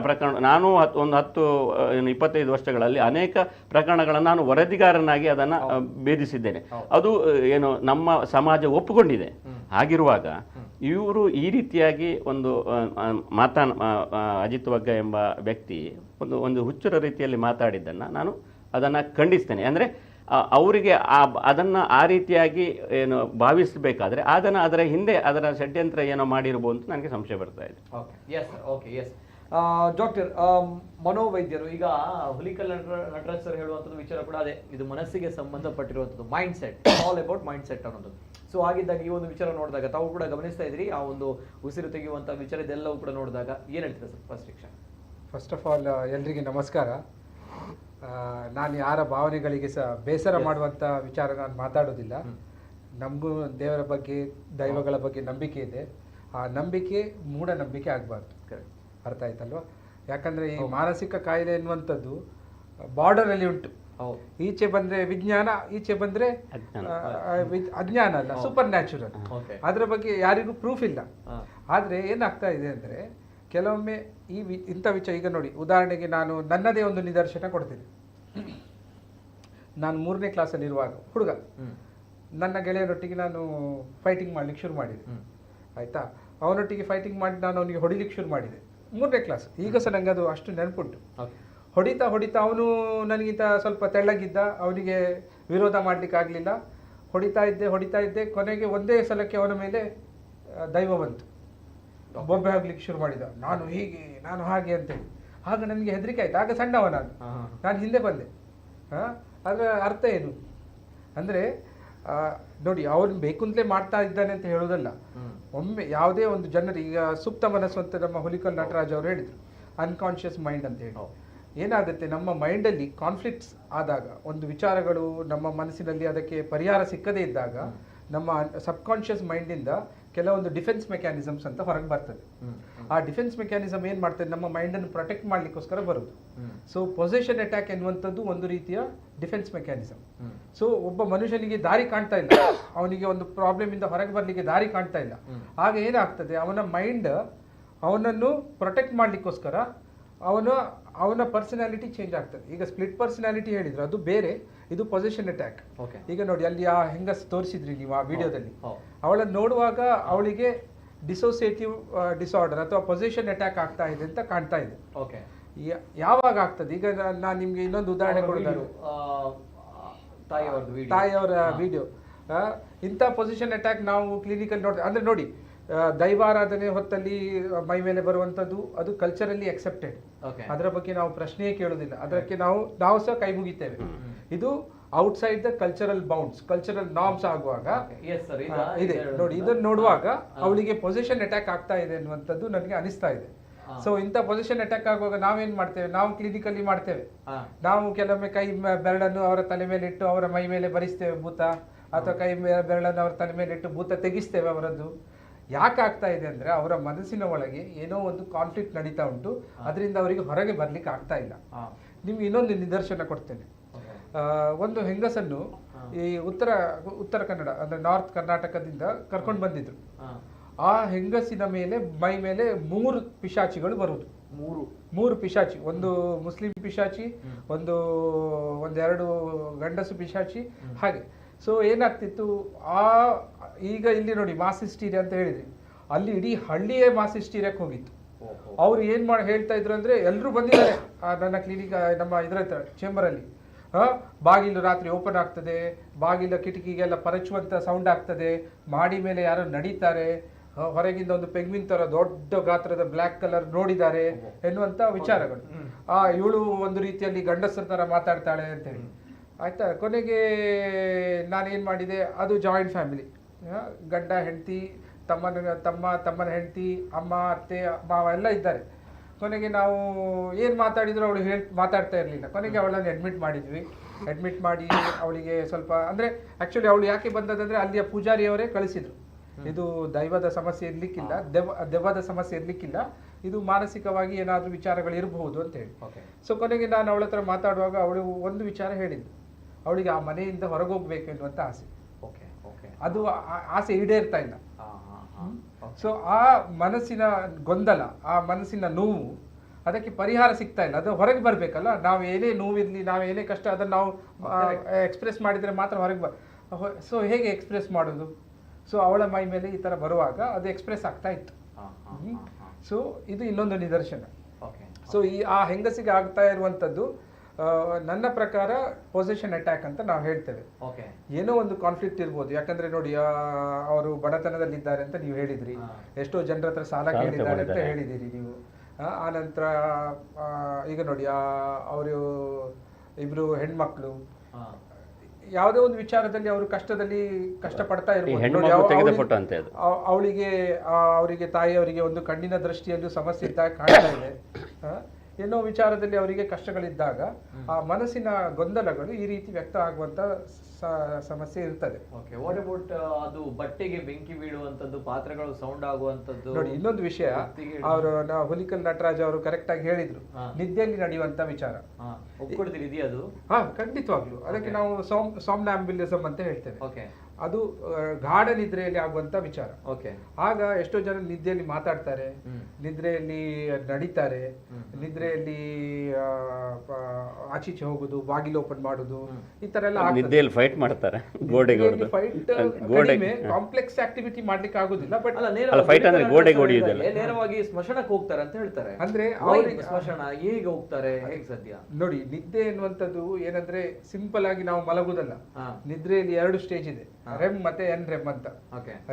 ಪ್ರಕರಣ. ನಾನು ಒಂದು 10-25 ವರ್ಷಗಳಲ್ಲಿ ಅನೇಕ ಪ್ರಕರಣಗಳನ್ನು ನಾನು ವರದಿಗಾರನಾಗಿ ಅದನ್ನು ಭೇದಿಸಿದ್ದೇನೆ. ಅದು ಏನು ನಮ್ಮ ಸಮಾಜ ಒಪ್ಪಿಕೊಂಡಿದೆ. ಹಾಗಿರುವಾಗ ಇವರು ಈ ರೀತಿಯಾಗಿ ಒಂದು ಅಜಿತ್ ವಗ್ಗ ಎಂಬ ವ್ಯಕ್ತಿ ಒಂದು ಹುಚ್ಚರ ರೀತಿಯಲ್ಲಿ ಮಾತಾಡಿದ್ದನ್ನು ನಾನು ಅದನ್ನು ಖಂಡಿಸ್ತೇನೆ. ಅಂದರೆ ಅವರಿಗೆ ಅದನ್ನು ಆ ರೀತಿಯಾಗಿ ಏನು ಭಾವಿಸಬೇಕಾದ್ರೆ ಅದರ ಹಿಂದೆ ಅದರ ಷಡ್ಯಂತ್ರ ಏನೋ ಮಾಡಿರ್ಬೋದು ಅಂತ ನನಗೆ ಸಂಶಯ ಬರ್ತಾ ಇದೆ. ಎಸ್ ಡಾಕ್ಟರ್ ಮನೋವೈದ್ಯರು, ಈಗ ಹುಲಿಕಲ್ ನಟರಾಜ್ ಸರ್ ಹೇಳುವಂಥದ್ದು ವಿಚಾರ ಕೂಡ ಅದೇ, ಇದು ಮನಸ್ಸಿಗೆ ಸಂಬಂಧಪಟ್ಟಿರುವಂಥದ್ದು, mind set, all about mind set ಅನ್ನೋದು. ಸೊ ಹಾಗಿದ್ದಾಗ ಈ ಒಂದು ವಿಚಾರ ನೋಡಿದಾಗ ತಾವು ಕೂಡ ಗಮನಿಸ್ತಾ ಇದ್ರಿ, ಆ ಒಂದು ಉಸಿರು ತೆಗೆಯುವಂಥ ವಿಚಾರ ಇದೆಲ್ಲವೂ ಕೂಡ ನೋಡಿದಾಗ ಏನು ಹೇಳ್ತೀರಾ ಸರ್? ಫಸ್ಟ್ ಆಫ್ ಆಲ್ ಎಲ್ರಿಗೆ ನಮಸ್ಕಾರ. ನಾನು ಯಾರ ಭಾವನೆಗಳಿಗೆ ಸಹ ಬೇಸರ ಮಾಡುವಂಥ ವಿಚಾರ ನಾನು ಮಾತಾಡೋದಿಲ್ಲ. ನಮಗೂ ದೇವರ ಬಗ್ಗೆ ದೈವಗಳ ಬಗ್ಗೆ ನಂಬಿಕೆ ಇದೆ. ಆ ನಂಬಿಕೆ ಮೂಢನಂಬಿಕೆ ಆಗಬಾರ್ದು. ಅರ್ಥ ಆಯ್ತಲ್ವ? ಯಾಕಂದರೆ ಈ ಮಾನಸಿಕ ಕಾಯಿಲೆ ಎನ್ನುವಂಥದ್ದು ಬಾರ್ಡರಲ್ಲಿ ಉಂಟು. ಈಚೆ ಬಂದರೆ ವಿಜ್ಞಾನ, ಈಚೆ ಬಂದರೆ ಅಜ್ಞಾನ ಅಲ್ಲ, ಸೂಪರ್ ನ್ಯಾಚುರಲ್. ಅದರ ಬಗ್ಗೆ ಯಾರಿಗೂ ಪ್ರೂಫ್ ಇಲ್ಲ. ಆದರೆ ಏನಾಗ್ತಾ ಇದೆ ಅಂದರೆ ಕೆಲವೊಮ್ಮೆ ಇಂಥ ವಿಚಾರ, ಈಗ ನೋಡಿ ಉದಾಹರಣೆಗೆ ನಾನು ನನ್ನದೇ ಒಂದು ನಿದರ್ಶನ ಕೊಡ್ತೀನಿ. ನಾನು 3ನೇ ಕ್ಲಾಸಲ್ಲಿರುವಾಗ ಹುಡುಗ, ನನ್ನ ಗೆಳೆಯರೊಟ್ಟಿಗೆ ನಾನು ಫೈಟಿಂಗ್ ಮಾಡ್ಲಿಕ್ಕೆ ಶುರು ಮಾಡಿದೆ. ಆಯಿತಾ? ಅವನೊಟ್ಟಿಗೆ ಫೈಟಿಂಗ್ ಮಾಡಿ ನಾನು ಅವನಿಗೆ ಹೊಡಿಲಿಕ್ಕೆ ಶುರು ಮಾಡಿದೆ. 3ನೇ ಕ್ಲಾಸ್. ಈಗ ಸಹ ನನಗೆ ಅದು ಅಷ್ಟು ನೆನಪುಂಟು. ಹೊಡಿತಾ ಅವನು ನನಗಿಂತ ಸ್ವಲ್ಪ ತೆಳ್ಳಗಿದ್ದ, ಅವನಿಗೆ ವಿರೋಧ ಮಾಡಲಿಕ್ಕೆ ಆಗಲಿಲ್ಲ. ಹೊಡಿತಾ ಇದ್ದೆ. ಕೊನೆಗೆ ಒಂದೇ ಸಲಕ್ಕೆ ಅವನ ಮೇಲೆ ದೈವ ಬಂತು. ಬೊಬ್ಬೆ ಆಗ್ಲಿಕ್ಕೆ ಶುರು ಮಾಡಿದ, ನಾನು ಹೀಗೆ ನಾನು ಹಾಗೆ ಅಂತೇಳಿ. ಆಗ ನನಗೆ ಹೆದರಿಕೆ ಆಯ್ತು. ಆಗ ಸಣ್ಣವ ನಾನು ಹಿಂದೆ ಬಂದೆ. ಅದರ ಅರ್ಥ ಏನು ಅಂದರೆ ನೋಡಿ, ಅವನು ಬೇಕುಂತಲೇ ಮಾಡ್ತಾ ಇದ್ದಾನೆ ಅಂತ ಹೇಳೋದಲ್ಲ. ಒಮ್ಮೆ ಯಾವುದೇ ಒಂದು ಜನರು, ಈಗ ಸುಪ್ತ ಮನಸ್ಸು ಅಂತ ನಮ್ಮ ಹುಲಿಕಲ್ ನಟರಾಜ್ ಅವರು ಹೇಳಿದರು, ಅನ್ಕಾನ್ಷಿಯಸ್ ಮೈಂಡ್ ಅಂತ ಹೇಳಿ. ಏನಾಗುತ್ತೆ, ನಮ್ಮ ಮೈಂಡಲ್ಲಿ ಕಾನ್ಫ್ಲಿಕ್ಟ್ಸ್ ಆದಾಗ, ಒಂದು ವಿಚಾರಗಳು ನಮ್ಮ ಮನಸ್ಸಿನಲ್ಲಿ ಅದಕ್ಕೆ ಪರಿಹಾರ ಸಿಕ್ಕದೇ ಇದ್ದಾಗ ನಮ್ಮ ಸಬ್ಕಾನ್ಷಿಯಸ್ ಮೈಂಡಿಂದ ಕೆಲವೊಂದು ಡಿಫೆನ್ಸ್ ಮೆಕ್ಯಾನಿಸಮ್ಸ್ ಅಂತ ಹೊರಗೆ ಬರ್ತದೆ. ಆ ಡಿಫೆನ್ಸ್ ಮೆಕ್ಯಾನಿಸಮ್ ಏನು ಮಾಡ್ತದೆ, ನಮ್ಮ ಮೈಂಡನ್ನು ಪ್ರೊಟೆಕ್ಟ್ ಮಾಡಲಿಕ್ಕೋಸ್ಕರ ಬರೋದು. ಸೊ ಪೊಸೆಷನ್ ಅಟ್ಯಾಕ್ ಎನ್ನುವಂಥದ್ದು ಒಂದು ರೀತಿಯ ಡಿಫೆನ್ಸ್ ಮೆಕ್ಯಾನಿಸಮ್. ಸೊ ಒಬ್ಬ ಮನುಷ್ಯನಿಗೆ ದಾರಿ ಕಾಣ್ತಾ ಇಲ್ಲ, ಅವನಿಗೆ ಒಂದು ಪ್ರಾಬ್ಲಮ್ ಇಂದ ಹೊರಗೆ ಬರಲಿಕ್ಕೆ ದಾರಿ ಕಾಣ್ತಾ ಇಲ್ಲ. ಆಗ ಏನಾಗ್ತದೆ, ಅವನ ಮೈಂಡ್ ಅವನನ್ನು ಪ್ರೊಟೆಕ್ಟ್ ಮಾಡಲಿಕ್ಕೋಸ್ಕರ ಅವನ ಪರ್ಸನಾಲಿಟಿ ಚೇಂಜ್ ಆಗ್ತದೆ. ಈಗ ಸ್ಪ್ಲಿಟ್ ಪರ್ಸನಾಲಿಟಿ ಹೇಳಿದ್ರು, ಅದು ಬೇರೆ, ಇದು ಪೊಸೆಷನ್ ಅಟ್ಯಾಕ್. ಈಗ ನೋಡಿ, ಅಲ್ಲಿ ಆ ಹೆಂಗಸ್ ತೋರಿಸಿದ್ರಿ ನೀವು ಆ ವಿಡಿಯೋದಲ್ಲಿ, ಅವಳನ್ನು ನೋಡುವಾಗ ಅವಳಿಗೆ ಡಿಸೋಸಿಯೇಟಿವ್ ಡಿಸಾರ್ಡರ್ ಅಥವಾ ಪೊಸೆಷನ್ ಅಟ್ಯಾಕ್ ಆಗ್ತಾ ಇದೆ ಅಂತ ಕಾಣ್ತಾ ಇದೆ. ಯಾವಾಗ ಆಗ್ತದೆ? ಈಗ ನಾನು ನಿಮ್ಗೆ ಇನ್ನೊಂದು ಉದಾಹರಣೆ ಕೊಡೋದು, ತಾಯಿಯವರ ವಿಡಿಯೋ. ಇಂಥ ಪೊಸಿಷನ್ ಅಟ್ಯಾಕ್ ನಾವು ಕ್ಲಿನಿಕಲ್ಲಿ ನೋಡ್ತೇವೆ. ಅಂದರೆ ನೋಡಿ, ದೈವಾರಾಧನೆ ಹೊತ್ತಲ್ಲಿ ಮೈ ಮೇಲೆ ಬರುವಂಥದ್ದು ಅದು ಕಲ್ಚರಲ್ಲಿ ಎಕ್ಸೆಪ್ಟೆಡ್. ಅದರ ಬಗ್ಗೆ ನಾವು ಪ್ರಶ್ನೆಯೇ ಕೇಳೋದಿಲ್ಲ, ಅದಕ್ಕೆ ನಾವು ಸಹ ಕೈ ಮುಗಿತೇವೆ. ಇದು outside the cultural bounds, cultural norms ಆಗುವಾಗ ಇದೆ ನೋಡಿ. ಇದನ್ನು ನೋಡುವಾಗ ಅವಳಿಗೆ ಪೊಸಿಷನ್ ಅಟ್ಯಾಕ್ ಆಗ್ತಾ ಇದೆ ಅನ್ನುವಂಥದ್ದು ನನಗೆ ಅನಿಸ್ತಾ ಇದೆ. ಸೊ ಇಂಥ ಪೊಸಿಷನ್ ಅಟ್ಯಾಕ್ ಆಗುವಾಗ ನಾವೇನ್ ಮಾಡ್ತೇವೆ, ನಾವು ಕ್ಲಿನಿಕಲ್ಲಿ ಮಾಡ್ತೇವೆ, ನಾವು ಕೆಲವೊಮ್ಮೆ ಕೈ ಬೆರಳನ್ನು ಅವರ ತಲೆ ಮೇಲೆ ಇಟ್ಟು ಅವರ ಮೈ ಮೇಲೆ ಬರಿಸ್ತೇವೆ ಭೂತ, ಅಥವಾ ಕೈ ಬೆರಳನ್ನು ಅವರ ತಲೆ ಮೇಲೆ ಇಟ್ಟು ಭೂತ ತೆಗಿಸ್ತೇವೆ ಅವರದ್ದು. ಯಾಕೆ ಆಗ್ತಾ ಇದೆ ಅಂದರೆ ಅವರ ಮನಸ್ಸಿನ ಒಳಗೆ ಏನೋ ಒಂದು ಕಾನ್ಫ್ಲಿಕ್ಟ್ ನಡೀತಾ ಉಂಟು, ಅದರಿಂದ ಅವರಿಗೆ ಹೊರಗೆ ಬರ್ಲಿಕ್ಕೆ ಆಗ್ತಾ ಇಲ್ಲ. ನಿಮ್ಗೆ ಇನ್ನೊಂದು ನಿದರ್ಶನ ಕೊಡ್ತೇನೆ. ಒಂದು ಹೆಂಗಸನ್ನು ಈ ಉತ್ತರ ಕನ್ನಡ ಅಂದ್ರೆ ನಾರ್ತ್ ಕರ್ನಾಟಕದಿಂದ ಕರ್ಕೊಂಡು ಬಂದಿದ್ರು. ಆ ಹೆಂಗಸಿನ ಮೇಲೆ ಮೈ ಮೇಲೆ 3 ಪಿಶಾಚಿಗಳು ಬರುವುದು. ಮೂರು ಪಿಶಾಚಿ, ಒಂದು ಮುಸ್ಲಿಂ ಪಿಶಾಚಿ, ಒಂದೆರಡು ಗಂಡಸು ಪಿಶಾಚಿ, ಹಾಗೆ. ಸೊ ಏನಾಗ್ತಿತ್ತು, ಈಗ ಇಲ್ಲಿ ನೋಡಿ ಮಾಸ್ ಹಿಸ್ಟೀರಿಯಾ ಅಂತ ಹೇಳಿದ್ರಿ, ಅಲ್ಲಿ ಇಡೀ ಹಳ್ಳಿಯೇ ಮಾಸ್ ಹಿಸ್ಟೀರಿಯಾಕ್ಕೆ ಹೋಗಿತ್ತು. ಅವ್ರು ಏನ್ ಹೇಳ್ತಾ ಇದ್ರು ಅಂದ್ರೆ, ಎಲ್ಲರೂ ಬಂದಿದ್ದಾರೆ ನನ್ನ ಕ್ಲಿನಿಕ್, ನಮ್ಮ ಇದ್ರ ಚೇಂಬರ್ ಅಲ್ಲಿ, ಬಾಗಿಲು ರಾತ್ರಿ ಓಪನ್ ಆಗ್ತದೆ, ಬಾಗಿಲ ಕಿಟಕಿಗೆಲ್ಲ ಪರಚುವಂತ ಸೌಂಡ್ ಆಗ್ತದೆ, ಮಾಡಿ ಮೇಲೆ ಯಾರೋ ನಡೀತಾರೆ, ಹೊರಗಿಂದ ಒಂದು ಪೆಂಗ್ವಿನ್ ತರ ದೊಡ್ಡ ಗಾತ್ರದ ಬ್ಲ್ಯಾಕ್ ಕಲರ್ ನೋಡಿದ್ದಾರೆ ಎನ್ನುವಂತ ವಿಚಾರಗಳು. ಇವಳು ಒಂದು ರೀತಿಯಲ್ಲಿ ಗಂಡಸರ ತರ ಮಾತಾಡ್ತಾಳೆ ಅಂತ ಹೇಳಿ, ಆಯ್ತಾ. ಕೊನೆಗೆ ನಾನೇನ್ ಮಾಡಿದೆ, ಅದು ಜಾಯಿಂಟ್ ಫ್ಯಾಮಿಲಿ, ಗಂಡ ಹೆಂಡತಿ, ತಮ್ಮನ ಹೆಂಡತಿ, ಅಮ್ಮ, ಅತ್ತೆ, ಮಾವ ಎಲ್ಲ ಇದ್ದಾರೆ. ಕೊನೆಗೆ ನಾವು ಏನು ಮಾತಾಡಿದ್ರು ಅವಳು ಮಾತಾಡ್ತಾ ಇರಲಿಲ್ಲ. ಕೊನೆಗೆ ಅವಳನ್ನು ಅಡ್ಮಿಟ್ ಮಾಡಿದ್ವಿ. ಅಡ್ಮಿಟ್ ಮಾಡಿ ಅವಳಿಗೆ ಸ್ವಲ್ಪ ಅಂದರೆ ಆ್ಯಕ್ಚುಲಿ ಅವಳು ಯಾಕೆ ಬಂದದಂದರೆ, ಅಲ್ಲಿಯ ಪೂಜಾರಿಯವರೇ ಕಳಿಸಿದ್ರು, ಇದು ದೈವದ ಸಮಸ್ಯೆ ಇರಲಿಕ್ಕಿಲ್ಲ, ದೆವ್ವದ ಸಮಸ್ಯೆ ಇರಲಿಕ್ಕಿಲ್ಲ, ಇದು ಮಾನಸಿಕವಾಗಿ ಏನಾದರೂ ವಿಚಾರಗಳು ಇರಬಹುದು ಅಂತ ಹೇಳಿ. ಸೊ ಕೊನೆಗೆ ನಾನು ಅವಳ ಹತ್ರ ಮಾತಾಡುವಾಗ ಅವಳು ಒಂದು ವಿಚಾರ ಹೇಳಿದ್ದು, ಅವಳಿಗೆ ಆ ಮನೆಯಿಂದ ಹೊರಗೋಗ್ಬೇಕು ಎನ್ನುವಂಥ ಆಸೆ. ಅದು ಆಸೆ ಈಡೇರ್ತಾ ಇಲ್ಲ. ಸೊ ಆ ಮನಸ್ಸಿನ ಗೊಂದಲ, ಆ ಮನಸ್ಸಿನ ನೋವು, ಅದಕ್ಕೆ ಪರಿಹಾರ ಸಿಗ್ತಾ ಇಲ್ಲ. ಅದು ಹೊರಗೆ ಬರಬೇಕಲ್ಲ, ನಾವು ಏನೇ ನೋವಿರಲಿ, ನಾವು ಏನೇ ಕಷ್ಟ, ಅದನ್ನು ನಾವು ಎಕ್ಸ್ಪ್ರೆಸ್ ಮಾಡಿದರೆ ಮಾತ್ರ ಹೊರಗೆ ಸೊ ಹೇಗೆ ಎಕ್ಸ್ಪ್ರೆಸ್ ಮಾಡೋದು? ಸೊ ಅವಳ ಮೈ ಮೇಲೆ ಈ ಥರ ಬರುವಾಗ ಅದು ಎಕ್ಸ್ಪ್ರೆಸ್ ಆಗ್ತಾ ಇತ್ತು. ಸೊ ಇದು ಇನ್ನೊಂದು ನಿದರ್ಶನ. ಸೊ ಆ ಹೆಂಗಸಿಗೆ ಆಗ್ತಾ ಇರುವಂಥದ್ದು ನನ್ನ ಪ್ರಕಾರ ಪೊಸೆಷನ್ ಅಟ್ಯಾಕ್ ಅಂತ ನಾವು ಹೇಳ್ತೇವೆ. ಏನೋ ಒಂದು ಕಾನ್ಫ್ಲಿಕ್ಟ್ ಇರ್ಬೋದು. ಯಾಕಂದ್ರೆ ನೋಡಿ, ಅವರು ಬಡತನದಲ್ಲಿದ್ದಾರೆ ಅಂತ ನೀವು ಹೇಳಿದ್ರಿ, ಎಷ್ಟೋ ಜನರ ಹತ್ರ ಸಾಲ ಕೇಳಿದ್ದಾರೆ ಅಂತ ಹೇಳಿದಿರಿ ನೀವು. ಆನಂತರ ಈಗ ನೋಡಿ, ಅವರು ಇಬ್ರು ಹೆಣ್ಮಕ್ಳು ಯಾವುದೇ ಒಂದು ವಿಚಾರದಲ್ಲಿ ಅವರು ಕಷ್ಟಪಡ್ತಾ ಇರ್ಬೋದು. ಅವರಿಗೆ ತಾಯಿಯವರಿಗೆ ಒಂದು ಕಣ್ಣಿನ ದೃಷ್ಟಿಯಲ್ಲೂ ಸಮಸ್ಯೆ ಇದ್ದಾಗ ಕಾಣ್ತಾ ಇದೆ. ಏನೋ ವಿಚಾರದಲ್ಲಿ ಅವರಿಗೆ ಕಷ್ಟಗಳಿದ್ದಾಗ ಆ ಮನಸ್ಸಿನ ಗೊಂದಲಗಳು ಈ ರೀತಿ ವ್ಯಕ್ತ ಆಗುವಂತ ಸಮಸ್ಯೆ ಇರ್ತದೆ. ಅದು ಬಟ್ಟೆಗೆ ಬೆಂಕಿ ಬೀಳುವಂತದ್ದು, ಪಾತ್ರೆಗಳು ಸೌಂಡ್ ಆಗುವಂತದ್ದು. ನೋಡಿ, ಇನ್ನೊದು ವಿಷಯ, ಅವರು ಹುಲಿಕಲ್ ನಟರಾಜ್ ಅವರು ಕರೆಕ್ಟ್ ಆಗಿ ಹೇಳಿದ್ರು, ನಿದ್ದೆಯಲ್ಲಿ ನಡೆಯುವಂತ ವಿಚಾರ. ಅದು ಖಂಡಿತವಾಗ್ಲು ಅದಕ್ಕೆ ನಾವು ಸಾಮ್ನಾಂಬ್ಯುಲಿಸಮ್ ಅಂತ ಹೇಳ್ತೇವೆ. ಅದು ಗಾಢ ನಿದ್ರೆಯಲ್ಲಿ ಆಗುವಂತ ವಿಚಾರ. ಆಗ ಎಷ್ಟೋ ಜನ ನಿದ್ದೆಯಲ್ಲಿ ಮಾತಾಡ್ತಾರೆ, ನಿದ್ರೆಯಲ್ಲಿ ನಡೀತಾರೆ, ನಿದ್ರೆಯಲ್ಲಿ ಆಚೀಚೆ ಹೋಗುದು, ಬಾಗಿಲು ಓಪನ್ ಮಾಡುದು, ಈ ತರ ಎಲ್ಲ ನಿದ್ದೆಯಲ್ಲಿ ಫೈಟ್ ಮಾಡ್ತಾರೆ. ಕಾಂಪ್ಲೆಕ್ಸ್ ಆಕ್ಟಿವಿಟಿ ಮಾಡ್ಲಿಕ್ಕೆ ಆಗುದಿಲ್ಲ. ಬಟ್ ನೇರವಾಗಿ ಸ್ಮಶಾನಕ್ಕೆ ಹೋಗ್ತಾರೆ ಅಂತ ಹೇಳ್ತಾರೆ. ಅಂದ್ರೆ ಸ್ಮಶಾನ ಹೇಗೆ ಹೋಗ್ತಾರೆ, ಹೇಗೆ ಸಾಧ್ಯ? ನೋಡಿ, ನಿದ್ದೆ ಎನ್ನುವಂಥದ್ದು ಏನಂದ್ರೆ ಸಿಂಪಲ್ ಆಗಿ ನಾವು ಮಲಗುದಲ್ಲ. ನಿದ್ರೆಯಲ್ಲಿ 2 ಸ್ಟೇಜ್ ಇದೆ, REM ಮತ್ತೆ NREM ಅಂತ.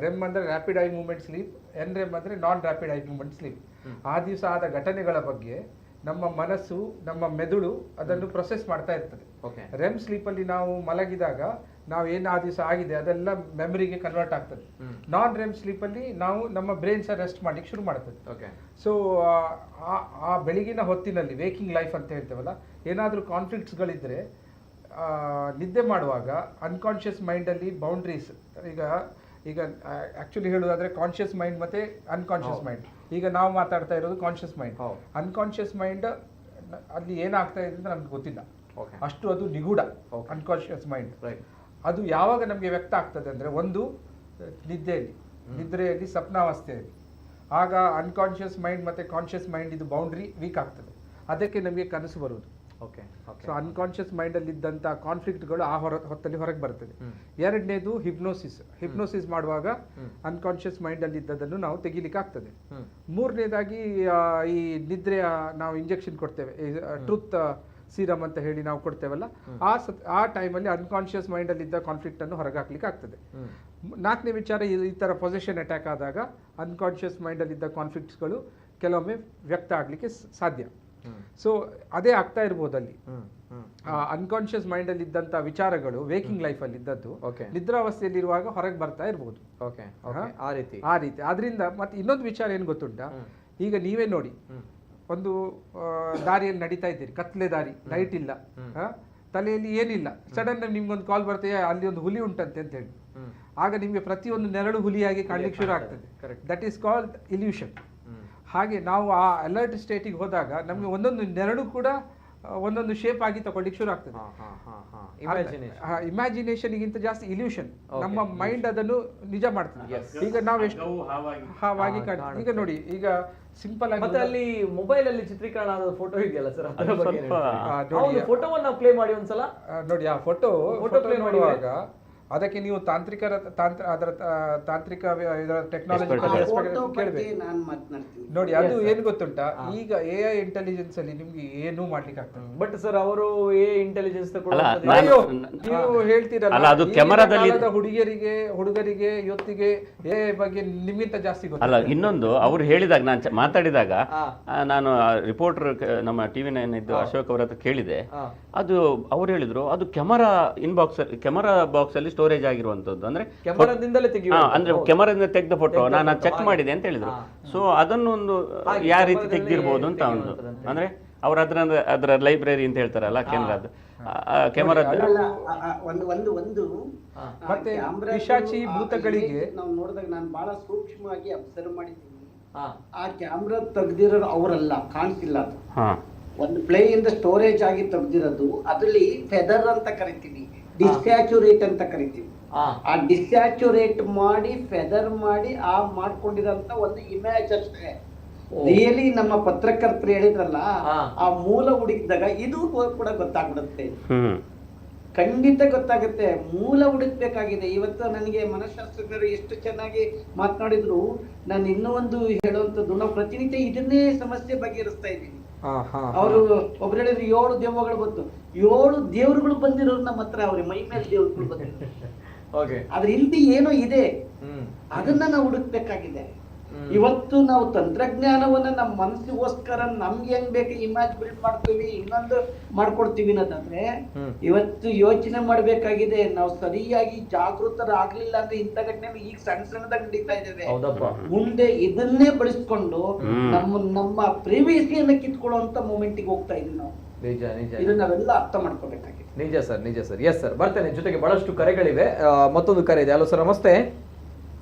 REM ಅಂದ್ರೆ rapid I movement sleep, NREM ಅಂದ್ರೆ ನಾನ್ ರ್ಯಾಪಿಡ್ ಐ ಮೂವ್ಮೆಂಟ್ ಸ್ಲೀಪ್. ಆ ದಿವಸ ಆದ ಘಟನೆಗಳ ಬಗ್ಗೆ ನಮ್ಮ ಮನಸ್ಸು, ನಮ್ಮ ಮೆದುಳು ಅದನ್ನು ಪ್ರೊಸೆಸ್ ಮಾಡ್ತಾ ಇರ್ತದೆ. REM ಸ್ಲೀಪ್ ಅಲ್ಲಿ ನಾವು ಮಲಗಿದಾಗ ನಾವು ಏನು ಆ ದಿವಸ ಆಗಿದೆ ಅದೆಲ್ಲ ಮೆಮರಿಗೆ ಕನ್ವರ್ಟ್ ಆಗ್ತದೆ. ನಾನ್ REM ಸ್ಲೀಪ್ ಅಲ್ಲಿ ನಾವು ನಮ್ಮ ಬ್ರೈನ್ಸ್ ರೆಸ್ಟ್ ಮಾಡ್ಲಿಕ್ಕೆ ಶುರು ಮಾಡ್ತದೆ. ಸೊ ಆ ಬೆಳಗಿನ ಹೊತ್ತಿನಲ್ಲಿ ವೇಕಿಂಗ್ ಲೈಫ್ ಅಂತ ಹೇಳ್ತೇವಲ್ಲ, ಏನಾದರೂ ಕಾನ್ಫ್ಲಿಕ್ಟ್ಸ್ಗಳಿದ್ರೆ ನಿದ್ದೆ ಮಾಡುವಾಗ ಅನ್ಕಾನ್ಷಿಯಸ್ ಮೈಂಡಲ್ಲಿ ಬೌಂಡ್ರೀಸ್, ಈಗ ಆಕ್ಚುಲಿ ಹೇಳೋದಾದ್ರೆ ಕಾನ್ಷಿಯಸ್ ಮೈಂಡ್ ಮತ್ತೆ ಅನ್ಕಾನ್ಷಿಯಸ್ ಮೈಂಡ್. ಈಗ ನಾವು ಮಾತಾಡ್ತಾ ಇರೋದು ಕಾನ್ಷಿಯಸ್ ಮೈಂಡ್. ಅನ್ಕಾನ್ಷಿಯಸ್ ಮೈಂಡ್ ಅಲ್ಲಿ ಏನಾಗ್ತಾ ಇದೆ ಅಂತ ನಮ್ಗೆ ಗೊತ್ತಿಲ್ಲ, ಅಷ್ಟು ಅದು ನಿಗೂಢ. ಅನ್ಕಾನ್ಷಿಯಸ್ ಮೈಂಡ್ ಅದು ಯಾವಾಗ ನಮಗೆ ವ್ಯಕ್ತ ಆಗ್ತದೆ ಅಂದ್ರೆ, ಒಂದು ನಿದ್ರೆಯಲ್ಲಿ ಸ್ವಪ್ನಾವಸ್ಥೆಯಲ್ಲಿ, ಆಗ ಅನ್ಕಾನ್ಷಿಯಸ್ ಮೈಂಡ್ ಮತ್ತೆ ಕಾನ್ಷಿಯಸ್ ಮೈಂಡ್ ಇದು ಬೌಂಡ್ರಿ ವೀಕ್ ಆಗ್ತದೆ, ಅದಕ್ಕೆ ನಮಗೆ ಕನಸು ಬರುವುದು. ಸೊ ಅನ್ಕಾನ್ಷಿಯಸ್ ಮೈಂಡ್ ಅಲ್ಲಿ ಇದ್ದಂತ ಕಾನ್ಫ್ಲಿಕ್ಟ್ಗಳು ಆ ಹೊತ್ತಲ್ಲಿ ಹೊರಗೆ ಬರ್ತದೆ. ಎರಡನೇದು ಹಿಪ್ನೋಸಿಸ್ ಮಾಡುವಾಗ ಅನ್ಕಾನ್ಷಿಯಸ್ ಮೈಂಡ್ ಅಲ್ಲಿ ಇದ್ದದನ್ನು ನಾವು ತೆಗಿಲಿಕ್ಕೆ ಆಗ್ತದೆ. ಮೂರನೇದಾಗಿ ಈ ನಿದ್ರೆಯ ನಾವು ಇಂಜೆಕ್ಷನ್ ಕೊಡ್ತೇವೆ, ಟ್ರೂತ್ ಸೀರಮ್ ಅಂತ ಹೇಳಿ ನಾವು ಕೊಡ್ತೇವಲ್ಲ, ಆ ಟೈಮಲ್ಲಿ ಅನ್ಕಾನ್ಷಿಯಸ್ ಮೈಂಡ್ ಅಲ್ಲಿ ಇದ್ದ ಕಾನ್ಫ್ಲಿಕ್ಟ್ ಅನ್ನು ಹೊರಗೆ ಹಾಕ್ಲಿಕ್ಕೆ ಆಗ್ತದೆ. 4ನೇ ವಿಚಾರ, ಈ ತರ ಪೊಸೆಷನ್ ಅಟ್ಯಾಕ್ ಆದಾಗ ಅನ್ಕಾನ್ಷಿಯಸ್ ಮೈಂಡ್ ಅಲ್ಲಿ ಇದ್ದ ಕಾನ್ಫ್ಲಿಕ್ಟ್ಸ್ಗಳು ಕೆಲವೊಮ್ಮೆ ವ್ಯಕ್ತ ಆಗ್ಲಿಕ್ಕೆ ಸಾಧ್ಯ. ಸೊ ಅದೇ ಆಗ್ತಾ ಇರ್ಬೋದು ಅಲ್ಲಿ. ಅನ್ಕಾನ್ಷಿಯಸ್ ಮೈಂಡ್ ಅಲ್ಲಿ ಇದ್ದಂತ ವಿಚಾರಗಳು ವೇಕಿಂಗ್ ಲೈಫ್ ಅಲ್ಲಿ ಇದ್ದದ್ದು ನಿದ್ರಾವಸ್ಥೆಯಲ್ಲಿರುವಾಗ ಹೊರಗೆ ಬರ್ತಾ ಇರ್ಬೋದು. ಆ ರೀತಿ ಆದ್ರಿಂದ ಮತ್ತೆ ಇನ್ನೊಂದು ವಿಚಾರ ಏನ್ ಗೊತ್ತುಂಟಾ, ಈಗ ನೀವೇ ನೋಡಿ, ಒಂದು ದಾರಿಯಲ್ಲಿ ನಡೀತಾ ಇದ್ದೀರಿ, ಕತ್ಲೆ ದಾರಿ, ಲೈಟ್ ಇಲ್ಲ, ತಲೆಯಲ್ಲಿ ಏನಿಲ್ಲ, ಸಡನ್ ನಿಮ್ಗೊಂದು ಕಾಲ್ ಬರ್ತದೆ, ಅಲ್ಲಿ ಒಂದು ಹುಲಿ ಉಂಟಂತೆ ಅಂತ ಹೇಳಿ. ಆಗ ನಿಮ್ಗೆ ಪ್ರತಿಯೊಂದು ನೆರಳು ಹುಲಿಯಾಗಿ ಕಾಣ್ಲಿಕ್ಕೆ ಶುರು ಆಗ್ತದೆ. That is called illusion. ಹಾಗೆ ನಾವು ಆ ಅಲರ್ಟ್ ಸ್ಟೇಟಿಗೆ ಹೋದಾಗ ನಮಗೆ ಒಂದೊಂದು ನೆರಳು ಕೂಡ ಒಂದೊಂದು ಶೇಪ್ ಆಗಿ ತಗೊಳ್ಳಿಕ್ಕೆ ಶುರು ಆಗ್ತದೆ. ಇಮ್ಯಾಜಿನೇಷನ್ಗಿಂತ ಜಾಸ್ತಿ ಇಲ್ಯೂಷನ್, ನಮ್ಮ ಮೈಂಡ್ ಅದನ್ನು ನಿಜ ಮಾಡ್ತದೆ. ಈಗ ನಾವು ಎಷ್ಟು ಹಾವಾಗಿ ಕಾಣ್ತೀವಿ. ಈಗ ನೋಡಿ, ಈಗ ಸಿಂಪಲ್ ಆಗಿ ಮತ್ತೆ ಅಲ್ಲಿ ಮೊಬೈಲ್ ಅಲ್ಲಿ ಚಿತ್ರೀಕರಣ ಆದ ಫೋಟೋ ಇದೆಯಲ್ಲ ಸರ್, ಫೋಟೋವನ್ನ ಪ್ಲೇ ಮಾಡಿ ಒಂದ್ಸಲ ನೋಡಿ. ಆ ಫೋಟೋ ಪ್ಲೇ ಮಾಡುವಾಗ ಅದಕ್ಕೆ ನೀವು ಅದರ ತಾಂತ್ರಿಕ ಟೆಕ್ನಾಲಜಿ ಕೇಳಬೇಕು ನೋಡಿ. ಅದು ಏನು ಗೊತ್ತುಂಟಾ, ಈಗ AI ಇಂಟೆಲಿಜೆನ್ಸ್ ಅಲ್ಲಿ ನಿಮ್ಗೆ ಏನೂ ಮಾಡ್ಲಿಕ್ಕೆ ಆಗ್ತದೆ. ಬಟ್ ಸರ್ ಅವರು AI ಇಂಟೆಲಿಜೆನ್ಸ್ ನೀವು ಹೇಳ್ತೀರಲ್ಲ, ಅದು ಕ್ಯಾಮರಾದಲ್ಲಿ ಹುಡುಗರಿಗೆ ಇವತ್ತಿಗೆ AI ಬಗ್ಗೆ ನಿಮ್ಗಿಂತ ಜಾಸ್ತಿ ಗೊತ್ತಿಲ್ಲ. ಅಲ್ಲ, ಇನ್ನೊಂದು ಅವ್ರು ಹೇಳಿದಾಗ ನಾನು ಮಾತಾಡಿದಾಗ ನಾನು ರಿಪೋರ್ಟರ್ ನಮ್ಮ TV9 ಇದ್ದು ಅಶೋಕ್ ಅವರ ಹತ್ರ ಕೇಳಿದೆ. ಅದು ಅವ್ರು ಹೇಳಿದ್ರು ಅದು ಕ್ಯಾಮರಾ ಬಾಕ್ಸ್ ಅಲ್ಲಿ ಸ್ಟೋರೇಜ್ ಆಗಿರುವಂತದ್ದು, ಅಂದ್ರೆ ಕ್ಯಾಮರಾದಿಂದ ತೆಗೆದ ಫೋಟೋ ನಾನು ಚೆಕ್ ಮಾಡಿದೆ ಅಂತ ಹೇಳಿದ್ರು. ಸೊ ಅದನ್ನು ಒಂದು ಯಾವ ರೀತಿ ತೆಗೆದಿರ್ಬೋದು ಅಂತ ಒಂದು, ಅಂದ್ರೆ ಅವ್ರ ಅದರ ಲೈಬ್ರರಿ ಅಂತ ಹೇಳ್ತಾರಲ್ಲ ಕ್ಯಾಮರಾದ ಒಂದು ಮತ್ತೆ ಪಿಶಾಚಿ ಭೂತಗಳಿಗೆ ನಾವು ನೋಡಿದಾಗ ನಾನು ಬಹಳ ಸೂಕ್ಷ್ಮವಾಗಿ ಅಬ್ಸರ್ವ್ ಮಾಡಿದ್ದೀನಿ. ಆ ಕ್ಯಾಮ್ರಾ ತೆಗ್ದಿರೋರು ಅವರಲ್ಲ, ಕಾಣಿಸಿಲ್ಲ. ಅದು ಒಂದು ಪ್ಲೇ ಇಂದ ಸ್ಟೋರೇಜ್ ಆಗಿ ತೆಗ್ದಿರೋದು. ಅದ್ರಲ್ಲಿ ಫೆದರ್ ಅಂತ ಕರಿತೀವಿ, ಡಿಸ್ಯಾಚುರೇಟ್ ಅಂತ ಕರಿತೀವಿ. ಆ ಡಿಸ್ಯಾಚುರೇಟ್ ಮಾಡಿ ಫೆದರ್ ಮಾಡಿ ಮಾಡ್ಕೊಂಡಿರೋಂತ ಒಂದು ಇಮೇಜ್ ಅಷ್ಟೇ. ರಿಯಲಿ ನಮ್ಮ ಪತ್ರಕರ್ತರು ಹೇಳಿದ್ರಲ್ಲ, ಆ ಮೂಲ ಹುಡುಕಿದಾಗ ಇದು ಕೂಡ ಗೊತ್ತಾಗ್ಬಿಡುತ್ತೆ. ಖಂಡಿತ ಗೊತ್ತಾಗುತ್ತೆ. ಮೂಲ ಹುಡುಕ್ಬೇಕಾಗಿದೆ. ಇವತ್ತು ನನಗೆ ಮನಃಶಾಸ್ತ್ರಜ್ಞರು ಎಷ್ಟು ಚೆನ್ನಾಗಿ ಮಾತನಾಡಿದ್ರು. ನಾನು ಇನ್ನೂ ಒಂದು ಹೇಳುವಂಥದ್ದು, ನಾವು ಪ್ರತಿನಿತ್ಯ ಇದನ್ನೇ ಸಮಸ್ಯೆ ಬಗೆಹರಿಸ್ತಾ ಇದ್ದೀವಿ. ಅವರು ಒಬ್ರು ಹೇಳಿದ್ರು 7 ದೆವ್ವಗಳು ಬಂತು. 7 ದೇವ್ರುಗಳು ಬಂದಿರೋರು ನಮ್ಮ ಹತ್ರ, ಅವ್ರಿಗೆ ಮೈ ಮೇಲೆ ದೇವ್ರುಗಳು ಬಂದಿರೋರು. ಅದ್ರ ಹಿಂದೆ ಏನೋ ಇದೆ, ಅದನ್ನ ನಾವು ಹುಡುಕ್ಬೇಕಾಗಿದೆ. ಇವತ್ತು ನಾವು ತಂತ್ರಜ್ಞಾನವನ್ನ ನಮ್ಮ ಮನಸ್ಸಿಗೋಸ್ಕರ ನಮ್ಗೆ ಹೆಂಗ್ ಬೇಕು ಇಮೇಜ್ ಬಿಲ್ಡ್ ಮಾಡ್ತೀವಿ, ಇನ್ನೊಂದು ಮಾಡ್ಕೊಡ್ತೀವಿ ಅನ್ನೋದಾದ್ರೆ ಇವತ್ತು ಯೋಚನೆ ಮಾಡ್ಬೇಕಾಗಿದೆ. ನಾವು ಸರಿಯಾಗಿ ಜಾಗೃತರಾಗ್ಲಿಲ್ಲ ಅಂದ್ರೆ ಇಂಥ ಘಟನೆ ಈಗ ಸಣ್ಣದಾಗ ನಡೀತಾ ಇದ್ದೇವೆ. ಮುಂದೆ ಇದನ್ನೇ ಬಳಸ್ಕೊಂಡು ನಮ್ಮ ಪ್ರಿವೇಸಿಯನ್ನ ಕಿತ್ಕೊಳ್ಳುವಂತ ಮೂಮೆಂಟ್ಗೆ ಹೋಗ್ತಾ ಇದೀವಿ ನಾವು. ಇದನ್ನ ನಾವೆಲ್ಲ ಅರ್ಥ ಮಾಡ್ಕೋಬೇಕಾಗಿದೆ. ನಿಜ ಸರ್. ಎಸ್ ಸರ್, ಬರ್ತೇನೆ. ಜೊತೆಗೆ ಬಹಳಷ್ಟು ಕರೆಗಳಿವೆ. ಮತ್ತೊಂದು ಕರೆ ಇದೆ. ಹಲೋ ಸರ್, ನಮಸ್ತೆ.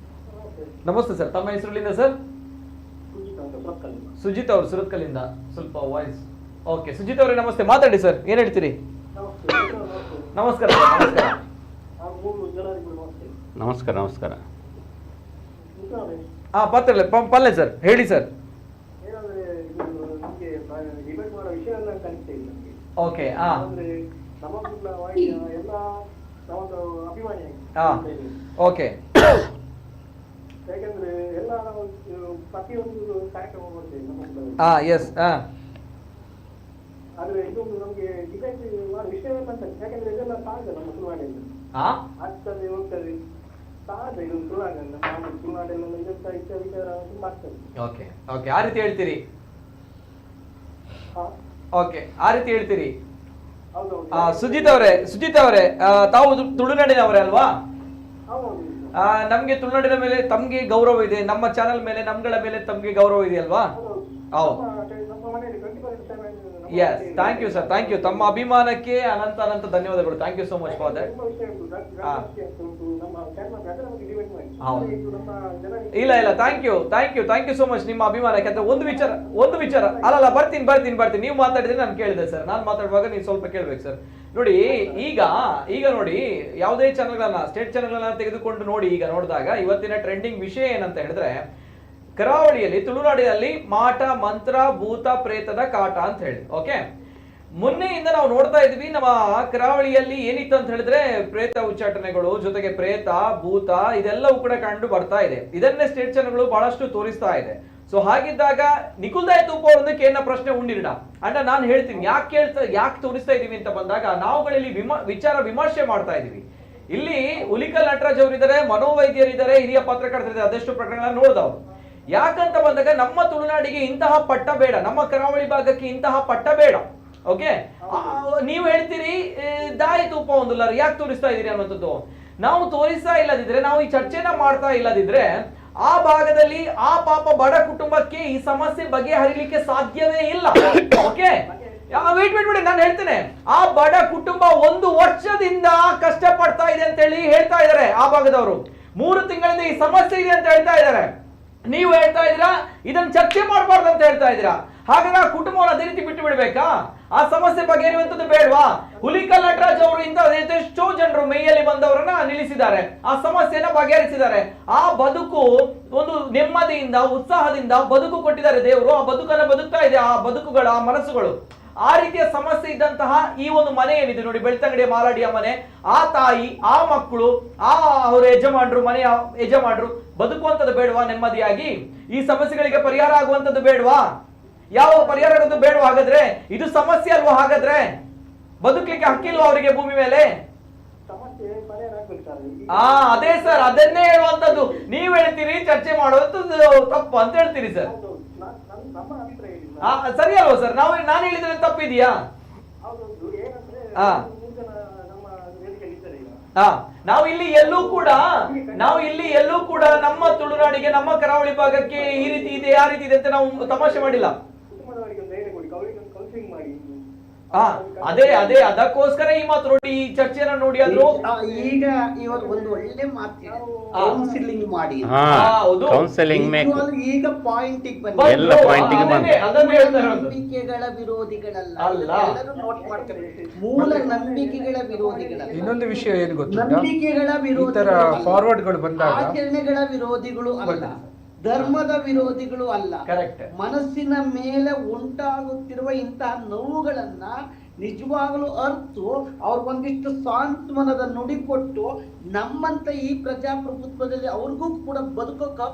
ನಮಸ್ತೆ ಸರ್, ತಮ್ಮ ಹೆಸರುಲಿಂದ ಸರ್? ಸುಜಿತ್ ಅವರು ಸುರತ್ಕಲ್ಲಿಂದ. ಸ್ವಲ್ಪ ವಾಯ್ಸ್. ಓಕೆ ಸುಜಿತ್ ಅವರೇ ನಮಸ್ತೆ, ಮಾತಾಡಿ ಸರ್, ಏನ್ ಹೇಳ್ತೀರಿ? ನಮಸ್ಕಾರ. ನಮಸ್ಕಾರ. ಪಲ್ಲೆ ಸರ್, ಹೇಳಿ ಸರ್. ಓಕೆ. ಓಕೆ. ಯಾಕಂದ್ರೆ ಎಲ್ಲ ನಾವು ಪ್ರತಿಯೊಂದು ಕಾರ್ಯಕ್ರಮ ಮಾಡ್ತೇವೆ. ಎಸ್. ಆದ್ರೆ ಇದೊಂದು ನಮ್ಗೆ ಡಿಪೆಂಡ್ ಮಾಡೋ ವಿಷಯ ಅಂತ. ಯಾಕಂದ್ರೆ ಇದೆಲ್ಲ ಸಹಜ ನಮ್ಮ ತುಳುನಾಡಿನಲ್ಲಿ ಆಗ್ತದೆ, ಹೋಗ್ತದೆ, ಸಹಜ. ಇದು ತುಳುನಾಡಲ್ಲ, ನಮ್ಮ ತುಳುನಾಡಲ್ಲಿ ವಿಚಾರ ತುಂಬಾ ಆಗ್ತದೆ. ಓಕೆ, ಆ ರೀತಿ ಹೇಳ್ತೀರಿ? ಓಕೆ, ಆ ರೀತಿ ಹೇಳ್ತೀರಿ. ಸುಜಿತ್ ಅವರೇ ತಾವು ತುಳುನಾಡಿನವರೇ ಅಲ್ವಾ? ನಮ್ಗೆ ತುಳುನಾಡಿನ ಮೇಲೆ ತಮ್ಗೆ ಗೌರವ ಇದೆ, ನಮ್ಮ ಚಾನೆಲ್ ಮೇಲೆ ನಮ್ಗಳ ಮೇಲೆ ತಮ್ಗೆ ಗೌರವ ಇದೆ ಅಲ್ವಾ? ಹೌದು. Yes, thank you sir, thank you. ತಮ್ಮ ಅಭಿಮಾನಕ್ಕೆ ಅನಂತ ಧನ್ಯವಾದಗಳು. Thank you so much for that. ಇಲ್ಲ, ಥ್ಯಾಂಕ್ ಯು ಸೋ ಮಚ್ ನಿಮ್ಮ ಅಭಿಮಾನಕ್ಕೆ. ಅಂತ ಒಂದು ವಿಚಾರ ಅಲ್ಲ, ಬರ್ತೀನಿ. ನೀವು ಮಾತಾಡಿದ್ರೆ ನಾನು ಕೇಳಿದೆ ಸರ್. ನಾನು ಮಾತಾಡುವಾಗ ನೀವು ಸ್ವಲ್ಪ ಕೇಳ್ಬೇಕು ಸರ್. ನೋಡಿ, ಈಗ ನೋಡಿ, ಯಾವುದೇ ಚಾನೆಲ್ಗಳನ್ನ, ಸ್ಟೇಟ್ ಚಾನೆಲ್ಗಳನ್ನ ತೆಗೆದುಕೊಂಡು ನೋಡಿ. ಈಗ ನೋಡಿದಾಗ ಇವತ್ತಿನ ಟ್ರೆಂಡಿಂಗ್ ವಿಷಯ ಏನಂತ ಹೇಳಿದ್ರೆ, ಕರಾವಳಿಯಲ್ಲಿ, ತುಳುನಾಡಿನಲ್ಲಿ ಮಾಟ, ಮಂತ್ರ, ಭೂತ, ಪ್ರೇತದ ಕಾಟ ಅಂತ ಹೇಳಿ. ಓಕೆ, ಮೊನ್ನೆಯಿಂದ ನಾವು ನೋಡ್ತಾ ಇದ್ವಿ ನಮ್ಮ ಕರಾವಳಿಯಲ್ಲಿ ಏನಿತ್ತು ಅಂತ ಹೇಳಿದ್ರೆ ಪ್ರೇತ ಉಚ್ಚಾಟನೆಗಳು, ಜೊತೆಗೆ ಪ್ರೇತ, ಭೂತ ಇದೆಲ್ಲವೂ ಕೂಡ ಕಂಡು ಬರ್ತಾ ಇದೆ. ಇದನ್ನೇ ಸ್ಟೇಟ್ ಚಾನೆಲ್ಗಳು ಬಹಳಷ್ಟು ತೋರಿಸ್ತಾ ಇದೆ. ಸೊ ಹಾಗಿದ್ದಾಗ ನಿಖುಲ್ದಾಯ ತೂಪ ಅವರೊಂದು ಕೇಳಿದ ಪ್ರಶ್ನೆ ಉಂಡಿರಡ ಅಂಡ್ ನಾನು ಹೇಳ್ತೀನಿ ಯಾಕೆ ತೋರಿಸ್ತಾ ಇದೀವಿ ಅಂತ ಬಂದಾಗ, ನಾವುಗಳಲ್ಲಿ ವಿಚಾರ ವಿಮರ್ಶೆ ಮಾಡ್ತಾ ಇದೀವಿ. ಇಲ್ಲಿ ಹುಲಿಕಲ್ ನಟರಾಜ್ ಅವರಿದ್ದಾರೆ, ಮನೋವೈದ್ಯರಿದ್ದಾರೆ, ಹಿರಿಯ ಪತ್ರಕರ್ತರಿದ್ದಾರೆ, ಅದೆಷ್ಟು ಪ್ರಕರಣಗಳನ್ನ ನೋಡಿದವರು. ಯಾಕಂತ ಬಂದಾಗ ನಮ್ಮ ತುಳುನಾಡಿಗೆ ಇಂತಹ ಪಟ್ಟ ಬೇಡ, ನಮ್ಮ ಕರಾವಳಿ ಭಾಗಕ್ಕೆ ಇಂತಹ ಪಟ್ಟ ಬೇಡ. ಓಕೆ, ನೀವು ಹೇಳ್ತೀರಿ ದಾಯ ತೂಪ ಒಂದಿಲ್ಲ, ಯಾಕೆ ತೋರಿಸ್ತಾ ಇದೀರಿ ಅನ್ನುವಂಥದ್ದು. ನಾವು ತೋರಿಸ್ತಾ ಇಲ್ಲದಿದ್ರೆ, ನಾವು ಈ ಚರ್ಚೆನ ಮಾಡ್ತಾ ಇಲ್ಲದಿದ್ರೆ, ಆ ಭಾಗದಲ್ಲಿ ಆ ಪಾಪ ಬಡ ಕುಟುಂಬಕ್ಕೆ ಈ ಸಮಸ್ಯೆ ಬಗೆಹರಿಲಿಕ್ಕೆ ಸಾಧ್ಯವೇ ಇಲ್ಲ. ಓಕೆ, ವೇಟ್ ನಾನು ಹೇಳ್ತೇನೆ. ಆ ಬಡ ಕುಟುಂಬ 1 ವರ್ಷದಿಂದ ಕಷ್ಟ ಪಡ್ತಾ ಇದೆ ಅಂತ ಹೇಳಿ ಹೇಳ್ತಾ ಇದ್ದಾರೆ. ಆ ಭಾಗದವರು 3 ತಿಂಗಳಿಂದ ಈ ಸಮಸ್ಯೆ ಇದೆ ಅಂತ ಹೇಳ್ತಾ ಇದ್ದಾರೆ. ನೀವು ಹೇಳ್ತಾ ಇದ್ದೀರಾ ಇದನ್ನ ಚರ್ಚೆ ಮಾಡಬಾರ್ದು ಅಂತ ಹೇಳ್ತಾ ಇದ್ದೀರಾ. ಹಾಗಾದ್ರೆ ಆ ಕುಟುಂಬವನ್ನು ಅದೇ ರೀತಿ ಬಿಟ್ಟು ಬಿಡ್ಬೇಕಾ? ಆ ಸಮಸ್ಯೆ ಬಗೆಹರಿಯುವಂತದ್ದು ಬೇಡವಾ? ಹುಲಿಕಲ್ ನಟರಾಜ್ ಅವರು ಇಂತ ಎಷ್ಟೋ ಜನರು ಮೈಯಲ್ಲಿ ಬಂದವರನ್ನ ನಿಲ್ಲಿಸಿದ್ದಾರೆ, ಆ ಸಮಸ್ಯೆನ ಬಗೆಹರಿಸಿದ್ದಾರೆ. ಆ ಬದುಕು ಒಂದು ನೆಮ್ಮದಿಯಿಂದ ಉತ್ಸಾಹದಿಂದ ಬದುಕು ಕೊಟ್ಟಿದ್ದಾರೆ ದೇವರು. ಆ ಬದುಕನ್ನ ಬದುಕ್ತಾ ಇದೆ ಆ ಬದುಕುಗಳ ಆ ಮನಸ್ಸುಗಳು. ಆ ರೀತಿಯ ಸಮಸ್ಯೆ ಇದ್ದಂತಹ ಈ ಒಂದು ಮನೆ ಏನಿದೆ ನೋಡಿ, ಬೆಳ್ತಂಗಡಿಯ ಮಾಲಾಡಿಯ ಮನೆ, ಆ ತಾಯಿ, ಆ ಮಕ್ಕಳು, ಆ ಅವರ ಯಜಮಾನರು, ಮನೆಯ ಯಜಮಾನರು ಬದುಕುವಂಥದ್ದು ಬೇಡವಾ ನೆಮ್ಮದಿಯಾಗಿ? ಈ ಸಮಸ್ಯೆಗಳಿಗೆ ಪರಿಹಾರ ಆಗುವಂಥದ್ದು ಬೇಡವಾ? ಯಾವ ಪರಿಹಾರ ಆಗೋದು ಬೇಡವಾ? ಹಾಗಾದ್ರೆ ಇದು ಸಮಸ್ಯೆ ಅಲ್ವಾ? ಹಾಗಾದ್ರೆ ಬದುಕಲಿಕ್ಕೆ ಹಕ್ಕಿಲ್ವಾ ಅವರಿಗೆ ಭೂಮಿ ಮೇಲೆ? ಅದೇ ಸರ್, ಅದನ್ನೇ ಹೇಳುವಂತದ್ದು. ನೀವ್ ಹೇಳ್ತೀರಿ ಚರ್ಚೆ ಮಾಡೋದು ತಪ್ಪು ಅಂತ ಹೇಳ್ತೀರಿ ಸರ್. ಸರಿ ಅಲ್ವಾ ಸರ್? ನಾನು ಹೇಳಿದ್ರೆ ತಪ್ಪಿದೆಯಾ? ನಾವು ಇಲ್ಲಿ ಎಲ್ಲೂ ಕೂಡ ನಮ್ಮ ತುಳುನಾಡಿಗೆ, ನಮ್ಮ ಕರಾವಳಿ ಭಾಗಕ್ಕೆ ಈ ರೀತಿ ಇದೆ ಆ ರೀತಿ ಇದೆ ಅಂತ ನಾವು ತಮಾಷೆ ಮಾಡಿಲ್ಲ. ಅದೇ ಅದಕ್ಕೋಸ್ಕರ ಈ ಮಾತು ನೋಡಿ, ಈ ಚರ್ಚೆನ ನೋಡಿ. ಆದ್ರೂ ಈಗ ಇವಾಗ ಒಂದು ಒಳ್ಳೆ ಮಾತು ಕೌನ್ಸಿಲಿಂಗ್ ಮಾಡಿ, ಈಗ ಪಾಯಿಂಟಿಗೆ ನಂಬಿಕೆಗಳ ವಿರೋಧಿಗಳಲ್ಲ, ಎಲ್ಲರೂ ನೋಟ್ ಮಾಡ್ತಾರೆ. ಮೂಲ ನಂಬಿಕೆಗಳ ವಿರೋಧಿಗಳಲ್ಲ. ಇನ್ನೊಂದು ವಿಷಯ ಏನು ಗೊತ್ತು, ನಂಬಿಕೆಗಳ ವಿರೋಧ, ಫಾರ್ವರ್ಡ್ಗಳು ಬಂದಾಗ ಆಚರಣೆಗಳ ವಿರೋಧಿಗಳು ಅಲ್ಲ, ಧರ್ಮದ ವಿರೋಧಿಗಳು ಅಲ್ಲ. ಮನಸ್ಸಿನ ಮೇಲೆ ಉಂಟಾಗುತ್ತಿರುವ ಇಂತಹ ನೋವುಗಳನ್ನ ನಿಜವಾಗಲೂ ಅರ್ತು ಅವ್ರಿಗೊಂದಿಷ್ಟು ಸಾಂತ್ವನದ ನುಡಿ ಕೊಟ್ಟು ನಮ್ಮಂತ ಈ ಪ್ರಜಾಪ್ರಭುತ್ವದಲ್ಲಿ ಅವ್ರಿಗೂ ಕೂಡ ಬದುಕೋಕೆ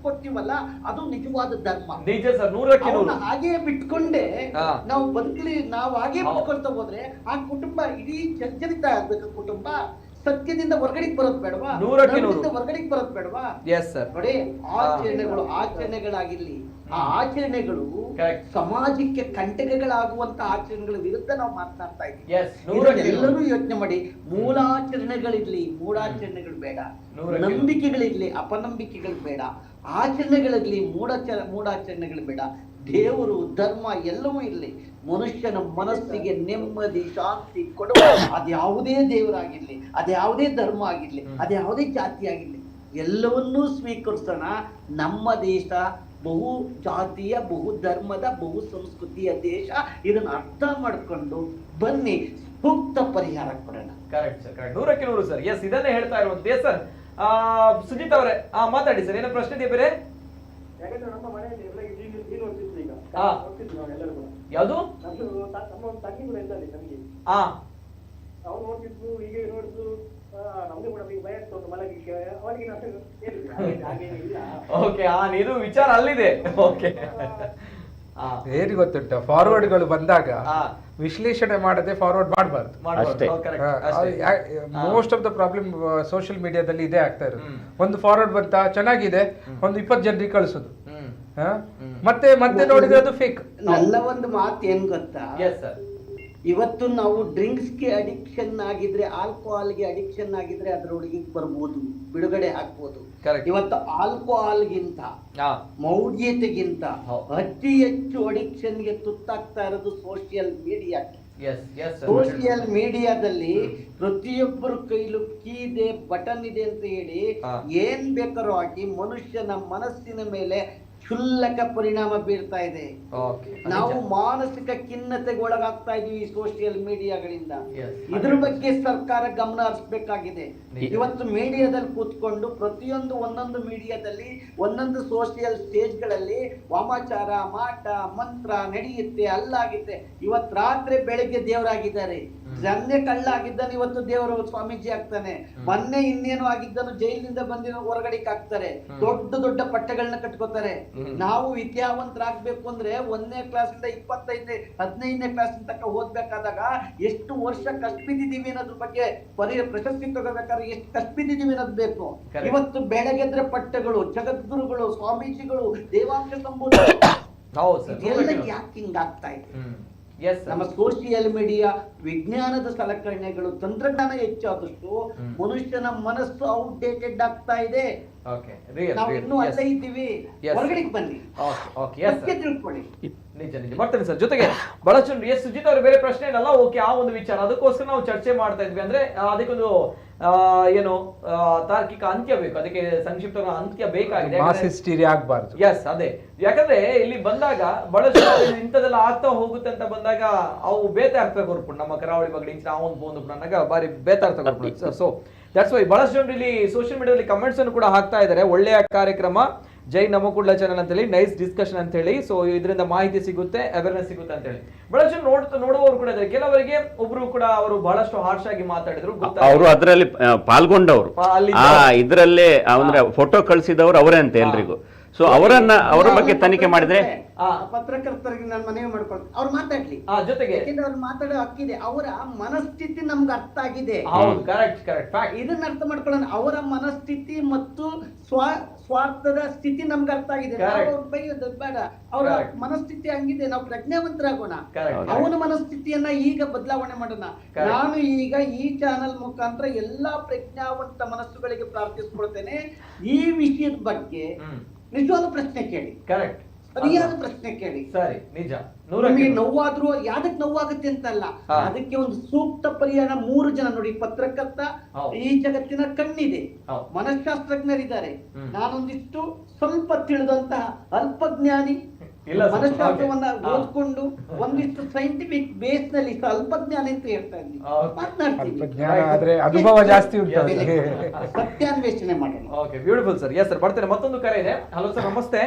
ಕೊಟ್ಟಿವಲ್ಲ, ಅದು ನಿಜವಾದ ಧರ್ಮ. ನಿಜ ಸರ್, 100ಕ್ಕೆ ಹಾಗೆ ಬಿಟ್ಕೊಂಡೆ ನಾವು ಬದುಕಲಿ, ನಾವು ಹಾಗೆ ಬಿಟ್ಕೊಳ್ತಾ ಹೋದ್ರೆ ಆ ಕುಟುಂಬ ಇಡೀ ಜರ್ಜರಿತ ಆಗ್ಬೇಕು. ಕುಟುಂಬ ಸತ್ಯದಿಂದ ಹೊರಗಡೆಗೆ ಬರೋದ್ ಬೇಡವಾ? ಹೊರಗಡೆಗೆ ಬರೋದ್ ಬೇಡವಾ? ನೋಡಿ, ಆಚರಣೆಗಳಾಗಿರ್ಲಿ, ಆ ಆಚರಣೆಗಳು ಸಮಾಜಕ್ಕೆ ಕಂಟಕಗಳಾಗುವಂತ ಆಚರಣೆಗಳ ವಿರುದ್ಧ ನಾವು ಮಾತನಾಡ್ತಾ ಇದ್ದೀವಿ. ಎಲ್ಲರೂ ಯೋಚನೆ ಮಾಡಿ, ಮೂಲಾಚರಣೆಗಳಿರ್ಲಿ, ಮೂಢಾಚರಣೆಗಳು ಬೇಡ. ನಂಬಿಕೆಗಳಿರ್ಲಿ, ಅಪನಂಬಿಕೆಗಳು ಬೇಡ. ಆಚರಣೆಗಳಿರ್ಲಿ, ಮೂಢಾಚರಣೆಗಳು ಬೇಡ. ದೇವರು, ಧರ್ಮ ಎಲ್ಲವೂ ಇರಲಿ. ಮನುಷ್ಯನ ಮನಸ್ಸಿಗೆ ನೆಮ್ಮದಿ, ಶಾಂತಿ ಕೊಡುವ ಅದ್ಯಾವುದೇ ದೇವರಾಗಿರ್ಲಿ, ಅದ್ಯಾವುದೇ ಧರ್ಮ ಆಗಿರ್ಲಿ, ಅದ್ಯಾವುದೇ ಜಾತಿ ಆಗಿರ್ಲಿ, ಎಲ್ಲವನ್ನೂ ಸ್ವೀಕರಿಸೋಣ. ನಮ್ಮ ದೇಶ ಬಹು ಜಾತಿಯ, ಬಹು ಧರ್ಮದ, ಬಹು ಸಂಸ್ಕೃತಿಯ ದೇಶ. ಇದನ್ನ ಅರ್ಥ ಮಾಡ್ಕೊಂಡು ಬನ್ನಿ, ಸೂಕ್ತ ಪರಿಹಾರ ಕೊಡೋಣ. ಕರೆಕ್ಟ್ ಸರ್, ಕರೆಕ್ಟ್, 100ಕ್ಕೆ 100 ಸರ್. ಎಸ್, ಇದನ್ನೇ ಹೇಳ್ತಾ ಇರುವಂತ. ಎಸ್ ಸರ್, ಸುಜಿತ್ ಅವರೇ ಮಾತಾಡಿ ಸರ್. ಏನೋ ಪ್ರಶ್ನೆ ಇದೆಯಾ ಬೇರೆ? ಯಾವುದು? ಓಕೆ, ಇದು ವಿಚಾರ ಅಲ್ಲಿದೆ. ಓಕೆ, ಏನು ಗೊತ್ತುಂಟ, ಫಾರ್ವರ್ಡ್ಗಳು ಬಂದಾಗ ವಿಶ್ಲೇಷಣೆ ಮಾಡದೆ ಫಾರ್ವರ್ಡ್ ಮಾಡಬಾರ್ದು. Most of the problem social ಮೀಡಿಯಾದಲ್ಲಿ ಇದೇ ಆಗ್ತಾ ಇರೋದು. ಒಂದು ಫಾರ್ವರ್ಡ್ ಬಂತ ಚೆನ್ನಾಗಿದೆ, ಒಂದು 20 ಜನರಿಗೆ ಕಳಿಸೋದು, ಮತ್ತೆ ನೋಡಿದ್ರೆ ಅದು ಫೇಕ್. ನನ್ನ ಒಂದು ಮಾತು ಏನ್ ಗೊತ್ತಾ, ಇವತ್ತು ನಾವು ಡ್ರಿಂಕ್ಸ್ಗೆ ಅಡಿಕ್ಷನ್ ಆಗಿದ್ರೆ, ಆಲ್ಕೋಹಾಲ್ಗೆ ಅಡಿಕ್ಷನ್ ಆಗಿದ್ರೆ ಅದರೊಳಗೆ ಬರ್ಬೋದು, ಬಿಡುಗಡೆ ಆಗ್ಬೋದು. ಇವತ್ತು ಆಲ್ಕೋಹಾಲ್ಗಿಂತ, ಮೌಢ್ಯತೆಗಿಂತ ಅತಿ ಹೆಚ್ಚು ಅಡಿಕ್ಷನ್ಗೆ ತುತ್ತಾಗ್ತಾ ಇರೋದು ಸೋಷಿಯಲ್ ಮೀಡಿಯಾ. ಸೋಷಿಯಲ್ ಮೀಡಿಯಾದಲ್ಲಿ ಪ್ರತಿಯೊಬ್ಬರ ಕೈಲೂ ಕೀ ಇದೆ, ಬಟನ್ ಇದೆ ಅಂತ ಹೇಳಿ ಏನ್ ಬೇಕಾದ್ರೂ ಹಾಕಿ ಮನುಷ್ಯನ ಮನಸ್ಸಿನ ಮೇಲೆ ಕ್ಷುಲ್ಲಕ ಪರಿಣಾಮ ಬೀರ್ತಾ ಇದೆ. ನಾವು ಮಾನಸಿಕ ಖಿನ್ನತೆಗೆ ಒಳಗಾಗ್ತಾ ಇದೀವಿ ಈ ಸೋಷಿಯಲ್ ಮೀಡಿಯಾಗಳಿಂದ. ಇದ್ರ ಬಗ್ಗೆ ಸರ್ಕಾರ ಗಮನ ಹರಿಸಬೇಕಾಗಿದೆ. ಇವತ್ತು ಮೀಡಿಯಾದಲ್ಲಿ ಕೂತ್ಕೊಂಡು ಪ್ರತಿಯೊಂದು ಒಂದೊಂದು ಮೀಡಿಯಾದಲ್ಲಿ ಒಂದೊಂದು ಸೋಷಿಯಲ್ ಸ್ಟೇಜ್ಗಳಲ್ಲಿ ವಾಮಾಚಾರ, ಮಾಟ, ಮಂತ್ರ ನಡೆಯುತ್ತೆ, ಅಲ್ಲಾಗುತ್ತೆ. ಇವತ್ತು ರಾತ್ರಿ ಬೆಳಿಗ್ಗೆ ದೇವರಾಗಿದ್ದಾರೆ, ಜನ್ನೆ ಕಳ್ಳ ಆಗಿದ್ದಾನೆ, ಇವತ್ತು ದೇವರು ಸ್ವಾಮೀಜಿ ಆಗ್ತಾನೆ. ಮೊನ್ನೆ ಇನ್ನೇನು ಆಗಿದ್ದನು ಜೈಲಿನಿಂದ ಬಂದಿರೋ ಹೊರಗಡೆಗೆ ಹಾಕ್ತಾರೆ, ದೊಡ್ಡ ದೊಡ್ಡ ಪಟ್ಟಗಳನ್ನ ಕಟ್ಕೋತಾರೆ. ನಾವು ವಿದ್ಯಾವಂತರಾಗಬೇಕು ಅಂದ್ರೆ 1ನೇ ಕ್ಲಾಸಿಂದ 15ನೇ ಕ್ಲಾಸ್ ತನಕ ಓದ್ಬೇಕಾದಾಗ ಎಷ್ಟು ವರ್ಷ ಕಷ್ಟ ಬಿದ್ದಿದ್ದೀವಿ ಅನ್ನೋದ್ರ ಬಗ್ಗೆ ಪ್ರಶಸ್ತಿ ತಗೋಬೇಕಾದ್ರೆ ಎಷ್ಟು ಕಷ್ಟ ಬಿದ್ದಿದ್ದೀವಿ ಅನ್ನೋದು ಬೇಕು. ಇವತ್ತು ಬೆಳಗ್ಗೆದ್ರೆ ಪಟ್ಟಗಳು, ಜಗದ್ಗುರುಗಳು, ಸ್ವಾಮೀಜಿಗಳು, ದೇವಾಂಶ ಸಂಬೂಧ, ಎಲ್ಲ ಯಾಕೆ ಹಿಂಗಾಗ್ತಾ ಇದೆ? ನಮ್ಮ ಸೋಷಿಯಲ್ ಮೀಡಿಯಾ, ವಿಜ್ಞಾನದ ಸಲಕರಣೆಗಳು, ತಂತ್ರಜ್ಞಾನ ಹೆಚ್ಚಾದಷ್ಟು ಮನುಷ್ಯನ ಮನಸ್ಸು ಔಟ್ಡೇಟೆಡ್ ಆಗ್ತಾ ಇದೆ. ನಾವು ಇನ್ನೂ ಅಲ್ಲೇ ಇದ್ದೀವಿ, ಹೊರಗಡೆ ಬನ್ನಿ, ತಿಳ್ಕೊಳ್ಳಿ. ನಿಜ ಬರ್ತೇನೆ ಸರ್. ಜೊತೆಗೆ ಬಹಳಷ್ಟು ಸುಜಿತ್ ಅವರು ಬೇರೆ ಪ್ರಶ್ನೆ ಏನಲ್ಲ. ಓಕೆ, ಆ ಒಂದು ವಿಚಾರ ಅದಕ್ಕೋಸ್ಕರ ನಾವು ಚರ್ಚೆ ಮಾಡ್ತಾ ಇದ್ವಿ. ಅಂದ್ರೆ ಅದಕ್ಕೊಂದು ಏನು ತಾರ್ಕಿಕ ಅಂತ್ಯ ಬೇಕು, ಅದಕ್ಕೆ ಸಂಕ್ಷಿಪ್ತ ಅಂತ್ಯ ಬೇಕಾಗಿದೆ. ಮಾಸ್ ಹಿಸ್ಟೀರಿಯಾ ಆಗ್ಬಾರ್ದು. ಎಸ್, ಅದೇ. ಯಾಕಂದ್ರೆ ಇಲ್ಲಿ ಬಂದಾಗ ಬಹಳಷ್ಟು ಇಂಥದೆಲ್ಲ ಆಗ್ತಾ ಹೋಗುತ್ತೆ ಅಂತ ಬಂದಾಗ ಅವು ಬೇತಾರ್ಥ ಕೊರ್ಪುಂಡು ನಮ್ಮ ಕರಾವಳಿ ಬಗ್ಗೆ ಅವನ್ ಬೋಂದು ನನಗ ಬಾರಿ ಬೇತಾರ್ಥ ಕೊರ್ಪುಂಡು. ಸೊ ದಟ್ಸ್ ವೈ ಬಹಳಷ್ಟು ಜನರು ಇಲ್ಲಿ ಸೋಷಿಯಲ್ ಮೀಡಿಯಾದಲ್ಲಿ ಕಮೆಂಟ್ಸ್ ಅನ್ನು ಕೂಡ ಹಾಕ್ತಾ ಇದ್ದಾರೆ. ಒಳ್ಳೆಯ ಕಾರ್ಯಕ್ರಮ, ಜೈ ನಮಕುಡ್ಲ ಚಾನಲ್ ಅಂತ ಹೇಳಿ, ನೈಸ್ ಡಿಸ್ಕಷನ್ ಅಂತ ಹೇಳಿ. ಸೊ ಇದರಿಂದ ಮಾಹಿತಿ ಸಿಗುತ್ತೆ, ಅವೇರ್ನೆಸ್ ಸಿಗುತ್ತೆ ಅಂತ ಹೇಳಿ ಬಹಳಷ್ಟು ನೋಡುವವರು ಕೂಡ ಇದ್ದಾರೆ. ಕೆಲವರಿಗೆ ಒಬ್ರು ಕೂಡ ಅವರು ಬಹಳಷ್ಟು ಹಾರ್ಶ್ ಆಗಿ ಮಾತಾಡಿದ್ರು, ಅವರು ಅದರಲ್ಲಿ ಪಾಲ್ಗೊಂಡವರು, ಇದರಲ್ಲೇ ಅಂದ್ರೆ ಫೋಟೋ ಕಳಿಸಿದವರು ಅವರೇ ಅಂತ ಎಲ್ರಿಗೂ. ಸೊ ಅವರ ಬಗ್ಗೆ ತನಿಖೆ ಮಾಡಿದ್ರೆ ಪತ್ರಕರ್ತರಿಗೆ ನಾನು ಮನವಿ ಮಾಡ್ಕೊಳ್ತೀನಿ, ಅವ್ರು ಮಾತಾಡ್ಲಿ ಜೊತೆಗೆ, ಯಾಕೆಂದ್ರೆ ಅವ್ರು ಮಾತಾಡೋ ಹಕ್ಕಿದೆ. ಅವರ ಮನಸ್ಥಿತಿ ನಮ್ಗೆ ಅರ್ಥ ಆಗಿದೆ, ಇದನ್ನ ಅರ್ಥ ಮಾಡ್ಕೊಳ್ಳೋಣ. ಅವರ ಮನಸ್ಥಿತಿ ಮತ್ತು ಸ್ವಾರ್ಥದ ಸ್ಥಿತಿ ನಮ್ಗೆ ಅರ್ಥ ಆಗಿದೆ. ಬೈಯೋದು ಬೇಡ, ಅವರ ಮನಸ್ಥಿತಿ ಹಂಗಿದೆ, ನಾವು ಪ್ರಜ್ಞಾವಂತರಾಗೋಣ. ಅವನ ಮನಸ್ಥಿತಿಯನ್ನ ಈಗ ಬದಲಾವಣೆ ಮಾಡೋಣ. ನಾನು ಈಗ ಈ ಚಾನಲ್ ಮುಖಾಂತರ ಎಲ್ಲಾ ಪ್ರಜ್ಞಾವಂತ ಮನಸ್ಸುಗಳಿಗೆ ಪ್ರಾರ್ಥಿಸ್ಕೊಳ್ತೇನೆ, ಈ ವಿಷಯದ ಬಗ್ಗೆ ನಿಜವಾದ ಪ್ರಶ್ನೆ ಕೇಳಿ, ಕರೆಕ್ಟ್, ಸರಿಯಾದ ಪ್ರಶ್ನೆ ಕೇಳಿ. ಸರಿ, ನಿಜ. ನೋವಾದ್ರೂ ಯಾವ್ದಕ್ ನೋವಾಗುತ್ತೆ ಅಂತಲ್ಲ, ಅದಕ್ಕೆ ಒಂದು ಸೂಕ್ತ ಪರಿಹಾರ. 3 ಜನ ನೋಡಿ, ಪತ್ರಕರ್ತ, ಈ ಜಗತ್ತಿನ ಕಣ್ಣಿದೆ, ಮನಃಶಾಸ್ತ್ರಜ್ಞರಿದ್ದಾರೆ, ನಾನೊಂದಿಷ್ಟು ಸ್ವಲ್ಪ ತಿಳಿದಂತಹ ಅಲ್ಪಜ್ಞಾನಿ, ಮನಃಶಾಸ್ತ್ರವನ್ನ ಓದ್ಕೊಂಡು ಒಂದಿಷ್ಟು ಸೈಂಟಿಫಿಕ್ ಬೇಸ್ ನಲ್ಲಿ ಅಲ್ಪಜ್ಞಾನಿ ಅಂತ ಹೇಳ್ತಾ ಇದ್ದೀನಿ, ಮಾತನಾಡ್ತೀನಿ. ಅನುಭವ ಜಾಸ್ತಿ ಉಂಟು, ಸತ್ಯಾನ್ವೇಷಣೆ ಮಾಡೋಣ. Okay, beautiful sir. Yes sir, ಬರ್ತೇನೆ. ಮತ್ತೊಂದು ಕರೆ ಇದೆ. ಹಲೋ ಸರ್, ನಮಸ್ತೆ.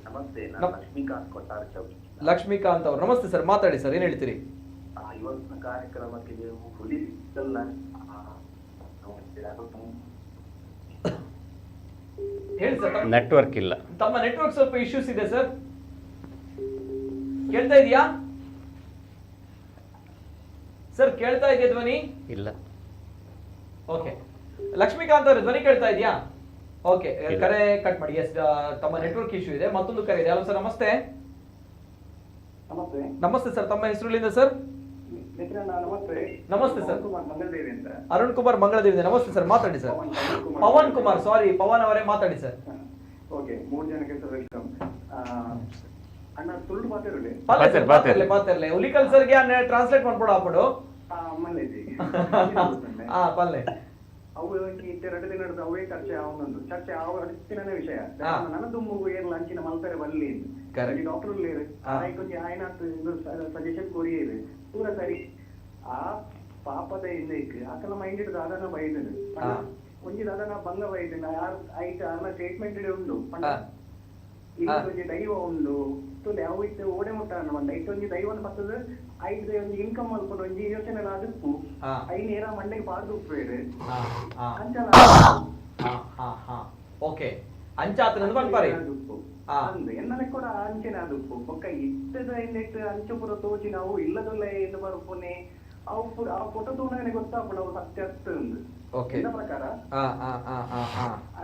ನಮಸ್ತೆ, ನಾನು ಲಕ್ಷ್ಮೀಕಾಂತ್ ಕೊಟ್ಟಾರ ಚೌಕಿ. ಲಕ್ಷ್ಮೀಕಾಂತ್ ಅವರು, ನಮಸ್ತೆ ಸರ್, ಮಾತಾಡಿ ಸರ್, ಏನ್ ಹೇಳ್ತೀರಿ? ಇವತ್ತಿನ ಕಾರ್ಯಕ್ರಮಕ್ಕೆ ನೀವು ಹುಲಿ ಹೇಳಿ ಸರ್. ನೆಟ್ವರ್ಕ್ ಇಲ್ಲ, ತಮ್ಮ ನೆಟ್ವರ್ಕ್ ಸ್ವಲ್ಪ ಇಶ್ಯೂಸ್ ಇದೆ ಸರ್, ಕೇಳ್ತಾ ಇದೆಯಾ ಸರ್? ಕೇಳ್ತಾ ಇದೆಯಾ ಧ್ವನಿ? ಇಲ್ಲ. ಓಕೆ, ಲಕ್ಷ್ಮೀಕಾಂತ್ ಅವರು ಧ್ವನಿ ಕೇಳ್ತಾ ಇದೆಯಾ? ಓಕೆ, ಕರೆ ಕಟ್ ಮಾಡಿ. ಎಸ್, ತಮ್ಮ ನೆಟ್ವರ್ಕ್ ಇಶ್ಯೂ ಇದೆ. ಮತ್ತೊಂದು ಕರೆ ಇದೆ. ಹಲೋ ಸರ್, ನಮಸ್ತೆ. ನಮಸ್ತೆ ಸರ್, ತಮ್ಮ ಹೆಸರುಗಳಿಂದ ಸರ್? ನಮಸ್ತೆ ಸರ್, ಅರುಣ್ ಕುಮಾರ್ ಮಂಗಳದೇವಿ. ನಮಸ್ತೆ ಸರ್, ಮಾತಾಡಿ ಸರ್. ಪವನ್ ಕುಮಾರ್, ಸಾರಿ, ಪವನ್ ಅವರೇ ಮಾತಾಡಿ ಸರ್. ಓಕೆ, 3 ಜನಕ್ಕೆ ವೆಲ್ಕಮ್. ಅಣ್ಣ ಸುಳ್ಳು ಮಾತಾಡಲಿ ಮಾತಾಡಲಿ ಹುಲಿಕಲ್ ಸರ್ಗೆ ಟ್ರಾನ್ಸ್ಲೇಟ್ ಮಾಡ್ಬಿಡು ಹಾಕ್ಬಿಡು. ಪಲ್ಲೆ ಅವು 2 ದಿನ ಅವೇ ಚರ್ಚೆ ಚರ್ಚೆ ಅಡಿಸ್ತಿನೇ ವಿಷಯ ನನ್ನದು ಮೂಗು ಏರ್ಲ ಅಂಚಿನ ಮಲ್ಪರೆ ಬಲ್ಲಿ ಡಾಕ್ಟರ್ ಕೊಂಚ ಆಯ್ನ ಸಜೆಷನ್ ಕೊರಿಯೇರು ಪೂರ ಸರಿ ಆ ಪಾಪದ ಇಂದಕ್ಕೆ ಆಕಲ ಮೈಂಡ್ ದಾದನ ಬೈದನು ಒಂಜಿ ದಾದನ ಬಂಗ ಬೈದನ ಐಟ್ ಅರ್ನ ಸ್ಟೇಟ್ಮೆಂಟ್ ಉಂಡು ಇಲ್ಲಿ ಒಂಜಿ ದೈವ ಉಂಡು ತುಲೆ ಅವು ಇತ್ತು ಓಡೆ ಮುಟ್ಟ ಮಂದ ಐಟ್ ಒಂಜಿ ದೈವನ ಪತ್ತದ ಐದು ಒಂಜಿ ಇನ್ಕಮ್ ಮಲ್ಕೊಂಡು ಒಂಜಿ ಯೋಚನೆ ಅದಕ್ಕೂ ಐನೇರ ಮಂಡೆಗೆ ಪಾಡ್ದು ಉಪ್ಪೇರು ಅಂಚಲ ಓಕೆ ಅಂಚಾತನದು ಬಂದ್ಪಾರಿ ಅಂದು ಎನ್ನಲೆ ಕೂಡ ಅಂಚೆನೆ ಅದಕ್ಕೂ ಬೊಕ್ಕ ಇಟ್ಟದ ಇನ್ನಿಟ್ಟು ಅಂಚು ಪುರ ತೋಚಿ ನಾವು ಇಲ್ಲದಲ್ಲ ಏನು ಬರ್ಪುನೆ ಅವು ಪುರ ಆ ಫೋಟೋ ತೋಣನೆ ಗೊತ್ತಾಗ್ಬಿಡ ಅವು ಸತ್ಯ ಅಂದು ಎನ್ನ ಪ್ರಕಾರ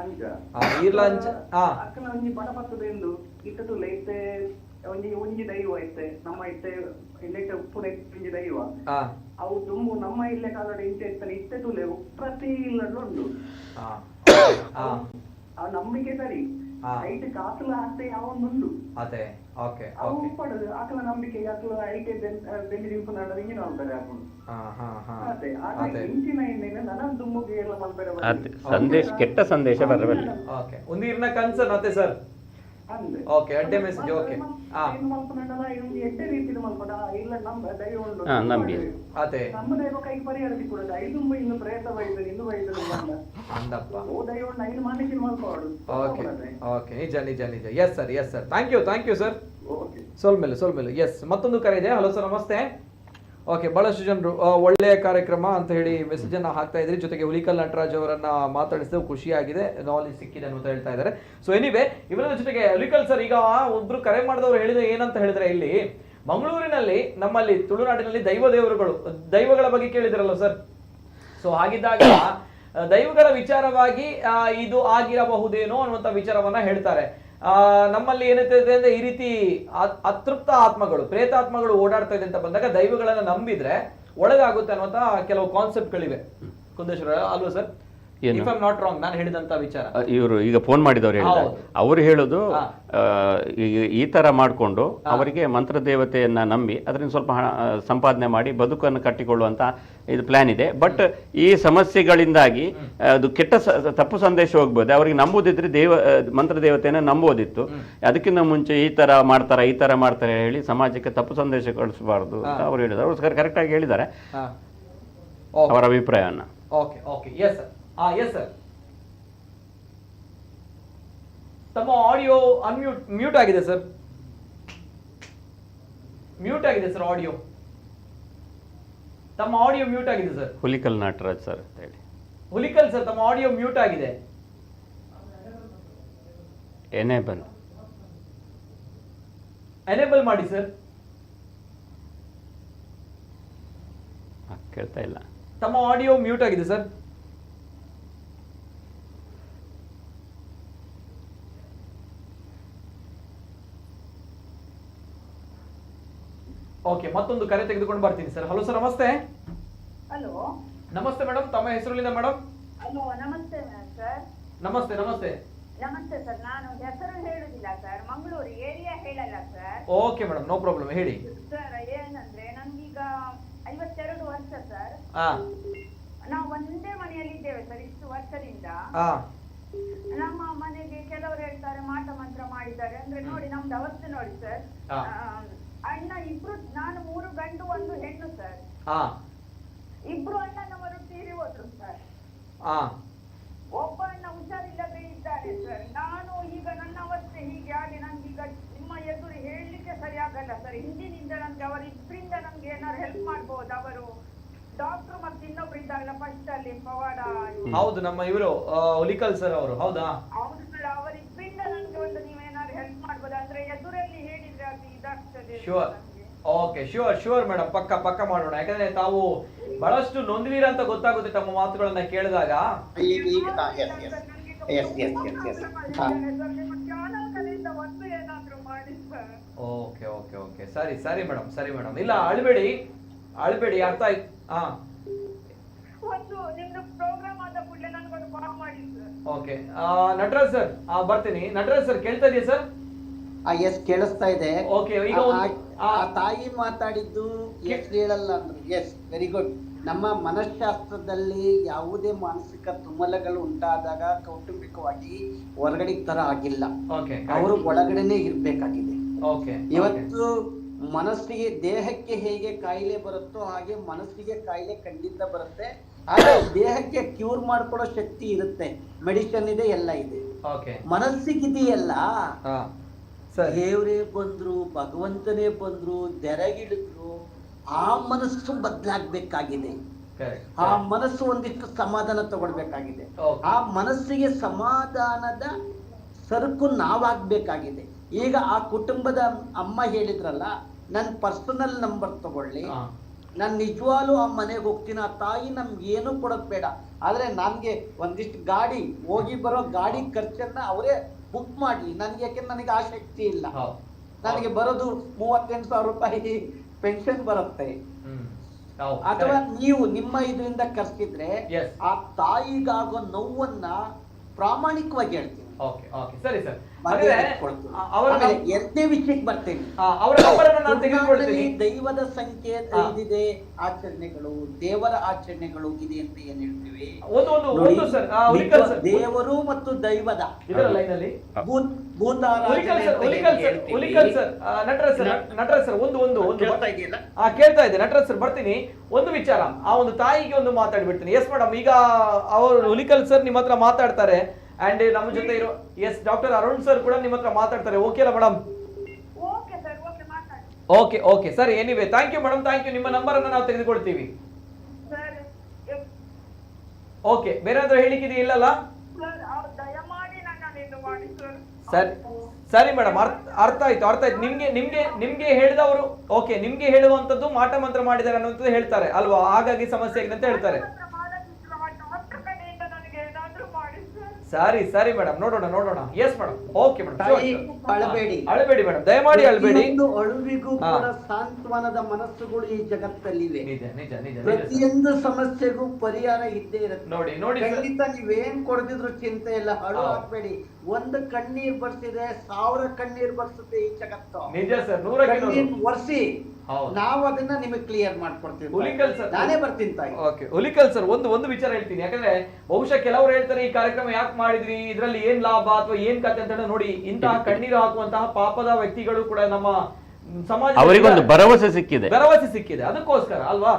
ಅಂಚ ಅಕ್ಕನ ಒಂಜಿ ಪಟ ಪತ್ತದ ಎಂದು ಇಟ್ಟದು ಲೈತೆ ಒಂಜಿ ದೈವ ಐತೆ ನಮ್ಮ ಐತೆ ಇಲ್ಲೈತೆ ಉಪ್ಪುನ ಒಂಜಿ ದೈವ ಅವು ತುಂಬು ನಮ್ಮ ಇಲ್ಲೇ ಕಾಲಡೆ ಇಂಚೆ ಇರ್ತಾನೆ ಇತ್ತೆ ತುಲೆ ಪ್ರತಿ ಇಲ್ಲಡು ಉಂಡು ಆ ನಂಬಿಕೆ ಸರಿ ಐಟ್ ಕಾಕಲ ಆಗ್ತೆ ಯಾವೊಂದುಂಡು ಅದೇ ಓಕೆ ಅವು ಪಡದು ಆಕಲ ನಂಬಿಕೆ ಆಕಲ ಐಟೆ ಬೆಂಡಿ ದಿಂಪು ನಡ ಇಂಜಿನ ಅಂತಾರೆ ಹಾಕೊಂಡು ಅದೇ ಆದ್ರೆ ಇಂಚಿನ ಇನ್ನೇನೆ ನನ್ನ ದುಮ್ಮುಗೆ ಎಲ್ಲ ಮಲ್ಪೆರೆ ಸಂದೇಶ ಕೆಟ್ಟ ಸಂದೇಶ ಬರಬಲ್ಲ. ಓಕೆ, ಒಂದಿರ್ನ ಕನ್ಸರ್ನ್ ಅತ್ತೆ ಸರ್. ಓಕೆ, ಅಡ್ಡೆ ಮೆಸೇಜ್. ಓಕೆ, ಎಡ್ಡೆ ರೀತಿಯಲ್ಲಿ ಮಲ್ಪಡ ಇಲ್ಲ ನಮ್ಮ ದೈವ ಉಂಡು ನಂಬಿ ಅದೇ ನಮ್ಮ ದೈವ ಕೈ ಪರಿಹಾರ ಸಿಕ್ಕುತ್ತದೆ ಐದು ಇನ್ನು ಪ್ರಯತ್ನ ಬೈದು ಇನ್ನು ಬೈದು ಅಂದಪ್ಪ ಓ ದೈವ ಉಂಡು ಐದು ಮಾನಸಿಕ ಮಲ್ಪಾಡು. ಓಕೆ ಓಕೆ, ನಿಜ ನಿಜ ನಿಜ. Yes sir, yes sir, thank you sir. ಸೋಲ್ಮೇಲು. ಎಸ್, ಮತ್ತೊಂದು ಕರೆ ಇದೆ. ಹಲೋ ಸರ್, ನಮಸ್ತೆ. ಓಕೆ, ಬಹಳಷ್ಟು ಜನರು ಒಳ್ಳೆಯ ಕಾರ್ಯಕ್ರಮ ಅಂತ ಹೇಳಿ ಮೆಸೇಜ್ ಅನ್ನ ಹಾಕ್ತಾ ಇದ್ರಿ. ಜೊತೆಗೆ ಹುಲಿಕಲ್ ನಟರಾಜ್ ಅವರನ್ನ ಮಾತಾಡಿಸಿದ ಖುಷಿಯಾಗಿದೆ, ನಾಲೆಜ್ ಸಿಕ್ಕಿದೆ ಅಂತ ಹೇಳ್ತಾ ಇದ್ದಾರೆ. ಸೊ ಎನಿವೆ, ಇವರ ಜೊತೆಗೆ ಹುಲಿಕಲ್ ಸರ್, ಈಗ ಒಬ್ರು ಕರೆ ಮಾಡಿದವರು ಹೇಳಿದ್ರೆ ಏನಂತ ಹೇಳಿದ್ರೆ, ಇಲ್ಲಿ ಮಂಗಳೂರಿನಲ್ಲಿ ನಮ್ಮಲ್ಲಿ ತುಳುನಾಡಿನಲ್ಲಿ ದೈವಗಳ ಬಗ್ಗೆ ಕೇಳಿದಿರಲ್ಲ ಸರ್. ಸೊ ಹಾಗಿದ್ದಾಗ ದೈವಗಳ ವಿಚಾರವಾಗಿ ಇದು ಆಗಿರಬಹುದೇನೋ ಅನ್ನುವಂಥ ವಿಚಾರವನ್ನ ಹೇಳ್ತಾರೆ. ನಮ್ಮಲ್ಲಿ ಏನಿದೆ ಅಂದ್ರೆ, ಈ ರೀತಿ ಅತೃಪ್ತ ಆತ್ಮಗಳು, ಪ್ರೇತಾತ್ಮಗಳು ಓಡಾಡ್ತಾ ಇದೆ ಅಂತ ಬಂದಾಗ ದೈವಗಳನ್ನ ನಂಬಿದ್ರೆ ಒಳಗಾಗುತ್ತೆ ಅನ್ನುವಂತ ಕೆಲವು ಕಾನ್ಸೆಪ್ಟ್ಗಳಿವೆ ಕುಂದೇಶ್ವರ, ಅಲ್ವಾ ಸರ್? ಏನು? If I am not wrong, ನಾನು ಹೇಳಿದಂತ ವಿಚಾರ. ಇವರು ಈಗ ಫೋನ್ ಮಾಡಿದವರು ಹೇಳಿದ್ದಾರೆ, ಅವರು ಹೇಳೋದು ಈ ತರ ಮಾಡಿಕೊಂಡು ಅವರಿಗೆ ಮಂತ್ರ ದೇವತೆಯನ್ನ ನಂಬಿ ಅದರಿಂದ ಸ್ವಲ್ಪ ಹಣ ಸಂಪಾದನೆ ಮಾಡಿ ಬದುಕನ್ನು ಕಟ್ಟಿಕೊಳ್ಳುವಂತ ಇದು ಪ್ಲಾನ್ ಇದೆ. ಬಟ್ ಈ ಸಮಸ್ಯೆಗಳಿಂದಾಗಿ ಅದು ಕೆಟ್ಟ ತಪ್ಪು ಸಂದೇಶ ಹೋಗ್ಬೋದು. ಅವರಿಗೆ ನಂಬುದಿದ್ರೆ ಮಂತ್ರ ದೇವತೆಯನ್ನ ನಂಬೋದಿತ್ತು. ಅದಕ್ಕಿಂತ ಮುಂಚೆ ಈ ತರ ಮಾಡ್ತಾರೆ ಹೇಳಿ ಸಮಾಜಕ್ಕೆ ತಪ್ಪು ಸಂದೇಶ ಕಳಿಸಬಾರ್ದು ಅಂತ ಅವರು ಹೇಳಿದ್ದಾರೆ. ಅವರು ಕರೆಕ್ಟ್ ಆಗಿ ಹೇಳಿದ್ದಾರೆ ಅವರ ಅಭಿಪ್ರಾಯವನ್ನ. Okay okay, yes sir. Yes sir, ತಮ್ಮ ಆಡಿಯೋ ಮ್ಯೂಟ್ ಆಗಿದೆ ಸರ್. ಮ್ಯೂಟ್ ಆಗಿದೆ ಸರ್ ಆಡಿಯೋ. ತಮ್ಮ ಆಡಿಯೋ ಮ್ಯೂಟ್ ಆಗಿದೆ ಸರ್. ಹುಲಿಕಲ್ ನಟರಾಜ್ ಸರ್ ಅಂತ ಹೇಳಿ. ಹುಲಿಕಲ್ ಸರ್, ತಮ್ಮ ಆಡಿಯೋ ಮ್ಯೂಟ್ ಆಗಿದೆ. ಎನೇಬಲ್ ಮಾಡಿ ಸರ್. ಕೇಳ್ತಾ ಇಲ್ಲ. ತಮ್ಮ ಆಡಿಯೋ ಮ್ಯೂಟ್ ಆಗಿದೆ ಸರ್. ಓಕೆ, ಮತ್ತೊಂದು ಕರೆ ತೆಗೆದುಕೊಂಡು ಬರ್ತೀನಿ ಸರ್. ಹಲೋ ಸರ್, ನಮಸ್ತೆ. ಹಲೋ ನಮಸ್ತೆ ಮೇಡಮ್, ತಮ್ಮ ಹೆಸರುಲಿಂದ ಮೇಡಮ್? ಹಲೋ, ನಮಸ್ತೆ ಸರ್. ನಮಸ್ತೆ ನಮಸ್ತೆ ನಮಸ್ತೆ ಸರ್, ನಾನು ಹೆಸರು ಹೇಳುದಿಲ್ಲ ಸರ್, ಮಂಗಳೂರು ಏರಿಯಾ ಹೇಳಲ್ಲ sir. Okay madam, no problem, ಹೇಳಿ ಸರ್. ಏನಂದ್ರೆ ನನ್ಗೀಗ 52 ವರ್ಷ ಸರ್. ಹಾ, ನಾವು ಒಂದೇ ಮನೆಯಲ್ಲಿ ಇದ್ದೇವೆ ಸರ್ ಇಷ್ಟು ವರ್ಷದಿಂದ. ಹಾ, ನಮ್ಮ ಮನೆಗೆ ಕೆಲವರು ಹೇಳ್ತಾರೆ ಮಾಟ ಮಂತ್ರ ಮಾಡಿದ್ದಾರೆ ಅಂದ್ರೆ ನೋಡಿ ನಮ್ದು ಅವಸ್ಥೆ ನೋಡಿ ಸರ್. ಅಣ್ಣ ಇಬ್ರು, ನಾನು 3 ಗಂಡು 1 ಹೆಣ್ಣು ಸರ್. ಹಾ, ಇಬ್ರು ಅಣ್ಣನವರು ತೀರಿ ಹೋದ್ರು ಸರ್. ಹಾ, ಒಬ್ಬ ಅಣ್ಣ ಹುಷಾರಿಲ್ಲದೆ ಇದ್ದಾರೆ ಸರ್. ನಾನು ಈಗ ನನ್ನ ಅವಸ್ಥೆ ಹೀಗೆ ಆಗಿ ನನ್ಗೀಗ ನಿಮ್ಮ ಎದುರು ಹೇಳಲಿಕ್ಕೆ ಸರಿ ಆಗಲ್ಲ ಸರ್. ಹಿಂದಿನಿಂದ ನನ್ಗೆ ಅವರಿಬ್ಬರಿಂದ ನನ್ಗೆ ಏನಾದ್ರು ಹೆಲ್ಪ್ ಮಾಡ್ಬೋದು. ಅವರು ಡಾಕ್ಟರ್ ಮತ್ತೆ ಇನ್ನೊಬ್ರು ಇದ್ದಾರಲ್ಲ ಫಸ್ಟ್ ಅಲ್ಲಿ ಪವಾಡ. ಹೌದು, ನಮ್ಮ ಇವರು ಹುಲಿಕಲ್ ಸರ್ ಅವರು. ಹೌದಾ? ಹೌದು ಸರ್, ಅವರಿಬ್ಬರಿಂದ ನನ್ಗೆ ಒಂದು ನೀವೇನಾದ್ರು ಹೆಲ್ಪ್ ಮಾಡ್ಬೋದು ಅಂದ್ರೆ ಎದುರಲ್ಲಿ ಹೇಳಿದ್ರೆ ಅದು ಇದಾಗ್ತದೆ. ಶೂರ್, ಓಕೆ, ಶೂರ್ ಮೇಡಮ್, ಪಕ್ಕ ಮಾಡೋಣ. ಯಾಕಂದ್ರೆ ತಾವು ಬಹಳಷ್ಟು ನೊಂದಿವೀರ ಅಂತ ಗೊತ್ತಾಗುತ್ತೆ ತಮ್ಮ ಮಾತುಗಳನ್ನ ಕೇಳಿದಾಗ. ಓಕೆ ಓಕೆ ಓಕೆ, ಸರಿ ಮೇಡಮ್, ಇಲ್ಲ ಅಳ್ಬೇಡಿ, ಅರ್ಥ ಆಯ್ತು. ಹಾ, ಓಕೆ. ನಟರಾಜ್ ಸರ್ ಬರ್ತೀನಿ. ನಟರಾಜ್ ಸರ್ ಕೇಳ್ತಾ ಇದೆಯಾ ಸರ್? ಎಸ್, ಕೇಳಿಸ್ತಾ ಇದೆ. ಓಕೆ, ಈಗ ಆ ತಾಯಿ ಮಾತಾಡಿದ್ದು ಎಸ್ ಹೇಳಲ್ಲ ಅಂದ್ರೆ ಎಸ್, ವೆರಿ ಗುಡ್. ನಮ್ಮ ಮನಃಶಾಸ್ತ್ರದಲ್ಲಿ ಯಾವುದೇ ಮಾನಸಿಕ ತುಮಲಗಳು ಉಂಟಾದಾಗ ಕೌಟುಂಬಿಕವಾಗಿ ಹೊರಗಡೆ ತರ ಆಗಿಲ್ಲ, ಅವರು ಒಳಗಡೆನೆ ಇರ್ಬೇಕಾಗಿದೆ. ಇವತ್ತು ಮನಸ್ಸಿಗೆ, ದೇಹಕ್ಕೆ ಹೇಗೆ ಕಾಯಿಲೆ ಬರುತ್ತೋ ಹಾಗೆ ಮನಸ್ಸಿಗೆ ಕಾಯಿಲೆ ಖಂಡಿತ ಬರುತ್ತೆ. ಆದ್ರೆ ದೇಹಕ್ಕೆ ಕ್ಯೂರ್ ಮಾಡ್ಕೊಳ್ಳೋ ಶಕ್ತಿ ಇರುತ್ತೆ, ಮೆಡಿಸಿನ್ ಇದೆ, ಎಲ್ಲ ಇದೆ. ಮನಸ್ಸಿಗಿದೆಯಲ್ಲ, ದೇವರೇ ಬಂದ್ರು, ಭಗವಂತನೇ ಬಂದ್ರು, ದೆರಗಿಳಿದ್ರು, ಆ ಮನಸ್ಸು ಬದಲಾಗಬೇಕಾಗಿದೆ. ಆ ಮನಸ್ಸು ಒಂದಿಷ್ಟು ಸಮಾಧಾನ ತಗೊಳ್ಬೇಕಾಗಿದೆ. ಆ ಮನಸ್ಸಿಗೆ ಸಮಾಧಾನದ ಸರಕು ನಾವಾಗ್ಬೇಕಾಗಿದೆ. ಈಗ ಆ ಕುಟುಂಬದ ಅಮ್ಮ ಹೇಳಿದ್ರಲ್ಲ, ನನ್ನ ಪರ್ಸನಲ್ ನಂಬರ್ ತಗೊಳ್ಳಿ, ನಾನು ನಿಜವಾಗ್ಲೂ ಆ ಮನೆಗೆ ಹೋಗ್ತೀನಿ. ಆ ತಾಯಿ ನಮ್ಗೆ ಏನು ಕೊಡೋದು ಬೇಡ, ಆದ್ರೆ ನನ್ಗೆ ಒಂದಿಷ್ಟು ಗಾಡಿ ಹೋಗಿ ಬರೋ ಗಾಡಿ ಖರ್ಚನ್ನ ಅವರೇ ಬುಕ್ ಮಾಡ್ಲಿ ನನ್ಗೆ. ಯಾಕೆಂದ್ರೆ ನನಗೆ ಆ ಶಕ್ತಿ ಇಲ್ಲ. ನನಗೆ ಬರೋದು 38,000 ರೂಪಾಯಿ ಪೆನ್ಷನ್ ಬರುತ್ತೆ. ಅಥವಾ ನೀವು ನಿಮ್ಮ ಇದರಿಂದ ಕರ್ಸಿದ್ರೆ ಆ ತಾಯಿಗಾಗೋ ನೋವನ್ನ ಪ್ರಾಮಾಣಿಕವಾಗಿ ಹೇಳ್ತೀನಿ. ಸರಿ ಸರ್, ಎರಡನೇ ವಿಷಯಕ್ಕೆ ಬರ್ತೇನೆ. ದೈವದ ಸಂಕೇತ ಇದಿದೆ, ಆಚರಣೆಗಳು, ದೇವರ ಆಚರಣೆಗಳು ಇದೆ ಅಂತ ಏನ್ ಹೇಳ್ತೀವಿ. ದೇವರು ಮತ್ತು ದೈವದ ಕೇಳ್ತಾ ಇದೆ. ನಟರಾಜ್ ಸರ್ ಬರ್ತೀನಿ, ಒಂದು ವಿಚಾರ, ಆ ಒಂದು ತಾಯಿಗೆ ಒಂದು ಮಾತಾಡ್ಬಿಡ್ತೀನಿ. ಎಸ್ ಮೇಡಮ್, ಈಗ ಅವರು ಹುಲಿಕಲ್ ಸರ್ ನಿಮ್ಮ ಹತ್ರ ಮಾತಾಡ್ತಾರೆ ಅಂಡ್ ನಮ್ಮ ಜೊತೆ ಇರೋ ಎಸ್ ಡಾಕ್ಟರ್ ಅರುಣ್ ಸರ್ ಕೂಡ ನಿಮ್ಮ ಹತ್ರ ಮಾತಾಡ್ತಾರೆ. ಓಕೆ ಅಲ್ಲ madam? Okay sir, anyway thank you madam, thank you. ನಿಮ್ಮ ನಂಬರ್ ಅನ್ನು ನಾವು ತೆಗೆದುಕೊಳ್ತೀವಿ. ಓಕೆ, ಬೇರೆ ಏನಾದ್ರೂ ಹೇಳಿಕಿದೆಯಾ? ಇಲ್ಲಲ್ಲ? ಸರಿ ಮೇಡಮ್, ಅರ್ಥ ಆಯ್ತು. ನಿಮ್ಗೆ ಹೇಳಿದವರು ಓಕೆ, ನಿಮ್ಗೆ ಹೇಳುವಂತದ್ದು ಮಾಟ ಮಂತ್ರ ಮಾಡಿದ್ದಾರೆ ಅನ್ನುವಂಥದ್ದು ಹೇಳ್ತಾರೆ ಅಲ್ವಾ, ಹಾಗಾಗಿ ಸಮಸ್ಯೆ ಆಗಿದೆ ಅಂತ ಹೇಳ್ತಾರೆ. ಸರಿ ಸರಿ ಮೇಡಮ್, ನೋಡೋಣ. Yes madam, okay madam. ತಾಯಿ, ಅಳಬೇಡಿ. ಅಳಬೇಡಿ ಮೇಡಮ್, ದಯಮಾಡಿ ಅಳಬೇಡಿ. ಪ್ರತಿಯೊಂದು ಅಳುವಿಗೂ ಕೂಡ ಸಾಂತ್ವನದ ಮನಸ್ಸುಗಳು ಈ ಜಗತ್ತಲ್ಲಿವೆ. ನಿಜ. ಪ್ರತಿಯೊಂದು ಸಮಸ್ಯೆಗೂ ಪರಿಹಾರ ಇದ್ದೇ ಇರುತ್ತೆ. ನೋಡಿ ಖಂಡಿತ ನೀವೇನ್ ಕೊಡದಿದ್ರು ಚಿಂತೆ ಇಲ್ಲ, ಅಳು ಹಾಕ್ಬೇಡಿ. ಒಂದು ಕಣ್ಣೀರ್ ಬರ್ಸಿದೆ 1000 ಕಣ್ಣೀರ್ ಬರ್ಸುತ್ತೆ ಈ ಜಗತ್ತು. ನಿಜ ಸರ್, 100ಕ್ಕೆ 100. ಕಣ್ಣೀರ್ ಒರೆಸಿ ನಾವು ಅದನ್ನ ನಿಮಗೆ ಕ್ಲಿಯರ್ ಮಾಡ್ಕೊಡ್ತೀವಿ. ಹುಲಿಕಲ್ ಸರ್, ನಾನೇ ಬರ್ತೀನಿ ತಾಯಿ. ಓಕೆ ಹುಲಿಕಲ್ ಸರ್, ಒಂದು ವಿಚಾರ ಹೇಳ್ತೀನಿ. ಯಾಕಂದ್ರೆ ಬಹುಶಃ ಕೆಲವರು ಹೇಳ್ತಾರೆ ಈ ಕಾರ್ಯಕ್ರಮ ಯಾಕೆ ಮಾಡಿದ್ರಿ, ಇದ್ರಲ್ಲಿ ಏನ್ ಲಾಭ ಅಥವಾ ಏನ್ ಕತೆ ಅಂತ ನೋಡಿ, ಇಂತಹ ಕಣ್ಣೀರು ಹಾಕುವಂತಹ ಪಾಪದ ವ್ಯಕ್ತಿಗಳು ಕೂಡ ನಮ್ಮ ಸಮಾಜ ಅವರಿಗೊಂದು ಭರವಸೆ ಸಿಕ್ಕಿದೆ ಅದಕ್ಕೋಸ್ಕರ ಅಲ್ವಾ.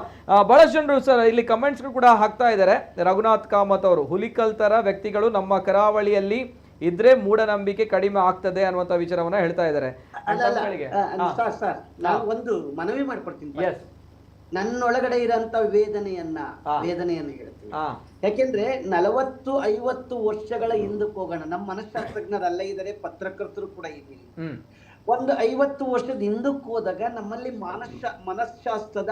ಬಹಳಷ್ಟು ಜನರು ಸರ್ ಇಲ್ಲಿ ಕಮೆಂಟ್ಸ್ ಕೂಡ ಹಾಕ್ತಾ ಇದ್ದಾರೆ. ರಘುನಾಥ್ ಕಾಮತ್ ಅವರು, ಹುಲಿಕಲ್ ತರ ವ್ಯಕ್ತಿಗಳು ನಮ್ಮ ಕರಾವಳಿಯಲ್ಲಿ ಇದ್ರೆ ಮೂಢನಂಬಿಕೆ ಕಡಿಮೆ ಆಗ್ತದೆ ಅನ್ನುವಂತ ವಿಚಾರವನ್ನ ಹೇಳ್ತಾ ಇದ್ದಾರೆ. ಸರ್, ನಾನು ಒಂದು ಮನವಿ ಮಾಡ್ಕೊಡ್ತೀನಿ. ನನ್ನೊಳಗಡೆ ಇರೋಂತ ವೇದನೆಯನ್ನ ಹೇಳ್ತೀನಿ. ಯಾಕೆಂದ್ರೆ 40-50 ವರ್ಷಗಳ ಹಿಂದಕ್ಕೆ ಹೋಗೋಣ. ನಮ್ಮ ಮನಃಶಾಸ್ತ್ರಜ್ಞರಲ್ಲ ಇದ್ದಾರೆ, ಪತ್ರಕರ್ತರು ಕೂಡ ಇದ್ದೀವಿ. ಒಂದು 50 ವರ್ಷದ ಹಿಂದಕ್ಕೆ ಹೋದಾಗ ನಮ್ಮಲ್ಲಿ ಮನಃಶಾಸ್ತ್ರದ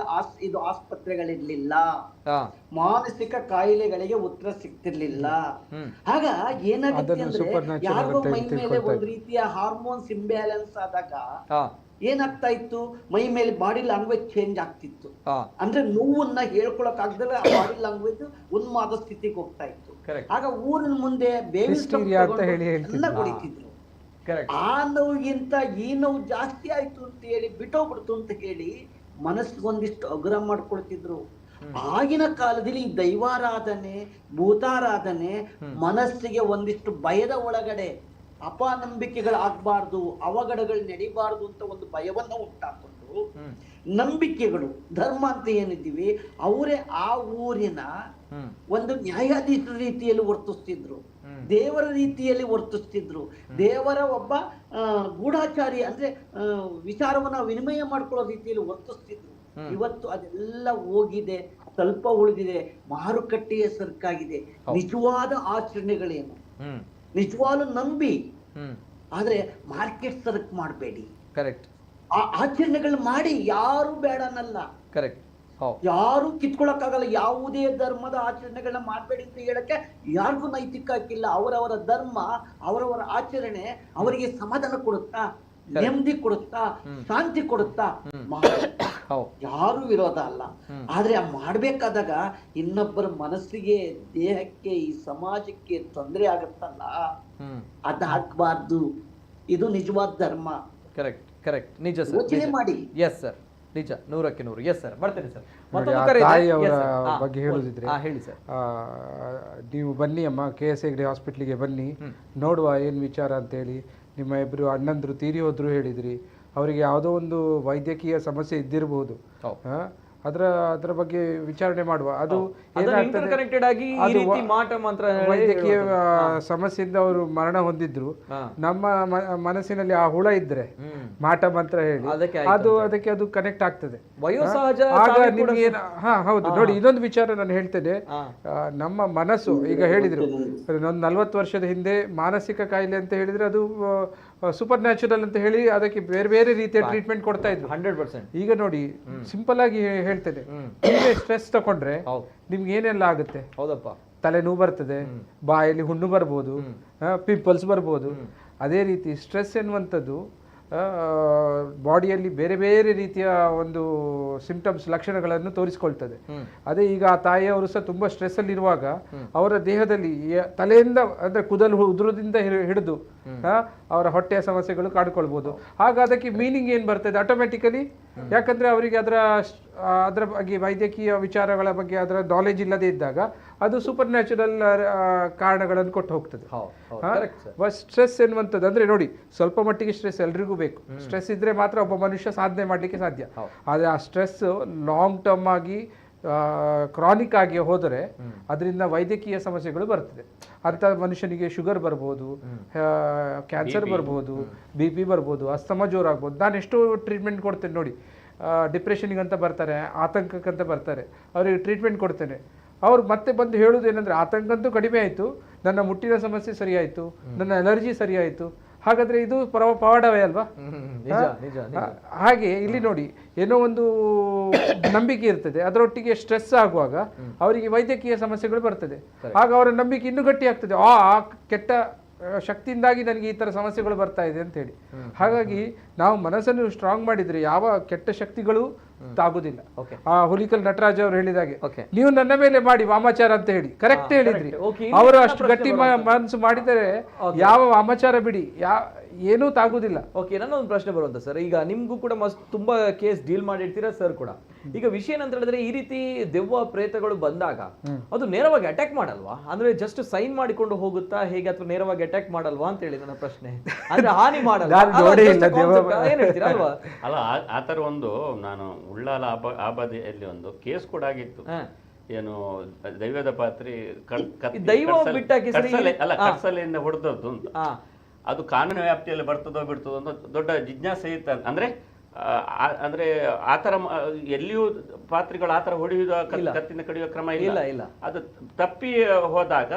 ಆಸ್ಪತ್ರೆಗಳಿರ್ಲಿಲ್ಲ, ಮಾನಸಿಕ ಕಾಯಿಲೆಗಳಿಗೆ ಉತ್ತರ ಸಿಗ್ತಿರ್ಲಿಲ್ಲ. ಆಗ ಏನಾಗುತ್ತೆ ಅಂದ್ರೆ ಯಾರಿಗೋ ಮೈ ಮೇಲೆ ಒಂದ್ ರೀತಿಯ ಹಾರ್ಮೋನ್ಸ್ ಇಂಬ್ಯಾಲೆನ್ಸ್ ಆದಾಗ ಏನಾಗ್ತಾ ಇತ್ತು, ಮೈ ಮೇಲೆ ಬಾಡಿ ಲ್ಯಾಂಗ್ವೇಜ್ ಚೇಂಜ್ ಆಗ್ತಿತ್ತು. ಅಂದ್ರೆ ನೋವನ್ನ ಹೇಳ್ಕೊಳಕ್ ಆಗದಲ್ಲ ಬಾಡಿ ಲ್ಯಾಂಗ್ವೇಜ್ ಉನ್ಮಾದ ಸ್ಥಿತಿಗೆ ಹೋಗ್ತಾ ಇತ್ತು. ಆಗ ಊರಿನ ಮುಂದೆ ಬೇವಿನ ಹೊಡಿತಿದ್ರು. ಆ ನೋವಿಗಿಂತ ಈ ನೋವು ಜಾಸ್ತಿ ಆಯ್ತು ಅಂತ ಹೇಳಿ ಬಿಟ್ಟೋಗ್ಬಿಡ್ತು ಅಂತ ಹೇಳಿ ಮನಸ್ಸಿಗೊಂದಿಷ್ಟು ಅಗ್ರ ಮಾಡ್ಕೊಳ್ತಿದ್ರು. ಆಗಿನ ಕಾಲದಲ್ಲಿ ದೈವಾರಾಧನೆ, ಭೂತಾರಾಧನೆ ಮನಸ್ಸಿಗೆ ಒಂದಿಷ್ಟು ಭಯದ ಒಳಗಡೆ ಅಪನಂಬಿಕೆಗಳಾಗಬಾರ್ದು, ಅವಘಡಗಳು ನಡಿಬಾರ್ದು ಅಂತ ಒಂದು ಭಯವನ್ನ ಉಂಟಾಕೊಂಡು ನಂಬಿಕೆಗಳು, ಧರ್ಮ ಅಂತ ಏನಿದ್ದೀವಿ ಅವರೇ ಆ ಊರಿನ ಒಂದು ನ್ಯಾಯಾಧೀಶರ ರೀತಿಯಲ್ಲಿ ವರ್ತಿಸ್ತಿದ್ರು, ದೇವರ ರೀತಿಯಲ್ಲಿ ವರ್ತಿಸ್ತಿದ್ರು, ದೇವರ ಒಬ್ಬ ಗೂಢಾಚಾರಿ ಅಂದ್ರೆ ವಿಚಾರವನ್ನ ವಿನಿಮಯ ಮಾಡ್ಕೊಳ್ಳೋ ರೀತಿಯಲ್ಲಿ ವರ್ತಿಸ್ತಿದ್ರು. ಇವತ್ತು ಅದೆಲ್ಲ ಹೋಗಿದೆ, ಸ್ವಲ್ಪ ಉಳಿದಿದೆ, ಮಾರುಕಟ್ಟೆಯ ಸರ್ಕಾಗಿದೆ. ನಿಜವಾದ ಆಚರಣೆಗಳೇನು, ನಿಜವಾದ ನಂಬಿ, ಆದ್ರೆ ಮಾರ್ಕೆಟ್ ಸರ್ಕ್ ಮಾಡಬೇಡಿ. ಕರೆಕ್ಟ್. ಆ ಆಚರಣೆಗಳು ಮಾಡಿ, ಯಾರು ಬೇಡ ಅನ್ನಲ್ಲ. ಕರೆಕ್ಟ್. ಯಾರು ಕಿತ್ಕೊಳಕ್ಕಾಗಲ್ಲ. ಯಾವುದೇ ಧರ್ಮದ ಆಚರಣೆಗಳನ್ನ ಮಾಡಬೇಡಿ ಅಂತ ಹೇಳಕ್ಕೆ ಯಾರಿಗೂ ನೈತಿಕ ಹಾಕಿಲ್ಲ. ಅವರವರ ಧರ್ಮ, ಅವರವರ ಆಚರಣೆ ಅವರಿಗೆ ಸಮಾಧಾನ ಕೊಡುತ್ತಾ, ನೆಮ್ಮದಿ ಕೊಡುತ್ತಾ, ಶಾಂತಿ ಕೊಡುತ್ತಾ, ಯಾರು ವಿರೋಧ ಅಲ್ಲ. ಆದ್ರೆ ಮಾಡ್ಬೇಕಾದಾಗ ಇನ್ನೊಬ್ಬರ ಮನಸ್ಸಿಗೆ, ದೇಹಕ್ಕೆ, ಈ ಸಮಾಜಕ್ಕೆ ತೊಂದರೆ ಆಗತ್ತಲ್ಲ, ಅದಾಗಬಾರ್ದು. ಇದು ನಿಜವಾದ ಧರ್ಮ. ಕರೆಕ್ಟ್. ನಿಜ ಸರ್, ಯೋಚನೆ ಮಾಡಿ. ಎಸ್ ಸರ್, ನಿಜ, 100ಕ್ಕೆ 100. ಎಸ್ ಸರ್, ಬರ್ತೀನಿ ಸರ್. ತಾಯಿ ಅವರ ಬಗ್ಗೆ ಹೇಳುದಿದ್ರೆ, ಹೇಳಿ ಸರ್. ನೀವು ಬನ್ನಿ ಅಮ್ಮ, KS ಹೆಗ್ಡೆ ಹಾಸ್ಪಿಟ್ಲಿಗೆ ಬನ್ನಿ, ನೋಡುವ ಏನು ವಿಚಾರ ಅಂತೇಳಿ. ನಿಮ್ಮ ಇಬ್ಬರು ಅಣ್ಣಂದ್ರು ತೀರಿ ಹೋದ್ರು ಹೇಳಿದ್ರಿ. ಅವರಿಗೆ ಯಾವುದೋ ಒಂದು ವೈದ್ಯಕೀಯ ಸಮಸ್ಯೆ ಇದ್ದಿರಬಹುದು, ಅದರ ಬಗ್ಗೆ ವಿಚಾರಣೆ ಮಾಡುವ. ಅದು ವೈದ್ಯಕೀಯ ಸಮಸ್ಯೆಯಿಂದ ಅವರು ಮರಣ ಹೊಂದಿದ್ರು. ನಮ್ಮ ಮನಸ್ಸಿನಲ್ಲಿ ಆ ಹುಳ ಇದ್ರೆ ಮಾಟ ಮಂತ್ರ ಹೇಳಿ ಅದಕ್ಕೆ ಅದು ಕನೆಕ್ಟ್ ಆಗ್ತದೆ. ಹೌದು ನೋಡಿ, ಇನ್ನೊಂದು ವಿಚಾರ ನಾನು ಹೇಳ್ತೇನೆ. ನಮ್ಮ ಮನಸ್ಸು ಈಗ ಹೇಳಿದ್ರು, ಒಂದು 40 ವರ್ಷದ ಹಿಂದೆ ಮಾನಸಿಕ ಕಾಯಿಲೆ ಅಂತ ಹೇಳಿದ್ರೆ ಅದು ಸೂಪರ್ ನ್ಯಾಚುರಲ್ ಅಂತ ಹೇಳಿ ಅದಕ್ಕೆ ಬೇರೆ ಬೇರೆ ರೀತಿಯ ಟ್ರೀಟ್ಮೆಂಟ್ ಕೊಡ್ತಾ ಇದ್ರು. 100%. ಈಗ ನೋಡಿ, ಸಿಂಪಲ್ ಆಗಿ ಹೇಳ್ತೇನೆ, ಸ್ಟ್ರೆಸ್ ತಗೊಂಡ್ರೆ ನಿಮ್ಗೆ ಏನೆಲ್ಲ ಆಗುತ್ತೆ. ಹೌದಪ್ಪ, ತಲೆನೋವು ಬರ್ತದೆ, ಬಾಯಲ್ಲಿ ಹುಣ್ಣು ಬರ್ಬೋದು, ಪಿಂಪಲ್ಸ್ ಬರ್ಬೋದು. ಅದೇ ರೀತಿ ಸ್ಟ್ರೆಸ್ ಎನ್ನುವಂಥದ್ದು ಬಾಡಿಯಲ್ಲಿ ಬೇರೆ ಬೇರೆ ರೀತಿಯ ಒಂದು ಸಿಂಪ್ಟಮ್ಸ್, ಲಕ್ಷಣಗಳನ್ನು ತೋರಿಸ್ಕೊಳ್ತದೆ. ಅದೇ ಈಗ ಆ ತಾಯಿಯವರು ಸಹ ತುಂಬಾ ಸ್ಟ್ರೆಸ್ ಅಲ್ಲಿ ಇರುವಾಗ ಅವರ ದೇಹದಲ್ಲಿ ತಲೆಯಿಂದ ಅಂದ್ರೆ ಕೂದಲು ಉದುರದಿಂದ ಹಿಡಿದು ಅವರ ಹೊಟ್ಟೆಯ ಸಮಸ್ಯೆಗಳು ಕಾಡ್ಕೊಳ್ಬಹುದು. ಆಗ ಅದಕ್ಕೆ ಮೀನಿಂಗ್ ಏನ್ ಬರ್ತದೆ ಆಟೋಮ್ಯಾಟಿಕಲಿ, ಯಾಕಂದ್ರೆ ಅವರಿಗೆ ಅದರ ಬಗ್ಗೆ ವೈದ್ಯಕೀಯ ವಿಚಾರಗಳ ಬಗ್ಗೆ ಅದರ ನಾಲೆಜ್ ಇಲ್ಲದೆ ಇದ್ದಾಗ ಅದು ಸೂಪರ್ ನ್ಯಾಚುರಲ್ ಕಾರಣಗಳನ್ನು ಕೊಟ್ಟು ಹೋಗ್ತದೆ. ಸ್ಟ್ರೆಸ್ ಎನ್ನುವಂಥದ್ದು ಅಂದ್ರೆ ನೋಡಿ, ಸ್ವಲ್ಪ ಮಟ್ಟಿಗೆ ಸ್ಟ್ರೆಸ್ ಎಲ್ರಿಗೂ ಬೇಕು. ಸ್ಟ್ರೆಸ್ ಇದ್ರೆ ಮಾತ್ರ ಒಬ್ಬ ಮನುಷ್ಯ ಸಾಧನೆ ಮಾಡ್ಲಿಕ್ಕೆ ಸಾಧ್ಯ. ಆದ್ರೆ ಆ ಸ್ಟ್ರೆಸ್ ಲಾಂಗ್ ಟರ್ಮ್ ಆಗಿ ಕ್ರಾನಿಕ್ ಆಗಿ ಹೋದರೆ ಅದರಿಂದ ವೈದ್ಯಕೀಯ ಸಮಸ್ಯೆಗಳು ಬರ್ತದೆ. ಅಂತ ಮನುಷ್ಯನಿಗೆ ಶುಗರ್ ಬರ್ಬೋದು, ಕ್ಯಾನ್ಸರ್ ಬರ್ಬೋದು, BP ಬರ್ಬೋದು, ಅಸ್ತಮ ಜೋರಾಗ್ಬೋದು. ನಾನು ಎಷ್ಟೋ ಟ್ರೀಟ್ಮೆಂಟ್ ಕೊಡ್ತೇನೆ ನೋಡಿ. ಡಿಪ್ರೆಷನ್ಗೆ ಅಂತ ಬರ್ತಾರೆ, ಆತಂಕಕ್ಕಂತ ಬರ್ತಾರೆ, ಅವರಿಗೆ ಟ್ರೀಟ್ಮೆಂಟ್ ಕೊಡ್ತೇನೆ. ಅವ್ರು ಮತ್ತೆ ಬಂದು ಹೇಳೋದು ಏನಂದ್ರೆ, ಆತಂಕ ಅಂತೂ ಕಡಿಮೆ ಆಯಿತು, ನನ್ನ ಮುಟ್ಟಿನ ಸಮಸ್ಯೆ ಸರಿಯಾಯಿತು, ನನ್ನ ಅಲರ್ಜಿ ಸರಿಯಾಯಿತು, ಹಾಗಾದ್ರೆ ಇದು ಪವಾಡವೇ ಅಲ್ವಾ? ನಿಜ ನಿಜ ಹಾಗೆ ಇಲ್ಲಿ ನೋಡಿ, ಏನೋ ಒಂದು ನಂಬಿಕೆ ಇರ್ತದೆ, ಅದರೊಟ್ಟಿಗೆ ಸ್ಟ್ರೆಸ್ ಆಗುವಾಗ ಅವರಿಗೆ ವೈದ್ಯಕೀಯ ಸಮಸ್ಯೆಗಳು ಬರ್ತದೆ. ಆಗ ಅವರ ನಂಬಿಕೆ ಇನ್ನೂ ಗಟ್ಟಿ ಆಗ್ತದೆ, ಆ ಕೆಟ್ಟ ಶಕ್ತಿಯಿಂದಾಗಿ ನನಗೆ ಈ ತರ ಸಮಸ್ಯೆಗಳು ಬರ್ತಾ ಇದೆ ಅಂತ ಹೇಳಿ. ಹಾಗಾಗಿ ನಾವು ಮನಸ್ಸನ್ನು ಸ್ಟ್ರಾಂಗ್ ಮಾಡಿದ್ರೆ ಯಾವ ಕೆಟ್ಟ ಶಕ್ತಿಗಳು ತಾಗುದಿಲ್ಲ. ಆ ಹುಲಿಕಲ್ ನಟರಾಜ್ ಅವರು ಹೇಳಿದಾಗೆ, ನೀವು ನನ್ನ ಮೇಲೆ ಮಾಡಿ ವಾಮಾಚಾರ ಅಂತ ಹೇಳಿ ಕರೆಕ್ಟ್ ಹೇಳಿದ್ರಿ. ಅವರು ಅಷ್ಟು ಗಟ್ಟಿ ಮನಸ್ಸು ಮಾಡಿದರೆ ಯಾವ ವಾಮಾಚಾರ ಬಿಡಿ ಏನೂ ತಾಗುದಿಲ್ಲ. ಓಕೆ, ನನ್ನ ಒಂದು ಪ್ರಶ್ನೆ ಬರುವಂತ ಸರ್, ಈಗ ನಿಮ್ಗೂ ಕೂಡ ತುಂಬಾ ಕೇಸ್ ಡೀಲ್ ಮಾಡಿರ್ತೀರಾ ಸರ್ ಕೂಡ. ಈಗ ವಿಷಯ ಏನಂತ ಹೇಳಿದ್ರೆ, ಈ ರೀತಿ ದೆವ್ವ ಪ್ರೇತಗಳು ಬಂದಾಗ ಅದು ನೇರವಾಗಿ ಅಟ್ಯಾಕ್ ಮಾಡಲ್ವಾ? ಅಂದ್ರೆ ಜಸ್ಟ್ ಸೈನ್ ಮಾಡಿಕೊಂಡು ಹೋಗುತ್ತಾ ಹೇಗೆ, ಅಥವಾ ನೇರವಾಗಿ ಅಟ್ಯಾಕ್ ಮಾಡಲ್ವಾ ಅಂತ ಹೇಳಿ ನನ್ನ ಪ್ರಶ್ನೆ. ಅಂದ್ರೆ ಹಾನಿ ಮಾಡಲ್ಲ ಏನ್ ಹೇಳ್ತೀರಾ ಅಲ್ವಾ? ಅಲ್ಲ, ಆತರ ಒಂದು ನಾನು ಉಳ್ಳಾಲ ಆಬಾದಿಯಲ್ಲಿ ಒಂದು ಕೇಸ್ ಕೂಡ ಆಗಿತ್ತು. ಏನು ದೈವದ ಪಾತ್ರಿ ಕರ್ಸಲೆಯಿಂದ ಹೊಡೆದದ್ದು ಅಂತ. ಅದು ಕಾನೂನು ವ್ಯಾಪ್ತಿಯಲ್ಲಿ ಬರ್ತದೋ ಬಿಡ್ತದೋ ಅಂತ ದೊಡ್ಡ ಜಿಜ್ಞಾಸೆ ಇತ್ತು. ಅಂದ್ರೆ ಅಂದ್ರೆ ಆತರ ಎಲ್ಲಿಯೂ ಪಾತ್ರಿಗಳು ಆತರ ಹೊಡೆಯುವ ಕತ್ತಿನ ಕಡಿಯುವ ಕ್ರಮ ಇಲ್ಲ. ಅದು ತಪ್ಪಿ ಹೋದಾಗ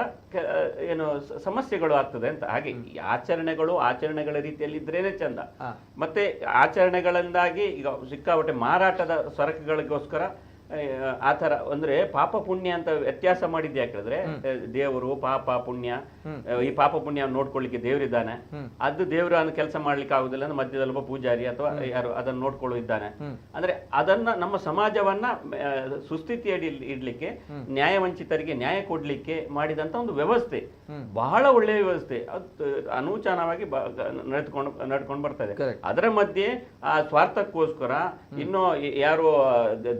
ಏನು ಸಮಸ್ಯೆಗಳು ಆಗ್ತದೆ ಅಂತ. ಹಾಗೆ ಆಚರಣೆಗಳ ರೀತಿಯಲ್ಲಿ ಇದ್ರೇನೆ ಚಂದ. ಮತ್ತೆ ಆಚರಣೆಗಳಿಂದಾಗಿ ಈಗ ಸಿಕ್ಕಾಪಟ್ಟೆ ಮಾರಾಟದ ಸರಕುಗಳಿಗೋಸ್ಕರ ಆತರ ಅಂದ್ರೆ ಪಾಪ ಪುಣ್ಯ ಅಂತ ವ್ಯತ್ಯಾಸ ಮಾಡಿದ್ದೆ. ಯಾಕಂದ್ರೆ ದೇವರು ಪಾಪ ಪುಣ್ಯ, ಈ ಪಾಪ ಪುಣ್ಯ ನೋಡ್ಕೊಳ್ಳಿಕ್ಕೆ ದೇವರಿದ್ದಾನೆ, ಅದು ದೇವರು ಕೆಲಸ ಮಾಡ್ಲಿಕ್ಕೆ ಆಗುದಿಲ್ಲ ಅಂದ್ರೆ ಮಧ್ಯದಲ್ಲಿ ಒಬ್ಬ ಪೂಜಾರಿ ಅಥವಾ ಯಾರು ಅದನ್ನು ನೋಡ್ಕೊಳ್ಳಿದ್ದಾನೆ. ಅಂದ್ರೆ ಅದನ್ನ ನಮ್ಮ ಸಮಾಜವನ್ನ ಸುಸ್ಥಿತಿಯಲ್ಲಿ ಇಡ್ಲಿಕ್ಕೆ, ನ್ಯಾಯವಂಚಿತರಿಗೆ ನ್ಯಾಯ ಕೊಡ್ಲಿಕ್ಕೆ ಮಾಡಿದಂತ ಒಂದು ವ್ಯವಸ್ಥೆ, ಬಹಳ ಒಳ್ಳೆಯ ವ್ಯವಸ್ಥೆ. ಅದು ಅನೂಚಾನವಾಗಿ ನಡ್ಕೊಂಡು ಬರ್ತಾ ಇದೆ. ಅದರ ಮಧ್ಯೆ ಆ ಸ್ವಾರ್ಥಕ್ಕೋಸ್ಕರ ಇನ್ನೂ ಯಾರು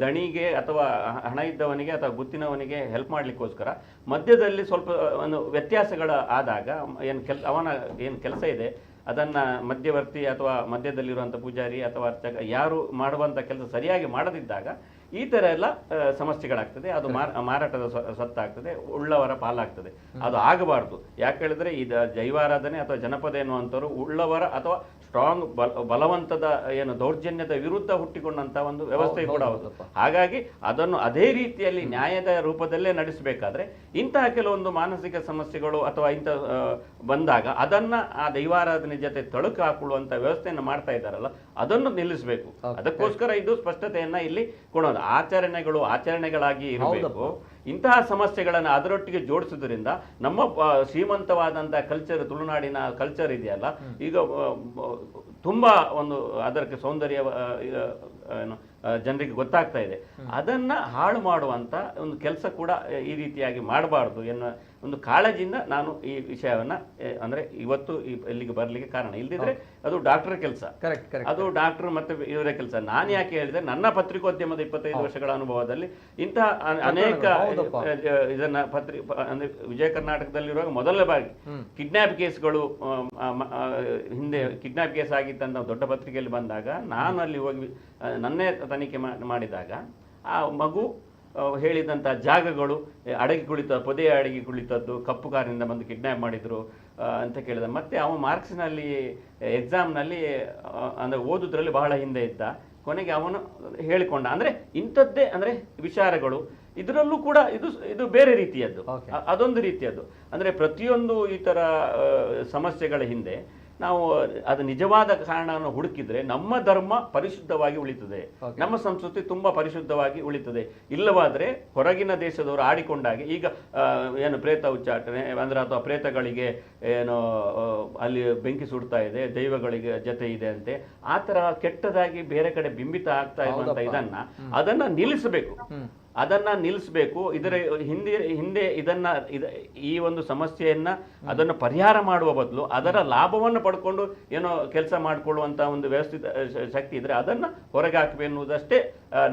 ದಣಿಗೆ ಅಥವಾ ಹಣ ಇದ್ದವನಿಗೆ ಅಥವಾ ಗುತ್ತಿನವನಿಗೆ ಹೆಲ್ಪ್ ಮಾಡ್ಲಿಕ್ಕೋಸ್ಕರ ಮಧ್ಯದಲ್ಲಿ ಸ್ವಲ್ಪ ಒಂದು ವ್ಯತ್ಯಾಸಗಳ ಆದಾಗ ಅವನ ಏನು ಕೆಲಸ ಇದೆ ಅದನ್ನ ಮಧ್ಯವರ್ತಿ ಅಥವಾ ಮಧ್ಯದಲ್ಲಿರುವಂಥ ಪೂಜಾರಿ ಅಥವಾ ಅರ್ಚಕ ಯಾರು ಮಾಡುವಂಥ ಕೆಲಸ ಸರಿಯಾಗಿ ಮಾಡದಿದ್ದಾಗ ಈ ತರ ಎಲ್ಲ ಸಮಸ್ಯೆಗಳಾಗ್ತದೆ. ಅದು ಮಾರಾಟದ ಸತ್ತಾಗ್ತದೆ, ಉಳ್ಳವರ ಪಾಲಾಗ್ತದೆ. ಅದು ಆಗಬಾರ್ದು. ಯಾಕೆ ಹೇಳಿದ್ರೆ ಇದು ಜೈವಾರಾಧನೆ ಅಥವಾ ಜನಪದ ಎನ್ನುವಂಥವ್ರು ಉಳ್ಳವರ ಅಥವಾ ಸ್ಟ್ರಾಂಗ್ ಬಲವಂತದ ಏನು ದೌರ್ಜನ್ಯದ ವಿರುದ್ಧ ಹುಟ್ಟಿಕೊಂಡಂತ ಒಂದು ವ್ಯವಸ್ಥೆ ಕೂಡ ಹೌದು. ಹಾಗಾಗಿ ಅದನ್ನು ಅದೇ ರೀತಿಯಲ್ಲಿ ನ್ಯಾಯದ ರೂಪದಲ್ಲೇ ನಡೆಸಬೇಕಾದ್ರೆ ಇಂತಹ ಕೆಲವೊಂದು ಮಾನಸಿಕ ಸಮಸ್ಯೆಗಳು ಅಥವಾ ಇಂಥ ಬಂದಾಗ ಅದನ್ನ ಆ ದೈವಾರಾಧನೆ ಜೊತೆ ತಳುಕು ಹಾಕೊಳ್ಳುವಂತ ವ್ಯವಸ್ಥೆಯನ್ನು ಮಾಡ್ತಾ ಇದ್ದಾರಲ್ಲ, ಅದನ್ನು ನಿಲ್ಲಿಸಬೇಕು. ಅದಕ್ಕೋಸ್ಕರ ಇದು ಸ್ಪಷ್ಟತೆಯನ್ನ ಇಲ್ಲಿ ಕೊಡೋದು. ಆಚರಣೆಗಳಾಗಿ ಇರಬೇಕು. ಇಂತಹ ಸಮಸ್ಯೆಗಳನ್ನು ಅದರೊಟ್ಟಿಗೆ ಜೋಡಿಸುವುದರಿಂದ ನಮ್ಮ ಶ್ರೀಮಂತವಾದಂತಹ ಕಲ್ಚರ್, ತುಳುನಾಡಿನ ಕಲ್ಚರ್ ಇದೆಯಲ್ಲ, ಈಗ ತುಂಬಾ ಒಂದು ಅದಕ್ಕೆ ಸೌಂದರ್ಯ ಜನರಿಗೆ ಗೊತ್ತಾಗ್ತಾ ಇದೆ. ಅದನ್ನ ಹಾಳು ಮಾಡುವಂತ ಒಂದು ಕೆಲಸ ಕೂಡ ಈ ರೀತಿಯಾಗಿ ಮಾಡಬಾರ್ದು ಎನ್ನುವ ಒಂದು ಕಾಳಜಿಯಿಂದ ನಾನು ಈ ವಿಷಯವನ್ನ ಅಂದ್ರೆ ಇವತ್ತು ಇಲ್ಲಿಗೆ ಬರ್ಲಿಕ್ಕೆ ಕಾರಣ. ಇಲ್ದಿದ್ರೆ ಅದು ಡಾಕ್ಟರ್ ಕೆಲಸ, ಅದು ಡಾಕ್ಟರ್ ಮತ್ತೆ ಇವರ ಕೆಲಸ. ನಾನು ಯಾಕೆ ಹೇಳಿದ್ರೆ, ನನ್ನ ಪತ್ರಿಕೋದ್ಯಮದ 25 ವರ್ಷಗಳ ಅನುಭವದಲ್ಲಿ ಇಂತಹ ಅನೇಕ ಇದನ್ನ ಅಂದ್ರೆ ವಿಜಯ ಕರ್ನಾಟಕದಲ್ಲಿರುವಾಗ ಮೊದಲ ಬಾರಿ ಕಿಡ್ನಾಪ್ ಕೇಸ್ಗಳು, ಹಿಂದೆ ಕಿಡ್ನಾಪ್ ಕೇಸ್ ಆಗಿತ್ತಂತ ದೊಡ್ಡ ಪತ್ರಿಕೆಯಲ್ಲಿ ಬಂದಾಗ ನಾನು ಅಲ್ಲಿ ಹೋಗಿ ನನ್ನೇ ತನಿಖೆ ಮಾಡಿದಾಗ ಆ ಮಗು ಹೇಳಿದಂಥ ಜಾಗಗಳು, ಅಡಗಿ ಕುಳಿತ ಪೊದೆಯ ಅಡಗಿ ಕುಳಿತದ್ದು, ಕಪ್ಪು ಕಾರಿನಿಂದ ಬಂದು ಕಿಡ್ನಾಪ್ ಮಾಡಿದ್ರು ಅಂತ ಕೇಳಿದ. ಮತ್ತೆ ಅವ ಮಾರ್ಕ್ಸ್ನಲ್ಲಿ ಎಕ್ಸಾಮ್ನಲ್ಲಿ ಅಂದರೆ ಓದುದ್ರಲ್ಲಿ ಬಹಳ ಹಿಂದೆ ಇದ್ದ. ಕೊನೆಗೆ ಅವನು ಹೇಳಿಕೊಂಡ. ಅಂದರೆ ಇಂಥದ್ದೇ ಅಂದರೆ ವಿಚಾರಗಳು ಇದರಲ್ಲೂ ಕೂಡ ಇದು ಬೇರೆ ರೀತಿಯದ್ದು, ಅದೊಂದು ರೀತಿಯದ್ದು. ಅಂದರೆ ಪ್ರತಿಯೊಂದು ಈ ಥರ ಸಮಸ್ಯೆಗಳ ಹಿಂದೆ ನಾವು ಅದು ನಿಜವಾದ ಕಾರಣವನ್ನು ಹುಡುಕಿದ್ರೆ ನಮ್ಮ ಧರ್ಮ ಪರಿಶುದ್ಧವಾಗಿ ಉಳಿತದೆ, ನಮ್ಮ ಸಂಸ್ಕೃತಿ ತುಂಬಾ ಪರಿಶುದ್ಧವಾಗಿ ಉಳಿತದೆ. ಇಲ್ಲವಾದ್ರೆ ಹೊರಗಿನ ದೇಶದವರು ಆಡಿಕೊಂಡಾಗೆ ಈಗ ಏನು ಪ್ರೇತ ಉಚ್ಚಾಟನೆ ಅಂದ್ರೆ ಅಥವಾ ಪ್ರೇತಗಳಿಗೆ ಏನು ಅಲ್ಲಿ ಬೆಂಕಿ ಸುಡ್ತಾ ಇದೆ, ದೈವಗಳಿಗೆ ಜೊತೆ ಇದೆ ಅಂತೆ, ಆ ತರ ಕೆಟ್ಟದಾಗಿ ಬೇರೆ ಕಡೆ ಬಿಂಬಿತ ಆಗ್ತಾ ಇರುವಂತ ಅದನ್ನ ನಿಲ್ಲಿಸಬೇಕು. ಇದರ ಹಿಂದೆ ಈ ಒಂದು ಸಮಸ್ಯೆಯನ್ನ ಅದನ್ನು ಪರಿಹಾರ ಮಾಡುವ ಬದಲು ಅದರ ಲಾಭವನ್ನು ಪಡ್ಕೊಂಡು ಏನೋ ಕೆಲಸ ಮಾಡಿಕೊಳ್ಳುವಂತ ಒಂದು ವ್ಯವಸ್ಥಿತ ಶಕ್ತಿ ಇದ್ರೆ ಅದನ್ನ ಹೊರಗೆ ಹಾಕಬೇಕು ಎನ್ನುವುದಷ್ಟೇ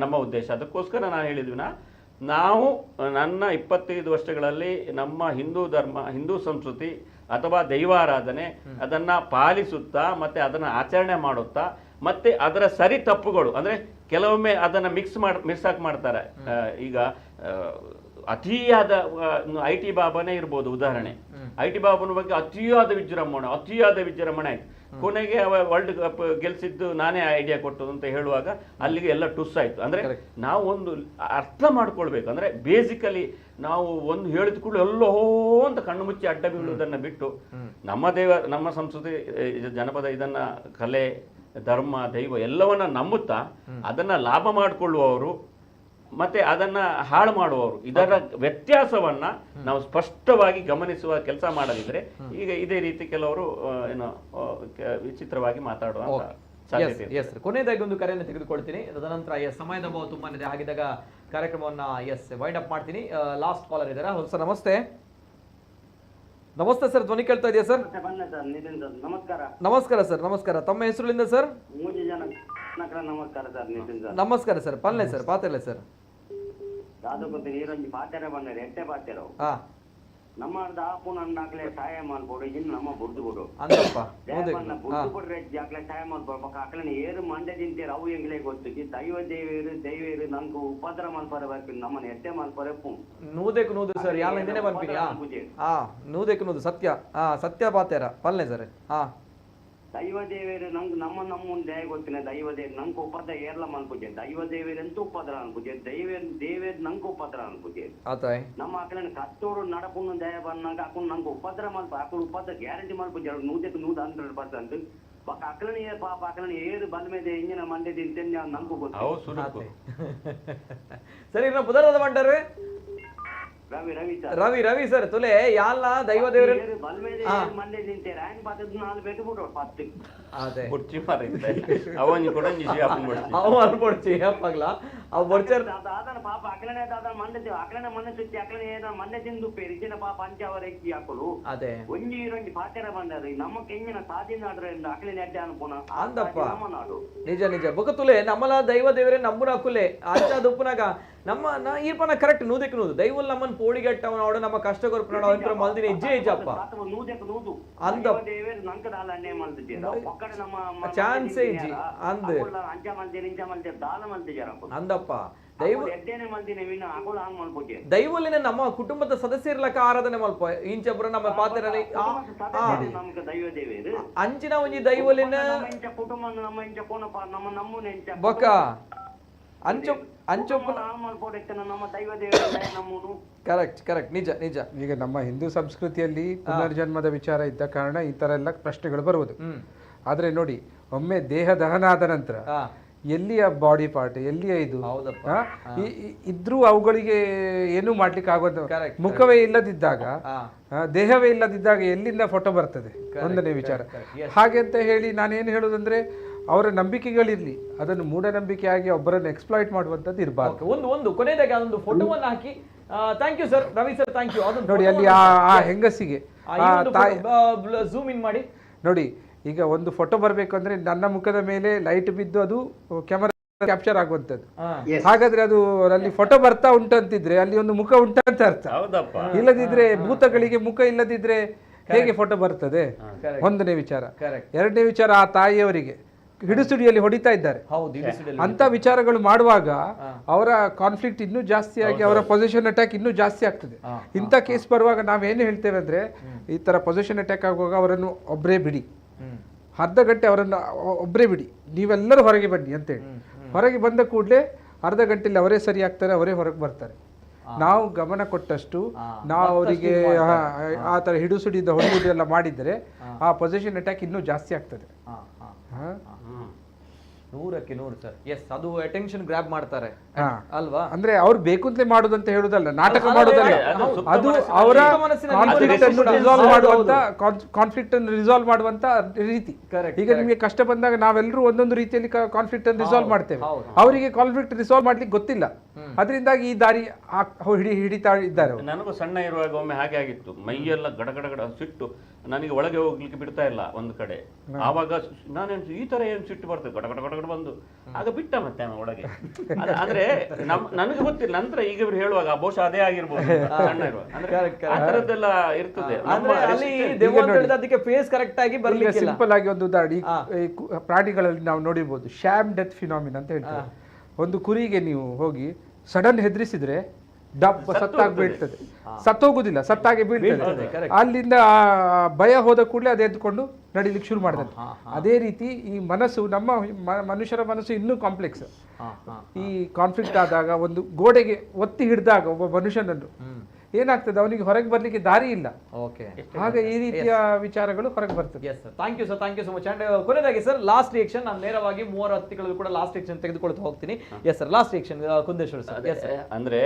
ನಮ್ಮ ಉದ್ದೇಶ. ಅದಕ್ಕೋಸ್ಕರ ನಾನು ಹೇಳಿದ್ವಿನ, ನಾವು ನನ್ನ 25 ವರ್ಷಗಳಲ್ಲಿ ನಮ್ಮ ಹಿಂದೂ ಧರ್ಮ, ಹಿಂದೂ ಸಂಸ್ಕೃತಿ ಅಥವಾ ದೈವಾರಾಧನೆ ಅದನ್ನ ಪಾಲಿಸುತ್ತಾ ಮತ್ತೆ ಅದನ್ನ ಆಚರಣೆ ಮಾಡುತ್ತಾ ಮತ್ತೆ ಅದರ ಸರಿ ತಪ್ಪುಗಳು ಅಂದ್ರೆ ಕೆಲವೊಮ್ಮೆ ಅದನ್ನ ಮಿಕ್ಸ್ ಹಾಕಿ ಮಾಡ್ತಾರೆ. ಈಗ ಅತಿಯಾದ IT ಬಾಬಾನೇ ಇರ್ಬೋದು ಉದಾಹರಣೆ. IT ಬಾಬನ ಬಗ್ಗೆ ಅತಿಯಾದ ವಿಜೃಂಭಣೆ ಆಯ್ತು. ಕೊನೆಗೆ ಅವ ವರ್ಲ್ಡ್ ಕಪ್ ಗೆಲ್ಸಿದ್ದು ನಾನೇ ಐಡಿಯಾ ಕೊಟ್ಟದ್ದು ಅಂತ ಹೇಳುವಾಗ ಅಲ್ಲಿಗೆ ಎಲ್ಲ ಟುಸ್ ಆಯ್ತು. ಅಂದ್ರೆ ನಾವು ಒಂದು ಅರ್ಥ ಮಾಡ್ಕೊಳ್ಬೇಕು. ಅಂದ್ರೆ ಬೇಸಿಕಲಿ ನಾವು ಒಂದು ಹೇಳಿದ ಕೂಡ ಎಲ್ಲೋ ಅಂತ ಕಣ್ಣು ಮುಚ್ಚಿ ಅಡ್ಡ ಬೀಳುವುದನ್ನ ಬಿಟ್ಟು ನಮ್ಮ ಸಂಸ್ಕೃತಿ ಜನಪದ ಇದನ್ನ ಕಲೆ ಧರ್ಮ ದೈವ ಎಲ್ಲವನ್ನ ನಂಬುತ್ತಾ ಅದನ್ನ ಲಾಭ ಮಾಡಿಕೊಳ್ಳುವವರು ಮತ್ತೆ ಅದನ್ನ ಹಾಳು ಮಾಡುವವರು, ಇದರ ವ್ಯತ್ಯಾಸವನ್ನ ನಾವು ಸ್ಪಷ್ಟವಾಗಿ ಗಮನಿಸುವ ಕೆಲಸ ಮಾಡದಿದ್ರೆ ಈಗ ಇದೇ ರೀತಿ ಕೆಲವರು ಏನು ವಿಚಿತ್ರವಾಗಿ ಮಾತಾಡುವ ಸಾಧ್ಯತೆ ಇದೆ. ಕೊನೆಯದಾಗಿ ಒಂದು ಕರೆಯನ್ನು ತೆಗೆದುಕೊಳ್ತೀನಿ. ತದನಂತರ ಸಮಯದ ಅಭಾವ ತುಂಬಾನೇ ಇದೆ, ಹಾಗಿದ್ದಾಗ ಕಾರ್ಯಕ್ರಮವನ್ನ ವೈಂಡ್ ಅಪ್ ಮಾಡ್ತೀನಿ. ಲಾಸ್ಟ್ ಕಾಲರ್ ಇದ್ದಾರೆ. ಹೌದು ಸರ್, ನಮಸ್ತೆ. ನಮಸ್ತೆ ಸರ್, ಧ್ವನಿ ಕೇಳ್ತಾ ಇದೆಯಾ ಸರ್? ನಮಸ್ಕಾರ ಸರ್, ನಮಸ್ಕಾರ. ತಮ್ಮ ಹೆಸರುಲಿಂದ ಸರ್? ನಮಸ್ಕಾರ ಸರ್, ಪಲ್ಲೆ ಸರ್, ಪಾತೆಲ್ಲ ಸರ್. ನಮ್ಮದ ಆಪುನಂದಾಗ್ಲೇ ಸಹಾಯ ಮಾಡ್ಬೋದು, ಇನ್ನು ನಮ್ಮ ಬುಡ್ದು ಬಿಡು ಅಂದಪ್ಪ ಬುಡ್ದು ಬಿಡ್ರೆ ಜಾಗ್ಲೇ ಸಹಾಯ ಮಾಡ್ಬೋದು. ಅಕ್ಲನ ಏರು ಮಂಡ್ಯ ತಿಂತೀರ ಅವು ಎಂಗ್ಲೇ ಗೊತ್ತು. ದೈವ ದೇವೇರು ನಂಗೆ ಉಪದ್ರ ಮಲ್ಪರಬೇಕು, ನಮ್ಮನ್ನ ಎಟ್ಟೆ ಮಲ್ಪರಪ್ಪು ನೂದೆಕು ನೂದು ಸರ್, ಯಾಲ ಇಂದನೇ ಬಂದ್ಬಿಡಿ. ನೂದೆಕು ನೂದು ಸತ್ಯ ಸತ್ಯ ಪಾತೆರ ಪಲ್ಲೆ ಸರ್. ದೈವ ದೇವೇರು ನಂಗೆ ನಮ್ಮ ದಯ ಗೊತ್ತಿನ ದೈವ ದೇವ್ರು ನಂಗೆ ಉಪದ್ರ ಏರ್ಲ ಮಲ್ಪೂಜೆ. ದೈವ ದೇವೇರಂತೂ ಉಪದ್ರ ಅನ್ಪೂಜೆ, ದೇವೇರ್ ನಂಗೆ ಉಪದ್ರ ಅನ್ಪೂಜೆ. ನಮ್ಮ ಅಕ್ಕನ ಕತ್ತೋರು ನಡಪುನ್ನು ದಯ ಬಂದಾಗ ಅಕ್ಕನ ನಂಗೆ ಉಪದ್ರ ಮಲ್ಪ ಅಕ್ಕನ ಉಪದ್ರ ಗ್ಯಾರಂಟಿ ಮಲ್ಪೂಜೆ. 100% ಬಕ್ಕ ಅಕ್ಕಲನಿ ಪಾಪ ಅಕ್ಕಲನಿ ಏರು ಬಂದ ಮೇಲೆ ಇಂಜಿನ ಮಂಡ್ಯದ ಇಂತೆನ್ಯ ನಂಗೂ ಗೊತ್ತು. ಸರಿ, ಬುಧರದ ಮಂಡರೆ ರವಿ ರವಿ ಸರ್ ತುಲೆ ಯಾಲ ದೈವ ದೇವರ ಮಂಡ್ಯ ನಿಂತೇರ ఆయన పద్ధతి 4 పెట్టుబడు 10 అదే కుర్చీ మారింది అవని కూడా నిజి అప్పుడు అవని పొడిచి పగల అవ బొర్చర్ దాదాన పాప అక్కలనే దాదాన మండ్య అక్కలనే మండ్య సుత్తి అక్కలనే ఏద మండ్య తిందు పెరిచిన పాప అంచవరెక్కి అక్కలు అదే ಒಂಜಿ ರಂಡಿ ಪಾತೆರ ಬಂದರಿ ನಮ್ಮ ಕೆಂಗಿನ ಸಾಧಿನಾಡ್ರೆ ಅಕ್ಕಲನೆ ಅಡ್ಡೆ ಅನ್ಪೋನ ಅಂದಪ್ಪ ನಿಜ ನಿಜ ಬೊಕತುಲೆ ನಮ್ಮಲ ದೈವ ದೇವರೇ ನಮ್ಮನ ಅಕ್ಕುಲೆ ಅಂಚ ದುಪ್ಪನಾಗ ನಮ್ಮ ಈರ್ಪನ ಕರೆಕ್ಟ್ ನೂದೆಕ್ ನೂದು ದೈವಲ್ ನಮ್ಮನ್ ಪೋಡಿಗಟ್ಟವನೋಡು ನಮ್ಮ ಕಷ್ಟ ಕೊರ್ಪನೋಡು ಅಂತರ ಮಲ್ದಿನ ಇಜ್ಜೆ ಇಜ್ಜಪ್ಪ ಅಂದ ದೇವೇರ್ ನಂಕದಾಲ ಅನ್ನೇ ಮಲ್ದಿದ್ದೀರ ಒಕ್ಕಡೆ ನಮ್ಮ ಚಾನ್ಸೇ ಇಜ್ಜಿ ಅಂದ ಅಂಚ ಮಲ್ದಿರ ಇಂಚ ಮಲ್ದಿರ ದಾಲ ಮಲ್ದಿದ್ದೀರ ಅಂದಪ್ಪ ದೈವ ಎಡ್ಡೆನೆ ಮಲ್ದಿನ ವಿನ ಅಗೋಳ ಹಾಂಗ್ ಮಲ್ಪೋಕೆ ದೈವಲಿನ ನಮ್ಮ ಕುಟುಂಬದ ಸದಸ್ಯರ್ಲಕ ಆರಾಧನೆ ಮಲ್ಪ ಇಂಚಬ್ರ ನಮ್ಮ ಪಾತ್ರನೆ ನಮಗೆ ದೈವ ದೇವೇರು ಅಂಚಿನ ಒಂಜಿ ದೈವಲಿನ ನಮ್ಮ ಇಂಚ ಕುಟುಂಬ ನಮ್ಮ ಇಂಚ ಕೋನಪ ನಮ್ಮ ನಮ್ಮನೆ ಇಂಚ ಬೊಕ ಕರೆಕ್ಟ್ ನಿಜ ನಿಜ. ಈಗ ನಮ್ಮ ಹಿಂದೂ ಸಂಸ್ಕೃತಿಯಲ್ಲಿ ಪುನರ್ಜನ್ಮದ ವಿಚಾರ ಇದ್ದ ಕಾರಣ ಈ ತರ ಎಲ್ಲ ಪ್ರಶ್ನೆಗಳು ಬರುವುದು. ಆದ್ರೆ ನೋಡಿ, ಒಮ್ಮೆ ದೇಹ ದಹನ ಆದ ನಂತರ ಎಲ್ಲಿಯ ಬಾಡಿ ಪಾರ್ಟ್ ಎಲ್ಲಿಯ ಇದು ಇದ್ರೂ ಅವುಗಳಿಗೆ ಏನು ಮಾಡ್ಲಿಕ್ಕೆ ಆಗೋದು. ಮುಖವೇ ಇಲ್ಲದಿದ್ದಾಗ, ದೇಹವೇ ಇಲ್ಲದಿದ್ದಾಗ ಎಲ್ಲಿಂದ ಫೋಟೋ ಬರ್ತದೆ? ಒಂದನೇ ವಿಚಾರ. ಹಾಗೆ ಅಂತ ಹೇಳಿ ನಾನೇನು ಹೇಳೋದಂದ್ರೆ, ಅವರ ನಂಬಿಕೆಗಳಿರ್ಲಿ, ಅದನ್ನು ಮೂಢನಂಬಿಕೆಯಾಗಿ ಒಬ್ಬರನ್ನು ಎಕ್ಸ್ಪ್ಲಾಯ್ಟ್ ಮಾಡುವಂತದ್ದು ಇರಬಾರ್ದು. ಒಂದು ಕೊನೆಯದಾಗಿ ಅದೊಂದು ಫೋಟೋವನ್ನು ಹಾಕಿ. Thank you sir, Ravi sir, thank you. ಅದು ನೋಡಿ, ಅಲ್ಲಿ ಆ ಹೆಂಗಸಿಗೆ ಝೂಮ್ ಇನ್ ಮಾಡಿ ನೋಡಿ. ಈಗ ಒಂದು ಫೋಟೋ ಬರ್ಬೇಕು ಅಂದ್ರೆ ನನ್ನ ಮುಖದ ಮೇಲೆ ಲೈಟ್ ಬಿದ್ದು ಅದು ಕ್ಯಾಮರಾ ಕ್ಯಾಪ್ಚರ್ ಆಗುವಂತದ್ದು. ಹಾಗಾದ್ರೆ ಅದು ಅಲ್ಲಿ ಫೋಟೋ ಬರ್ತಾ ಉಂಟಂತಿದ್ರೆ ಅಲ್ಲಿ ಒಂದು ಮುಖ ಉಂಟಂತ ಅರ್ಥ. ಇಲ್ಲದಿದ್ರೆ ಭೂತಗಳಿಗೆ ಮುಖ ಇಲ್ಲದಿದ್ರೆ ಹೇಗೆ ಫೋಟೋ ಬರ್ತದೆ? ಒಂದನೇ ವಿಚಾರ. ಎರಡನೇ ವಿಚಾರ, ಆ ತಾಯಿಯವರಿಗೆ ಹಿಡಿಸುಡಿಯಲ್ಲಿ ಹೊಡಿತಾ ಇದ್ದಾರೆ ಅಂತ ವಿಚಾರಗಳು ಮಾಡುವಾಗ ಅವರ ಕಾನ್ಫ್ಲಿಕ್ಟ್ ಇನ್ನೂ ಜಾಸ್ತಿ ಆಗಿ ಅವರ ಪೊಸಿಷನ್ ಅಟ್ಯಾಕ್ ಇನ್ನೂ ಜಾಸ್ತಿ ಆಗ್ತದೆ. ಇಂಥ ಕೇಸ್ ಬರುವಾಗ ನಾವೇನು ಹೇಳ್ತೇವೆ ಅಂದ್ರೆ, ಈ ತರ ಪೊಸಿಷನ್ ಅಟ್ಯಾಕ್ ಆಗುವಾಗ ಅವರನ್ನು ಒಬ್ಬರೇ ಬಿಡಿ, ಅರ್ಧ ಗಂಟೆ ಅವರನ್ನು ಒಬ್ಬರೇ ಬಿಡಿ, ನೀವೆಲ್ಲರೂ ಹೊರಗೆ ಬನ್ನಿ ಅಂತೇಳಿ. ಹೊರಗೆ ಬಂದ ಕೂಡಲೇ ಅರ್ಧ ಗಂಟೆಯಲ್ಲಿ ಅವರೇ ಸರಿ ಆಗ್ತಾರೆ, ಅವರೇ ಹೊರಗೆ ಬರ್ತಾರೆ. ನಾವು ಗಮನ ಕೊಟ್ಟಷ್ಟು ನಾವು ಅವರಿಗೆ ಆ ತರ ಹಿಡಿಸುಡಿದ ಹೊಡೆಯುವುದು ಎಲ್ಲ ಮಾಡಿದರೆ ಆ ಪೊಸಿಷನ್ ಅಟ್ಯಾಕ್ ಇನ್ನೂ ಜಾಸ್ತಿ ಆಗ್ತದೆ. 100ಕ್ಕೆ 100 ಸರ್. ಎಸ್, ಅದು ಅಟೆನ್ಷನ್ ಗ್ರಾಬ್ ಮಾಡ್ತಾರೆ ಅಲ್ವಾ? ಅಂದ್ರೆ ಅವ್ರು ಬೇಕು ಅಂತಲೇ ಮಾಡುದಂತ ಹೇಳುದಲ್ಲ, ನಾಟಕ ಮಾಡುದಲ್ಲ, ಅದು ಅವರ ಕಾನ್ಫ್ಲಿಕ್ಟ್ ಅನ್ನು ರಿಸಾಲ್ವ್ ಮಾಡುವಂತ ರೀತಿ. ಈಗ ನಿಮಗೆ ಕಷ್ಟ ಬಂದಾಗ ನಾವೆಲ್ಲರೂ ಒಂದೊಂದು ರೀತಿಯಲ್ಲಿ ಕಾನ್ಫ್ಲಿಕ್ಟ್ ಅನ್ನು ರಿಸಾಲ್ವ್ ಮಾಡ್ತೇವೆ. ಅವರಿಗೆ ಕಾನ್ಫ್ಲಿಕ್ಟ್ ರಿಸಾಲ್ವ್ ಮಾಡ್ಲಿಕ್ಕೆ ಗೊತ್ತಿಲ್ಲ, ಅದರಿಂದಾಗಿ ಈ ದಾರಿ ಹಿಡಿತಾ ಇದ್ದಾರೆ. ನನಗೂ ಸಣ್ಣ ಇರುವಾಗ ಒಮ್ಮೆ ಹಾಗೆ ಆಗಿತ್ತು, ಮೈಯೆಲ್ಲ ಗಡಗಡ ಸಿಟ್ಟು, ನನಗೆ ಒಳಗೆ ಹೋಗ್ಲಿಕ್ಕೆ ಬಿಡ್ತಾ ಇಲ್ಲ ಒಂದು ಕಡೆ. ಆವಾಗ ನಾನೇನು ಈ ತರ ಏನು ಸಿಟ್ಟು ಬರ್ತದೆ, ಗಡಗಡ ಬಂದು ಆಗ ಬಿಟ್ಟ ಮತ್ತೆ ಒಳಗೆ. ಅಂದ್ರೆ ನನಗೆ ಗೊತ್ತಿಲ್ಲ, ನಂತರ ಈಗ ಇವ್ರು ಹೇಳುವಾಗ ಬಹುಶಃ ಅದೇ ಆಗಿರ್ಬೋದು ಸಣ್ಣ ಇರುವಾಗ. ಆ ತರದ್ದೆಲ್ಲ ಇರ್ತದೆ. ಅದಕ್ಕೆ ಫೇಸ್ ಕರೆಕ್ಟ್ ಆಗಿ ಬರ್ಲಿಕ್ಕೆ ಸಿಂಪಲ್ ಆಗಿ ಒಂದು ದಾಡಿ ಪ್ರಾಣಿಗಳಲ್ಲಿ ನಾವು ನೋಡಿರ್ಬೋದು, ಶ್ಯಾಮ್ ಡೆತ್ ಫಿನಾಮಿನ್ ಅಂತ ಹೇಳ್ತಾರೆ. ಒಂದು ಕುರಿಗೆ ನೀವು ಹೋಗಿ ಸಡನ್ ಹೆದರಿಸಿದ್ರೆ ಡಬ್ ಸತ್ತಾಗಿ ಬೀಳ್ತದೆ, ಸತ್ತೋಗುದಿಲ್ಲ, ಸತ್ತಾಗಿ ಬೀಳ್ತದೆ. ಅಲ್ಲಿಂದ ಭಯ ಹೋದ ಕೂಡಲೇ ಅದು ಎದ್ಕೊಂಡು ನಡಿಲಿಕ್ಕೆ ಶುರು ಮಾಡ್ತದೆ. ಅದೇ ರೀತಿ ಈ ಮನಸ್ಸು, ನಮ್ಮ ಮನುಷ್ಯರ ಮನಸ್ಸು ಇನ್ನೂ ಕಾಂಪ್ಲೆಕ್ಸ್. ಈ ಕಾನ್ಫ್ಲಿಕ್ಟ್ ಆದಾಗ, ಒಂದು ಗೋಡೆಗೆ ಒತ್ತಿ ಹಿಡಿದಾಗ ಒಬ್ಬ ಮನುಷ್ಯನನ್ನು ಏನಾಗ್ತದೆ, ಅವನಿಗೆ ಹೊರಗೆ ಬರ್ಲಿಕ್ಕೆ ದಾರಿ ಇಲ್ಲ. ಹಾಗೆ ಈ ರೀತಿಯ ವಿಚಾರಗಳು ಹೊರಗೆ ಬರ್ತದೆ. Thank you so much. And ಕೊನೆಯದಾಗಿ ಸರ್, ಲಾಸ್ಟ್ ರಿಯಾಕ್ಷನ್. ನಾನು ನೇರವಾಗಿ 3 ಅತಿಥಿಗಳು ಕೂಡ ಲಾಸ್ಟ್ ರಿಯಾಕ್ಷನ್ ತೆಗೆದುಕೊಳ್ತಾ ಹೋಗ್ತೀನಿ. Yes sir, last reaction Kundeshwar sir. ಅಂದ್ರೆ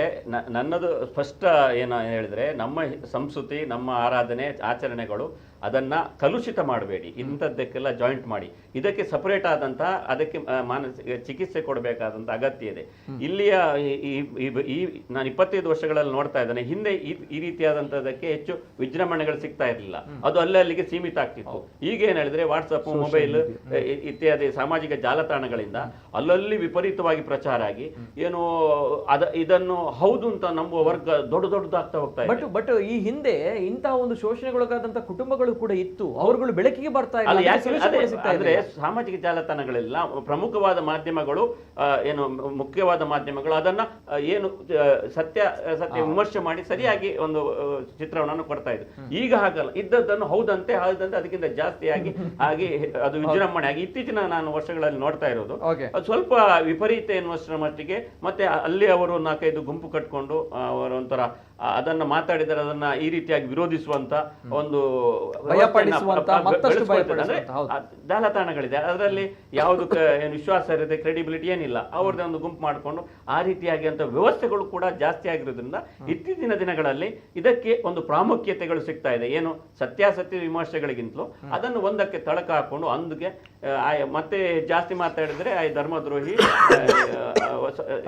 ನನ್ನದು ಸ್ಪಷ್ಟ ಏನು ಹೇಳಿದ್ರೆ, ನಮ್ಮ ಸಂಸ್ಕೃತಿ, ನಮ್ಮ ಆರಾಧನೆ, ಆಚರಣೆಗಳು ಅದನ್ನ ಕಲುಷಿತ ಮಾಡಬೇಡಿ, ಇಂಥದ್ದಕ್ಕೆಲ್ಲ ಜಾಯಿಂಟ್ ಮಾಡಿ, ಇದಕ್ಕೆ ಸಪರೇಟ್ ಆದಂತಹ ಅದಕ್ಕೆ ಮಾನಸಿಕ ಚಿಕಿತ್ಸೆ ಕೊಡಬೇಕಾದಂತ ಅಗತ್ಯ ಇದೆ. ಇಲ್ಲಿಯ ಈ ನಾನು 25 ವರ್ಷಗಳಲ್ಲಿ ನೋಡ್ತಾ ಇದ್ದೇನೆ, ಹಿಂದೆ ಈ ರೀತಿಯಾದಂತದಕ್ಕೆ ಹೆಚ್ಚು ವಿಜೃಂಭಣೆಗಳು ಸಿಗ್ತಾ ಇರಲಿಲ್ಲ, ಅದು ಅಲ್ಲಿಗೆ ಸೀಮಿತ ಆಗ್ತಿತ್ತು. ಈಗ ಏನ್ ಹೇಳಿದ್ರೆ, ವಾಟ್ಸಪ್, ಮೊಬೈಲ್ ಇತ್ಯಾದಿ ಸಾಮಾಜಿಕ ಜಾಲತಾಣಗಳಿಂದ ಅಲ್ಲಲ್ಲಿ ವಿಪರೀತವಾಗಿ ಪ್ರಚಾರ ಆಗಿ ಏನು ಇದನ್ನು ಹೌದು ಅಂತ ನಂಬುವ ವರ್ಗ ದೊಡ್ಡದಾಗ್ತಾ ಹೋಗ್ತಾ ಇದೆ. ಬಟ್ ಈ ಹಿಂದೆ ಇಂತಹ ಒಂದು ಶೋಷಣೆಗೊಳಗಾದಂತ ಕುಟುಂಬಗಳು ಕೂಡ ಇತ್ತು, ಅವರುಗಳು ಬೆಳಕಿಗೆ ಬರ್ತಾ ಇಲ್ಲ. ಅಂದ್ರೆ ಸಾಮಾಜಿಕ ಜಾಲತಾಣಗಳೆಲ್ಲ ಪ್ರಮುಖವಾದ ಮಾಧ್ಯಮಗಳು, ಏನು ಮುಖ್ಯವಾದ ಮಾಧ್ಯಮಗಳು ಅದನ್ನ ಏನು ಸತ್ಯ ವಿಮರ್ಶೆ ಮಾಡಿ ಸರಿಯಾಗಿ ಒಂದು ಚಿತ್ರಣವನ್ನು ಕೊಡ್ತಾ ಇದ್ರು. ಈಗ ಹಾಗಲ್ಲ, ಇದ್ದದ್ದನ್ನು ಹೌದಂತೆ ಅದಕ್ಕಿಂತ ಜಾಸ್ತಿಯಾಗಿ ಹಾಗೆ ಅದು ವಿಜೃಂಭಣೆ ಆಗಿ ಇತ್ತೀಚಿನ ನಾನು ವರ್ಷಗಳಲ್ಲಿ ನೋಡ್ತಾ ಇರೋದು. ಅದು ಸ್ವಲ್ಪ ವಿಪರೀತ ಎನ್ನುವಷ್ಟರ ಮಟ್ಟಿಗೆ. ಮತ್ತೆ ಅಲ್ಲಿ ಅವರು 4-5 ಗುಂಪು ಕಟ್ಕೊಂಡು ಅವರ ಒಂಥರ ಅದನ್ನ ಮಾತಾಡಿದರೆ ಅದನ್ನ ಈ ರೀತಿಯಾಗಿ ವಿರೋಧಿಸುವಂತ ಒಂದು ಜಾಲತಾಣಗಳಿದೆ. ಅದರಲ್ಲಿ ಯಾವುದು ವಿಶ್ವಾಸ ಇರುತ್ತೆ, ಕ್ರೆಡಿಬಿಲಿಟಿ ಏನಿಲ್ಲ, ಅವ್ರದ್ದೇ ಒಂದು ಗುಂಪು ಮಾಡಿಕೊಂಡು ಆ ರೀತಿಯಾಗಿ ಅಂತ ವ್ಯವಸ್ಥೆಗಳು ಕೂಡ ಜಾಸ್ತಿ ಆಗಿರೋದ್ರಿಂದ ಇತ್ತೀಚಿನ ದಿನಗಳಲ್ಲಿ ಇದಕ್ಕೆ ಒಂದು ಪ್ರಾಮುಖ್ಯತೆಗಳು ಸಿಗ್ತಾ ಇದೆ. ಏನು ಸತ್ಯಾಸತ್ಯ ವಿಮರ್ಶೆಗಳಿಗಿಂತಲೂ ಅದನ್ನು ಒಂದಕ್ಕೆ ತಳಕ ಹಾಕೊಂಡು ಅಂದಕ್ಕೆ ಮತ್ತೆ ಜಾಸ್ತಿ ಮಾತಾಡಿದ್ರೆ ಧರ್ಮದ್ರೋಹಿ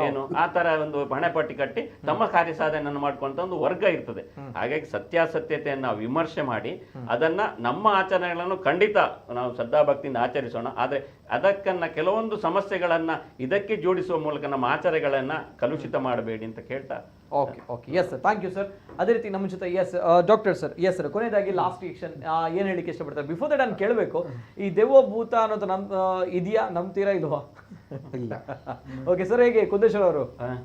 ಏನು ಆ ತರ ಒಂದು ಹಣೆಪಟ್ಟಿ ಕಟ್ಟಿ ತಮ್ಮ ಕಾರ್ಯ ಸಾಧನೆಯನ್ನು ಮಾಡ್ಕೊಂತ ಒಂದು ವರ್ಗ ಇರ್ತದೆ. ಹಾಗಾಗಿ ಸತ್ಯಾಸತ್ಯತೆಯನ್ನು ನಾವು ವಿಮರ್ಶೆ ಮಾಡಿ ಅದನ್ನ ನಮ್ಮ ಆಚರಣೆಗಳನ್ನು ಖಂಡಿತ ನಾವು ಶ್ರದ್ಧಾಭಕ್ತಿಯಿಂದ ಆಚರಿಸೋಣ. ಆದ್ರೆ ಅದಕ್ಕನ್ನ ಕೆಲವೊಂದು ಸಮಸ್ಯೆಗಳನ್ನ ಇದಕ್ಕೆ ಜೋಡಿಸುವ ಮೂಲಕ ನಮ್ಮ ಆಚರಣೆಗಳನ್ನ ಕಲುಷಿತ ಮಾಡಬೇಡಿ ಅಂತ ಕೇಳ್ತಾ. Okay yes sir, thank you sir. ಅದೇ ರೀತಿ ನಮ್ಮ ಜೊತೆ yes doctor sir. Yes sir, ಕೊನೆಯದಾಗಿ ಲಾಸ್ಟ್ ರಿಯಾಕ್ಷನ್ ಏನ್ ಹೇಳಿಕ್ಕೆ ಇಷ್ಟಪಡ್ತಾರೆ? ಬಿಫೋರ್ ದಟ್ ನಾನು ಕೇಳಬೇಕು, ಈ ದೆವ್ವ ಭೂತ ಅನ್ನೋದು ಇದೆಯಾ, ನಂಬ್ತೀರಾ ಇಲ್ವಾ? ಇಲ್ಲ. ಓಕೆ ಸರ್, ಹೇಗೆ ಕುಂದೇಶ್ವರ ಅವರು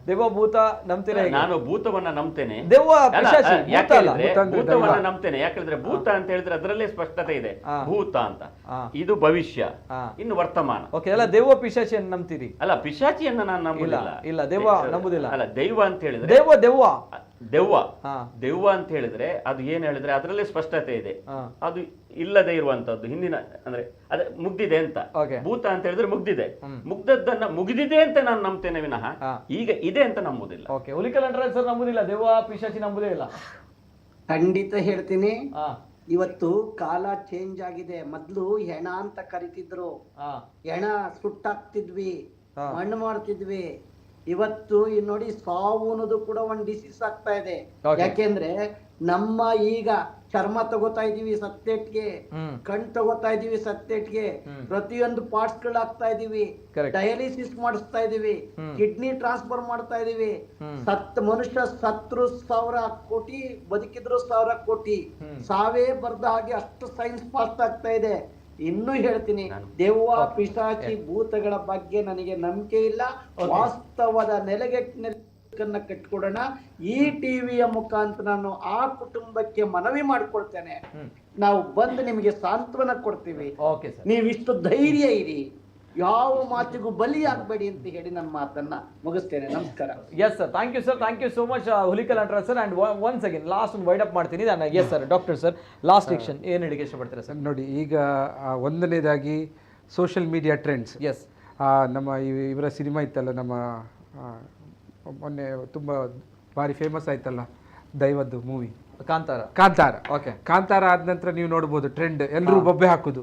ದೆವ್ವ ಭೂತ ನಂಬ್ತೀರಾ? ನಾನು ಭೂತವನ್ನ ನಂಬ್ತೇನೆ, ದೆವ್ವ ಭೂತವನ್ನ ನಂಬ್ತೇನೆ. ಯಾಕಂದ್ರೆ ಭೂತ ಅಂತ ಹೇಳಿದ್ರೆ ಅದರಲ್ಲೇ ಸ್ಪಷ್ಟತೆ ಇದೆ. ಭೂತ ಅಂತ ಇದು ಭವಿಷ್ಯ, ಇನ್ನು ವರ್ತಮಾನ. ಓಕೆ, ಅಲ್ಲ ದೆವ್ವ ಪಿಶಾಚಿಯನ್ನು ನಂಬ್ತೀರಿ? ಅಲ್ಲ, ಪಿಶಾಚಿಯನ್ನ ನಾನು ನಂಬುದಿಲ್ಲ. ಇಲ್ಲ, ದೆವ್ವ ನಂಬುದಿಲ್ಲ. ಅಲ್ಲ, ದೈವ ಅಂತ ಹೇಳಿದ್ರೆ ದೆವ್ವ ಅಂತ ಹೇಳಿದ್ರೆ ಅದು ಏನ್ ಹೇಳಿದ್ರೆ ಅದರಲ್ಲೇ ಸ್ಪಷ್ಟತೆ ಇದೆ. ಅದು ಇಲ್ಲದೆ ಇರುವಂತದ್ದು ಹಿಂದಿನ ಅಂದ್ರೆ ಅದೇ ಮುಗ್ದಿದೆ ಅಂತ. ಭೂತ ಅಂತ ಹೇಳಿದ್ರೆ ಮುಗ್ದಿದೆ, ಮುಗ್ದದ್ದನ್ನ ಮುಗಿದಿದೆ ಅಂತ ನಾನು ನಂಬ್ತೇನೆ ವಿನಃ ಈಗ ಇದೆ ಅಂತ ನಂಬುದಿಲ್ಲ. ಹುಲಿಕಲ್ ನಟರಾಜ್ ಸರ್ ನಂಬುದಿಲ್ಲ, ದೆವ್ವ ಪಿಶಾಚಿ ನಂಬುದೇ ಇಲ್ಲ? ಖಂಡಿತ ಹೇಳ್ತೀನಿ. ಇವತ್ತು ಕಾಲ ಚೇಂಜ್ ಆಗಿದೆ. ಮೊದ್ಲು ಹೆಣ ಅಂತ ಕರಿತಿದ್ರು, ಹೆಣ ಸುಟ್ಟಾಕ್ತಿದ್ವಿ, ಮಣ್ಣು ಮಾಡ್ತಿದ್ವಿ. ಇವತ್ತು ನೋಡಿ, ಸಾವು ಅನ್ನೋದು ಕೂಡ ಒಂದು ಡಿಸೀಸ್ ಆಗ್ತಾ ಇದೆ. ಯಾಕೆಂದ್ರೆ ನಮ್ಮ ಈಗ ಚರ್ಮ ತಗೋತಾ ಇದೀವಿ ಸತ್ತೆಟ್ಗೆ, ಕಣ್ ತಗೋತಾ ಇದೀವಿ ಸತ್ತೆಟ್ಗೆ, ಪ್ರತಿಯೊಂದು ಪಾರ್ಟ್ಸ್ ಗಳು ಹಾಕ್ತಾ ಇದೀವಿ, ಡಯಾಲಿಸಿಸ್ ಮಾಡಿಸ್ತಾ ಇದೀವಿ, ಕಿಡ್ನಿ ಟ್ರಾನ್ಸ್ಫರ್ ಮಾಡ್ತಾ ಇದೀವಿ. ಮನುಷ್ಯ ಸತ್ರು 1000 ಕೋಟಿ, ಬದುಕಿದ್ರು 1000 ಕೋಟಿ. ಸಾವೇ ಬರ್ದ ಹಾಗೆ ಅಷ್ಟು ಸೈನ್ಸ್ ಪಾಸ್ ಆಗ್ತಾ ಇದೆ. ಇನ್ನೂ ಹೇಳ್ತೀನಿ, ದೆವ್ವ ಪಿಶಾಚಿ ಭೂತಗಳ ಬಗ್ಗೆ ನನಗೆ ನಂಬಿಕೆ ಇಲ್ಲ. ವಾಸ್ತವದ ನೆಲೆಗಟ್ಟನ್ನ ಕಟ್ಕೊಡೋಣ. ಈ ಟಿವಿಯ ಮುಖಾಂತರ ನಾನು ಆ ಕುಟುಂಬಕ್ಕೆ ಮನವಿ ಮಾಡ್ಕೊಳ್ತೇನೆ, ನಾವು ಬಂದು ನಿಮಗೆ ಸಾಂತ್ವನ ಕೊಡ್ತೀವಿ, ನೀವಿಷ್ಟು ಧೈರ್ಯ ಇರಿ, ಯಾವ ಮಾತಿಗೂ ಬಲಿ ಆಗ್ಬೇಡಿ ಅಂತ ಹೇಳಿ ನನ್ನ ಮಾತನ್ನ ಮುಗಿಸ್ತೇನೆ. ನಮಸ್ಕಾರ. Yes sir, thank you sir, thank you so much Hulikal Nataraj sir. And once again last ಒಂದು ವೈಡ್ ಅಪ್ ಮಾಡ್ತೀನಿ. Yes sir, doctor sir, last section ಏನು ಹೇಳಿಕೆ ಇಷ್ಟಪಡ್ತೀರಾ ಸರ್? ನೋಡಿ, ಈಗ ಒಂದನೇದಾಗಿ ಸೋಷಿಯಲ್ ಮೀಡಿಯಾ ಟ್ರೆಂಡ್ಸ್. ಎಸ್, ನಮ್ಮ ಇವರ ಸಿನಿಮಾ ಇತ್ತಲ್ಲ, ನಮ್ಮ ಮೊನ್ನೆ ತುಂಬ ಭಾರಿ ಫೇಮಸ್ ಆಯ್ತಲ್ಲ ದೈವದ್ದು ಮೂವಿ ಕಾಂತಾರ. ಓಕೆ, ಕಾಂತಾರ ಆದ ನಂತರ ನೀವು ನೋಡ್ಬೋದು ಟ್ರೆಂಡ್, ಎಲ್ಲರೂ ಬೊಬ್ಬೆ ಹಾಕುದು.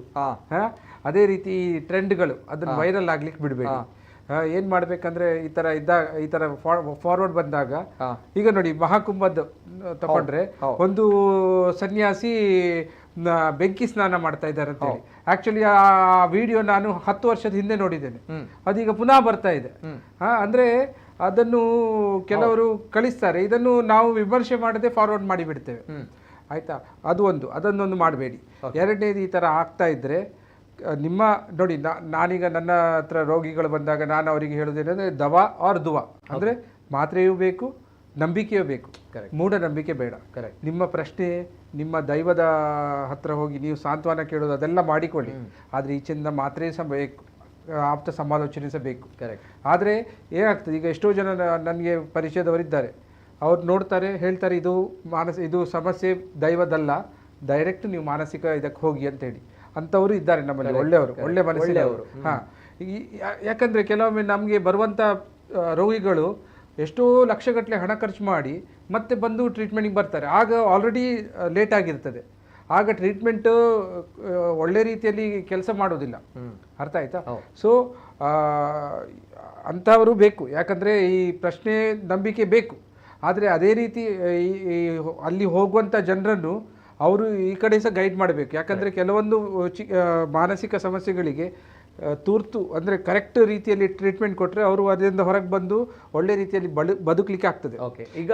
ಅದೇ ರೀತಿ ಟ್ರೆಂಡ್ಗಳು ಅದನ್ನು ವೈರಲ್ ಆಗ್ಲಿಕ್ಕೆ ಬಿಡಬೇಡಿ. ಏನ್ ಮಾಡ್ಬೇಕಂದ್ರೆ ಈ ತರ ಫಾರ್ವರ್ಡ್ ಬಂದಾಗ, ಈಗ ನೋಡಿ ಮಹಾಕುಂಭದ್ದು ತಗೊಂಡ್ರೆ ಒಂದು ಸನ್ಯಾಸಿ ಬೆಂಕಿ ಸ್ನಾನ ಮಾಡ್ತಾ ಇದ್ದಾರೆ ಅಂತ ಹೇಳಿ. ಆಕ್ಚುಲಿ ಆ ವಿಡಿಯೋ ನಾನು 10 ವರ್ಷದ ಹಿಂದೆ ನೋಡಿದ್ದೇನೆ, ಅದೀಗ ಪುನಃ ಬರ್ತಾ ಇದೆ. ಅಂದ್ರೆ ಅದನ್ನು ಕೆಲವರು ಕಳಿಸ್ತಾರೆ, ಇದನ್ನು ನಾವು ವಿಮರ್ಶೆ ಮಾಡದೆ ಫಾರ್ವರ್ಡ್ ಮಾಡಿ ಬಿಡ್ತೇವೆ. ಆಯ್ತಾ, ಅದನ್ನೊಂದು ಮಾಡಬೇಡಿ. ಎರಡನೇದು, ಈ ತರ ಆಗ್ತಾ ಇದ್ರೆ ನಿಮ್ಮ ನೋಡಿ, ನಾನೀಗ ನನ್ನ ಹತ್ರ ರೋಗಿಗಳು ಬಂದಾಗ ನಾನು ಅವರಿಗೆ ಹೇಳೋದೇನೆಂದರೆ ದವಾ ಆರ್ ದುವಾ, ಅಂದರೆ ಮಾತ್ರೆಯೂ ಬೇಕು ನಂಬಿಕೆಯೂ ಬೇಕು, ಮೂಢನಂಬಿಕೆ ಬೇಡ. ನಿಮ್ಮ ಪ್ರಶ್ನೆ ನಿಮ್ಮ ದೈವದ ಹತ್ರ ಹೋಗಿ ನೀವು ಸಾಂತ್ವನ ಕೇಳೋದು ಅದೆಲ್ಲ ಮಾಡಿಕೊಳ್ಳಿ, ಆದರೆ ಈಚಿಂದ ಮಾತ್ರೆ ಸಹ ಬೇಕು, ಆಪ್ತ ಸಮಾಲೋಚನೆ ಸಹ ಬೇಕು. ಆದರೆ ಏನಾಗ್ತದೆ, ಈಗ ಎಷ್ಟೋ ಜನ ನನಗೆ ಪರಿಚಯದವರಿದ್ದಾರೆ, ಅವ್ರು ನೋಡ್ತಾರೆ, ಹೇಳ್ತಾರೆ ಇದು ಸಮಸ್ಯೆ ದೈವದಲ್ಲ, ಡೈರೆಕ್ಟ್ ನೀವು ಮಾನಸಿಕ ಇದಕ್ಕೆ ಹೋಗಿ ಅಂತ ಹೇಳಿ. ಅಂಥವರು ಇದ್ದಾರೆ ನಮ್ಮಲ್ಲಿ, ಒಳ್ಳೆ ಮನಸ್ಸಿನವರು. ಹಾಂ, ಯಾಕಂದರೆ ಕೆಲವೊಮ್ಮೆ ನಮಗೆ ಬರುವಂಥ ರೋಗಿಗಳು ಎಷ್ಟೋ ಲಕ್ಷಗಟ್ಟಲೆ ಹಣ ಖರ್ಚು ಮಾಡಿ ಮತ್ತೆ ಬಂದು ಟ್ರೀಟ್ಮೆಂಟಿಗೆ ಬರ್ತಾರೆ. ಆಗ ಆಲ್ರೆಡಿ ಲೇಟ್ ಆಗಿರ್ತದೆ. ಆಗ ಟ್ರೀಟ್ಮೆಂಟ್ ಒಳ್ಳೆ ರೀತಿಯಲ್ಲಿ ಕೆಲಸ ಮಾಡೋದಿಲ್ಲ. ಅರ್ಥ ಆಯ್ತಾ? ಸೊ ಅಂಥವರು ಬೇಕು. ಯಾಕಂದರೆ ಈ ಪ್ರಶ್ನೆ ನಂಬಿಕೆ ಬೇಕು. ಆದರೆ ಅದೇ ರೀತಿ ಅಲ್ಲಿ ಹೋಗುವಂಥ ಜನರನ್ನು ಅವರು ಈ ಕಡೆ ಸಹ ಗೈಡ್ ಮಾಡಬೇಕು. ಯಾಕಂದರೆ ಕೆಲವೊಂದು ಮಾನಸಿಕ ಸಮಸ್ಯೆಗಳಿಗೆ ತುರ್ತು ಅಂದರೆ ಕರೆಕ್ಟ್ ರೀತಿಯಲ್ಲಿ ಟ್ರೀಟ್ಮೆಂಟ್ ಕೊಟ್ಟರೆ ಅವರು ಅದರಿಂದ ಹೊರಗೆ ಬಂದು ಒಳ್ಳೆ ರೀತಿಯಲ್ಲಿ ಬದುಕಲಿಕ್ಕೆ ಆಗ್ತದೆ. ಓಕೆ, ಈಗ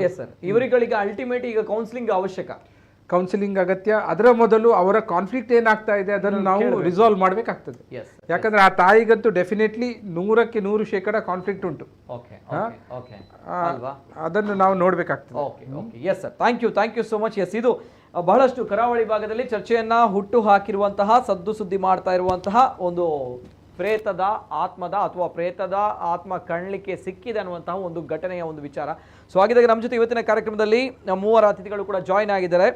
ಎಸ್ ಸರ್, ಇವರುಗಳಿಗೆ ಅಲ್ಟಿಮೇಟ್ ಈಗ ಕೌನ್ಸಿಲಿಂಗ್ ಅವಶ್ಯಕ, ಕೌನ್ಸಿಲಿಂಗ್ ಅಗತ್ಯ. ಅದರ ಮೊದಲು ಅವರ ಕಾನ್ಫ್ಲಿಕ್ಟ್ ಏನಾಗ್ತಾ ಇದೆ ಅದನ್ನು ನಾವು ರಿಸಾಲ್ವ್ ಮಾಡಬೇಕಾಗ್ತದೆ. ಯಾಕಂದ್ರೆ ಆ ತಾಯಿಗಂತೂ ಡೆಫಿನೆಟ್ಲಿ 100% ಕಾನ್ಫ್ಲಿಕ್ಟ್ ಉಂಟು. ಅದನ್ನು ನಾವು ನೋಡಬೇಕಾಗ್ತದೆ. Yes sir, thank you so much. Yes, ಇದು ಬಹಳಷ್ಟು ಕರಾವಳಿ ಭಾಗದಲ್ಲಿ ಚರ್ಚೆಯನ್ನ ಹುಟ್ಟು ಹಾಕಿರುವಂತಹ, ಸದ್ದು ಸುದ್ದಿ ಮಾಡ್ತಾ ಇರುವಂತಹ ಒಂದು ಪ್ರೇತದ ಆತ್ಮದ ಅಥವಾ ಪ್ರೇತದ ಆತ್ಮ ಕಾಣಲಿಕ್ಕೆ ಸಿಕ್ಕಿದೆ ಅನ್ನುವಂತಹ ಒಂದು ಘಟನೆಯ ಒಂದು ವಿಚಾರ. ಸೊ ಹಾಗಿದ್ದಾಗ ನಮ್ಮ ಜೊತೆ ಇವತ್ತಿನ ಕಾರ್ಯಕ್ರಮದಲ್ಲಿ 3 ಅತಿಥಿಗಳು ಕೂಡ ಜಾಯ್ನ್ ಆಗಿದ್ದಾರೆ.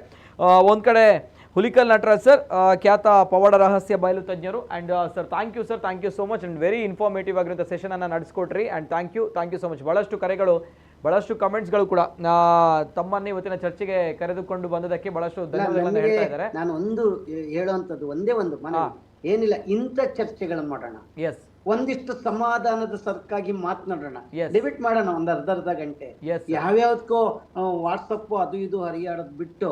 ಒಂದು ಕಡೆ ಹುಲಿಕಲ್ ನಟರಾಜ್ ಸರ್, ಖ್ಯಾತ ಪವಾಡ ರಹಸ್ಯ ಬಯಲು ತಜ್ಞರು. And sir, thank you so much. And very informative ಆಗಿರುವಂಥ ಸೆಷನ್ ಅನ್ನು ನಡೆಸ್ಕೊಟ್ರಿ. And thank you so much. ಬಹಳಷ್ಟು ಕರೆಗಳು, ಬಹಳಷ್ಟು ಕಮೆಂಟ್ಸ್ಗಳು ಕೂಡ ತಮ್ಮನ್ನೇ ಇವತ್ತಿನ ಚರ್ಚೆಗೆ ಕರೆದುಕೊಂಡು ಬಂದದಕ್ಕೆ ಬಹಳಷ್ಟು ಧನ್ಯವಾದಗಳನ್ನು ಹೇಳ್ತಾ ಇದ್ದಾರೆ. ನಾನು ಒಂದು ಹೇಳುವಂಥದ್ದು ಒಂದೇ ಒಂದು ಏನಿಲ್ಲ, ಇಂಥ ಚರ್ಚೆಗಳನ್ನು ಮಾಡೋಣ. ಎಸ್, ಒಂದಿಷ್ಟು ಸಮಾಧಾನದ ಸರ್ಕಾಗಿ ಮಾತನಾಡೋಣ, ಡಿಬೇಟ್ ಮಾಡೋಣ ಒಂದು ಅರ್ಧ ಗಂಟೆ. ಯಾವ್ಯಾವ್ದಕ್ಕೋ ವಾಟ್ಸಪ್ ಅದು ಇದು ಹರಿಯಾಡೋದು ಬಿಟ್ಟು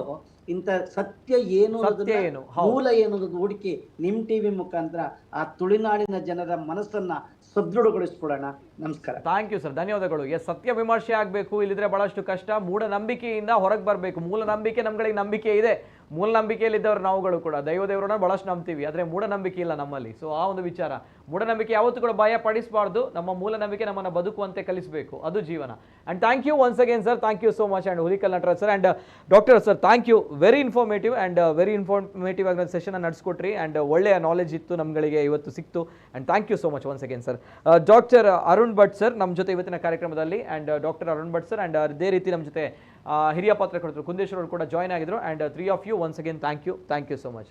ಇಂಥ ಸತ್ಯ ಏನು, ಮೂಲ ಏನು ಹುಡುಕಿ ನಿಮ್ ಟಿವಿ ಮುಖಾಂತರ ಆ ತುಳುನಾಡಿನ ಜನರ ಮನಸ್ಸನ್ನ ಸದೃಢಗೊಳಿಸ್ಕೊಡೋಣ. ನಮಸ್ಕಾರ. ಥ್ಯಾಂಕ್ ಯು ಸರ್, ಧನ್ಯವಾದಗಳು. ಎಸ್, ಸತ್ಯ ವಿಮರ್ಶೆ ಆಗಬೇಕು, ಇಲ್ಲಿದ್ರೆ ಬಹಳಷ್ಟು ಕಷ್ಟ. ಮೂಢನಂಬಿಕೆಯಿಂದ ಹೊರಗೆ ಬರಬೇಕು. ಮೂಲ ನಂಬಿಕೆ, ನಮ್ಗಳಿಗೆ ನಂಬಿಕೆ ಇದೆ. ಮೂಢನಂಬಿಕೆಯಲ್ಲಿದ್ದವರು ನಾವುಗಳು ಕೂಡ ದೇವರನ್ನ ಬಹಳಷ್ಟು ನಂಬ್ತೀವಿ, ಆದರೆ ಮೂಢನಂಬಿಕೆ ಇಲ್ಲ ನಮ್ಮಲ್ಲಿ. ಸೊ ಆ ಒಂದು ವಿಚಾರ, ಮೂಢನಂಬಿಕೆ ಯಾವತ್ತೂ ಕೂಡ ಭಯ ಪಡಿಸಬಾರ್ದು. ನಮ್ಮ ಮೂಲ ನಂಬಿಕೆ ನಮ್ಮನ್ನು ಬದುಕುವಂತೆ ಕಲಿಸಬೇಕು, ಅದು ಜೀವನ. And thank you once again sir, thank you so much. And Hulikal Nataraj sir and doctor sir, thank you. Very informative ಆಗಿ ಸೆಷನ್ ನಡೆಸ್ಕೊಟ್ರಿ. ಆ್ಯಂಡ್ ಒಳ್ಳೆಯ ನಾಲೆಜ್ ಇತ್ತು, ನಮ್ಗಳಿಗೆ ಇವತ್ತು ಸಿಕ್ತು. And thank you so much once again sir. Doctor Arun Bhat sir ನಮ್ಮ ಜೊತೆ ಇವತ್ತಿನ ಕಾರ್ಯಕ್ರಮದಲ್ಲಿ. And doctor Arun Bhat sir, and ಅದೇ ರೀತಿ ನಮ್ಮ ಜೊತೆ ಹಿರಿಯ ಪತ್ರಕರ್ತರು ಕುಂದೇಶ್ವರ್ ಅವರು ಕೂಡ ಜಾಯ್ನ್ ಆಗಿದ್ರು. And 3 of you once again thank you so much.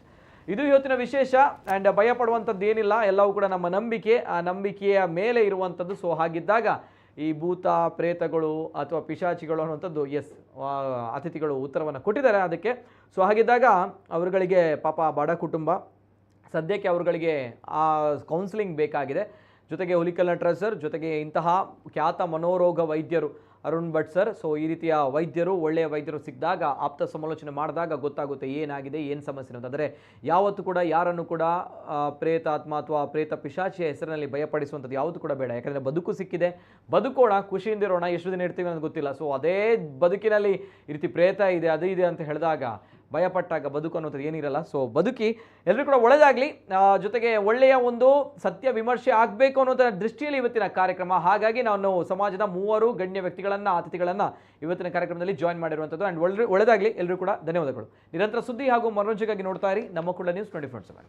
ಇದು ಇವತ್ತಿನ ವಿಶೇಷ. ಆ್ಯಂಡ್ ಭಯ ಪಡುವಂಥದ್ದು ಏನಿಲ್ಲ, ಎಲ್ಲವೂ ಕೂಡ ನಮ್ಮ ನಂಬಿಕೆ, ಆ ನಂಬಿಕೆಯ ಮೇಲೆ ಇರುವಂಥದ್ದು. ಸೊ ಹಾಗಿದ್ದಾಗ ಈ ಭೂತ ಪ್ರೇತಗಳು ಅಥವಾ ಪಿಶಾಚಿಗಳು ಅನ್ನುವಂಥದ್ದು, ಎಸ್, ಅತಿಥಿಗಳು ಉತ್ತರವನ್ನು ಕೊಟ್ಟಿದ್ದಾರೆ ಅದಕ್ಕೆ. ಸೊ ಹಾಗಿದ್ದಾಗ ಅವರುಗಳಿಗೆ ಪಾಪ ಬಡ ಕುಟುಂಬ, ಸದ್ಯಕ್ಕೆ ಅವರುಗಳಿಗೆ ಆ ಕೌನ್ಸಿಲಿಂಗ್ ಬೇಕಾಗಿದೆ. ಜೊತೆಗೆ ಹುಲಿಕಲ್ ನಟರಾಜ್ ಸರ್, ಜೊತೆಗೆ ಇಂತಹ ಖ್ಯಾತ ಮನೋರೋಗ ವೈದ್ಯರು ಅರುಣ್ ಭಟ್ ಸರ್. ಸೊ ಈ ರೀತಿಯ ವೈದ್ಯರು, ಒಳ್ಳೆಯ ವೈದ್ಯರು ಸಿಕ್ಕಿದಾಗ, ಆಪ್ತ ಸಮಾಲೋಚನೆ ಮಾಡಿದಾಗ ಗೊತ್ತಾಗುತ್ತೆ ಏನಾಗಿದೆ, ಏನು ಸಮಸ್ಯೆ ಅಂತ. ಆದರೆ ಯಾವತ್ತೂ ಕೂಡ ಯಾರನ್ನು ಕೂಡ ಪ್ರೇತಾತ್ಮ ಅಥವಾ ಪ್ರೇತ ಪಿಶಾಚಿಯ ಹೆಸರಿನಲ್ಲಿ ಭಯಪಡಿಸುವಂಥದ್ದು ಯಾವತ್ತೂ ಕೂಡ ಬೇಡ. ಯಾಕಂದರೆ ಬದುಕು ಸಿಕ್ಕಿದೆ, ಬದುಕೋಣ, ಖುಷಿಯಿಂದಿರೋಣ. ಎಷ್ಟು ದಿನ ಇರ್ತೀವಿ ಅನ್ನೋದು ಗೊತ್ತಿಲ್ಲ. ಸೊ ಅದೇ ಬದುಕಿನಲ್ಲಿ ಈ ರೀತಿ ಪ್ರೇತ ಇದೆ, ಅದು ಇದೆ ಅಂತ ಹೇಳಿದಾಗ, ಭಯಪಟ್ಟಾಗ ಬದುಕು ಅನ್ನೋದು ಏನಿರಲ್ಲ. ಸೊ ಬದುಕಿ, ಎಲ್ಲರೂ ಕೂಡ ಒಳ್ಳೆಯದಾಗಲಿ. ಜೊತೆಗೆ ಒಳ್ಳೆಯ ಒಂದು ಸತ್ಯ ವಿಮರ್ಶೆ ಆಗಬೇಕು ಅನ್ನೋದರ ದೃಷ್ಟಿಯಲ್ಲಿ ಇವತ್ತಿನ ಕಾರ್ಯಕ್ರಮ. ಹಾಗಾಗಿ ನಾನು ಸಮಾಜದ 3 ಗಣ್ಯ ವ್ಯಕ್ತಿಗಳನ್ನು, ಅತಿಥಿಗಳನ್ನು ಇವತ್ತಿನ ಕಾರ್ಯಕ್ರಮದಲ್ಲಿ ಜಾಯ್ನ್ ಮಾಡಿರುವಂಥದ್ದು. ಆ್ಯಂಡ್ ಒಳ್ಳೆಯದಾಗಲಿ, ಎಲ್ಲರೂ ಕೂಡ ಧನ್ಯವಾದಗಳು. ನಿರಂತರ ಸುದ್ದಿ ಹಾಗೂ ಮನೋರಂಜನೆಗಾಗಿ ನೋಡ್ತಾ ಇರಿ ನಮ್ಮ ಕೂಡ ನ್ಯೂಸ್ 24/7.